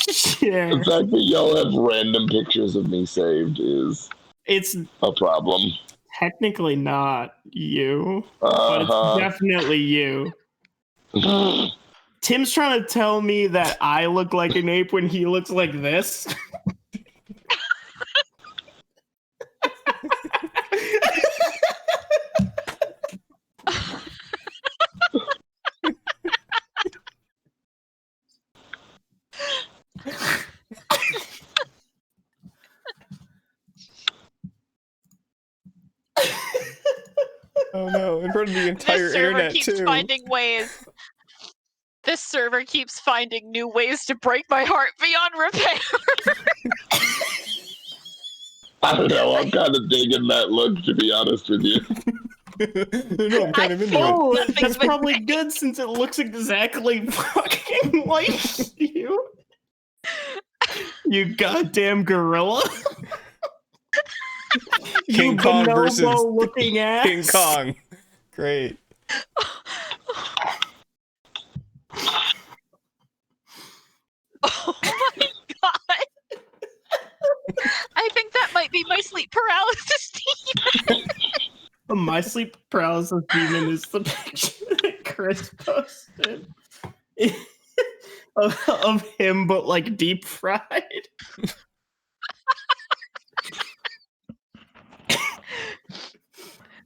[SPEAKER 5] Share.
[SPEAKER 2] The fact that y'all have random pictures of me saved is a problem.
[SPEAKER 5] Technically not you, but it's definitely you. Tim's trying to tell me that I look like an ape when he looks like this.
[SPEAKER 1] Oh no, in front of the entire
[SPEAKER 4] This server
[SPEAKER 1] internet
[SPEAKER 4] keeps
[SPEAKER 1] too.
[SPEAKER 4] finding ways. This server keeps finding new ways to break my heart beyond repair.
[SPEAKER 2] I don't know, I'm kind of digging that look, to be honest with you.
[SPEAKER 1] No, I'm kind of into it.
[SPEAKER 5] Oh, that's probably good since it looks exactly fucking like you. You goddamn gorilla.
[SPEAKER 1] King
[SPEAKER 5] You
[SPEAKER 1] Kong versus
[SPEAKER 5] bonobo-looking ass.
[SPEAKER 1] King Kong. Great.
[SPEAKER 4] Oh my god. I think that might be my sleep paralysis demon.
[SPEAKER 5] My sleep paralysis demon is the picture that Chris posted of him, but like deep fried.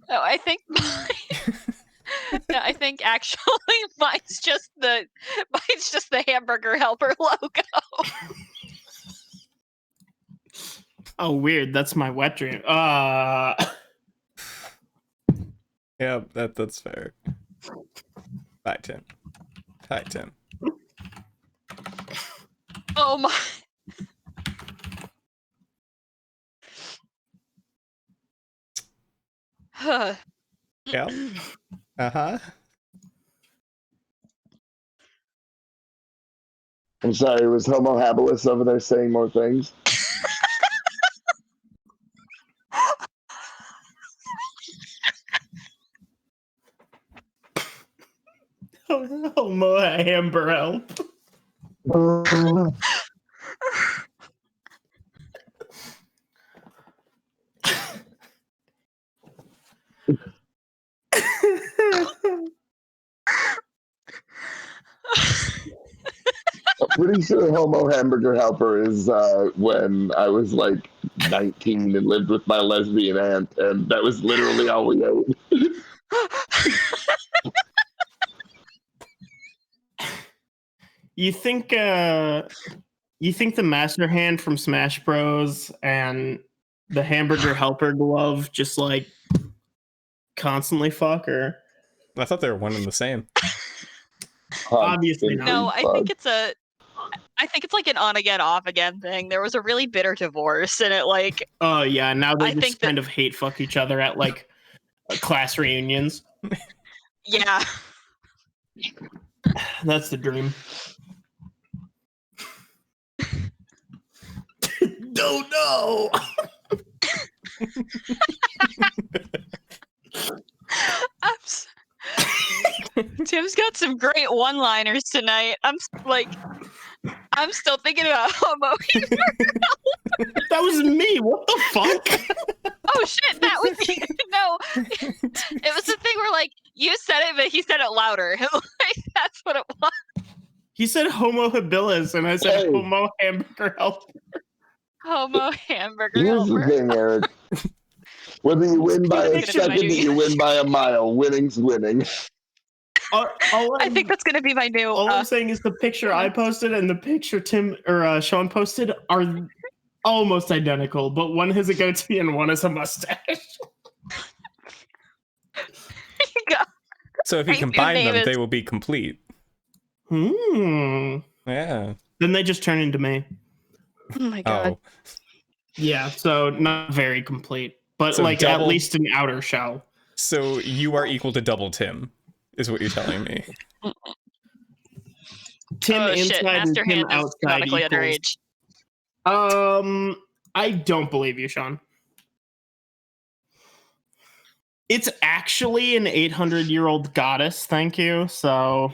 [SPEAKER 4] No, I think no, I think actually mine's just the hamburger helper logo.
[SPEAKER 5] Oh, weird. That's my wet dream.
[SPEAKER 1] Yeah, that's fair. Bye, Tim. Hi, Tim.
[SPEAKER 4] Oh my.
[SPEAKER 1] Yeah. Uh-huh.
[SPEAKER 2] I'm sorry, was Homo habilis over there saying more things?
[SPEAKER 5] Homo hamburger help.
[SPEAKER 2] I'm pretty sure Homo Hamburger Helper is when I was like 19 and lived with my lesbian aunt, and that was literally all we ate.
[SPEAKER 5] You think the Master Hand from Smash Bros. And the Hamburger Helper glove just like constantly fuck her?
[SPEAKER 1] I thought they were one and the same.
[SPEAKER 5] Obviously not.
[SPEAKER 4] No, I think it's like an on again, off again thing. There was a really bitter divorce, and it like.
[SPEAKER 5] Oh yeah, now they
[SPEAKER 4] I
[SPEAKER 5] just
[SPEAKER 4] think
[SPEAKER 5] kind of hate fuck each other at like class reunions.
[SPEAKER 4] Yeah.
[SPEAKER 5] That's the dream. Don't know.
[SPEAKER 4] Tim's got some great one-liners tonight. I'm still thinking about Homo.
[SPEAKER 5] That was me. What the fuck?
[SPEAKER 4] Oh shit, that was you. No. It was the thing where like you said it, but he said it louder. Like that's what it was.
[SPEAKER 5] He said Homo habilis, and I said
[SPEAKER 2] Hey.
[SPEAKER 5] Homo hamburger helper.
[SPEAKER 4] Homo hamburger
[SPEAKER 2] Here's
[SPEAKER 4] helper.
[SPEAKER 2] the thing, Eric. Whether you win by a
[SPEAKER 4] That's gonna be my
[SPEAKER 2] second or
[SPEAKER 4] new-
[SPEAKER 2] you win by a mile, winning's winning.
[SPEAKER 4] I think that's gonna be my new.
[SPEAKER 5] All I'm saying is the picture I posted and the picture Tim or Sean posted are almost identical, but one has a goatee and one has a mustache.
[SPEAKER 1] So if you
[SPEAKER 4] Your
[SPEAKER 1] combine
[SPEAKER 4] name
[SPEAKER 1] them,
[SPEAKER 4] is-
[SPEAKER 1] they will be complete.
[SPEAKER 5] Hmm.
[SPEAKER 1] Yeah.
[SPEAKER 5] Then they just turn into me.
[SPEAKER 4] Oh my god.
[SPEAKER 1] Oh.
[SPEAKER 5] Yeah, so not very complete, but
[SPEAKER 1] So
[SPEAKER 5] like
[SPEAKER 1] double-
[SPEAKER 5] at least an outer shell.
[SPEAKER 1] So you are equal to double Tim, is what you're telling me.
[SPEAKER 5] Tim
[SPEAKER 4] Oh
[SPEAKER 5] inside
[SPEAKER 4] shit,
[SPEAKER 5] and
[SPEAKER 4] Master
[SPEAKER 5] Tim
[SPEAKER 4] Hand is
[SPEAKER 5] outside
[SPEAKER 4] canonically
[SPEAKER 5] equals.
[SPEAKER 4] underage.
[SPEAKER 5] I don't believe you, Sean. It's actually an 800-year-old goddess, thank you. So,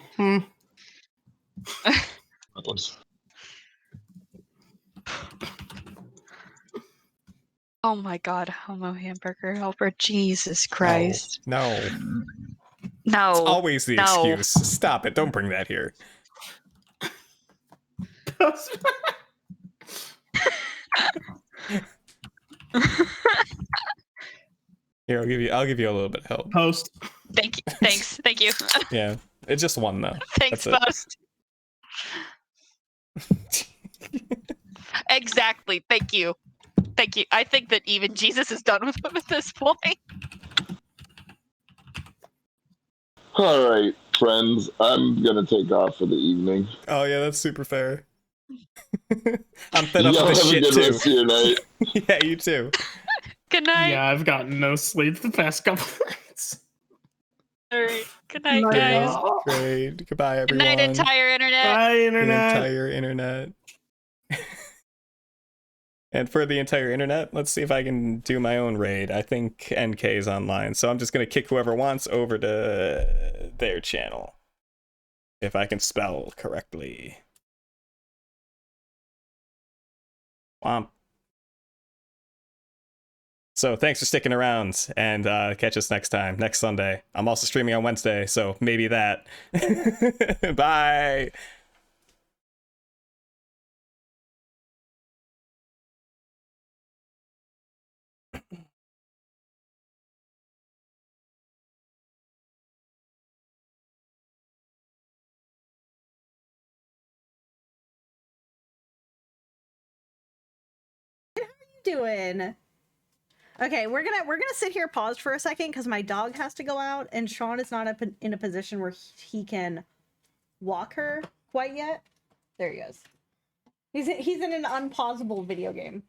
[SPEAKER 4] Oh my god, homo hamburger helper. Jesus Christ.
[SPEAKER 1] No.
[SPEAKER 4] No.
[SPEAKER 1] It's always the
[SPEAKER 4] no.
[SPEAKER 1] excuse. Stop it. Don't bring that here. Here, I'll give you a little bit of help.
[SPEAKER 5] Post.
[SPEAKER 4] Thank you. Thanks. Thank you.
[SPEAKER 1] Yeah. It's just one though.
[SPEAKER 4] Thanks,
[SPEAKER 1] That's
[SPEAKER 4] Post. Exactly. Thank you. Thank you. I think that even Jesus is done with him at this point.
[SPEAKER 2] All right, friends. I'm gonna take off for the evening.
[SPEAKER 1] Oh yeah, that's super fair. I'm fed
[SPEAKER 2] You
[SPEAKER 1] up
[SPEAKER 2] all
[SPEAKER 1] with this
[SPEAKER 2] have a
[SPEAKER 1] shit
[SPEAKER 2] good
[SPEAKER 1] too.
[SPEAKER 2] rest of your night.
[SPEAKER 1] Yeah, you too.
[SPEAKER 4] Good night.
[SPEAKER 5] Yeah, I've gotten no sleep the past couple nights.
[SPEAKER 4] All right. Good night,
[SPEAKER 5] Night,
[SPEAKER 4] guys.
[SPEAKER 5] y'all.
[SPEAKER 1] Great. Goodbye,
[SPEAKER 4] Good
[SPEAKER 1] everyone.
[SPEAKER 4] night, entire internet.
[SPEAKER 5] Bye,
[SPEAKER 1] The
[SPEAKER 5] internet.
[SPEAKER 1] entire internet. And for the entire internet, let's see if I can do my own raid. I think NK is online, so I'm just gonna kick whoever wants over to their channel. If I can spell correctly. Womp. So thanks for sticking around, and catch us next time, next Sunday. I'm also streaming on Wednesday, so maybe that. Bye!
[SPEAKER 6] Doing? Okay, we're gonna sit here paused for a second because my dog has to go out and Sean is not in a position where he can walk her quite yet. There he goes. He's in an unpausable video game.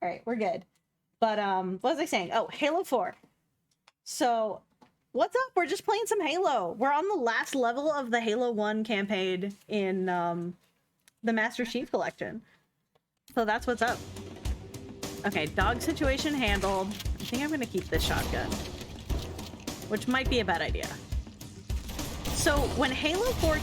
[SPEAKER 6] All right, we're good. But what was I saying? Oh, Halo 4. So what's up? We're just playing some Halo. We're on the last level of the Halo 1 campaign in the Master Chief Collection. So that's what's up. Okay, dog situation handled. I think I'm gonna keep this shotgun, which might be a bad idea. So when Halo 4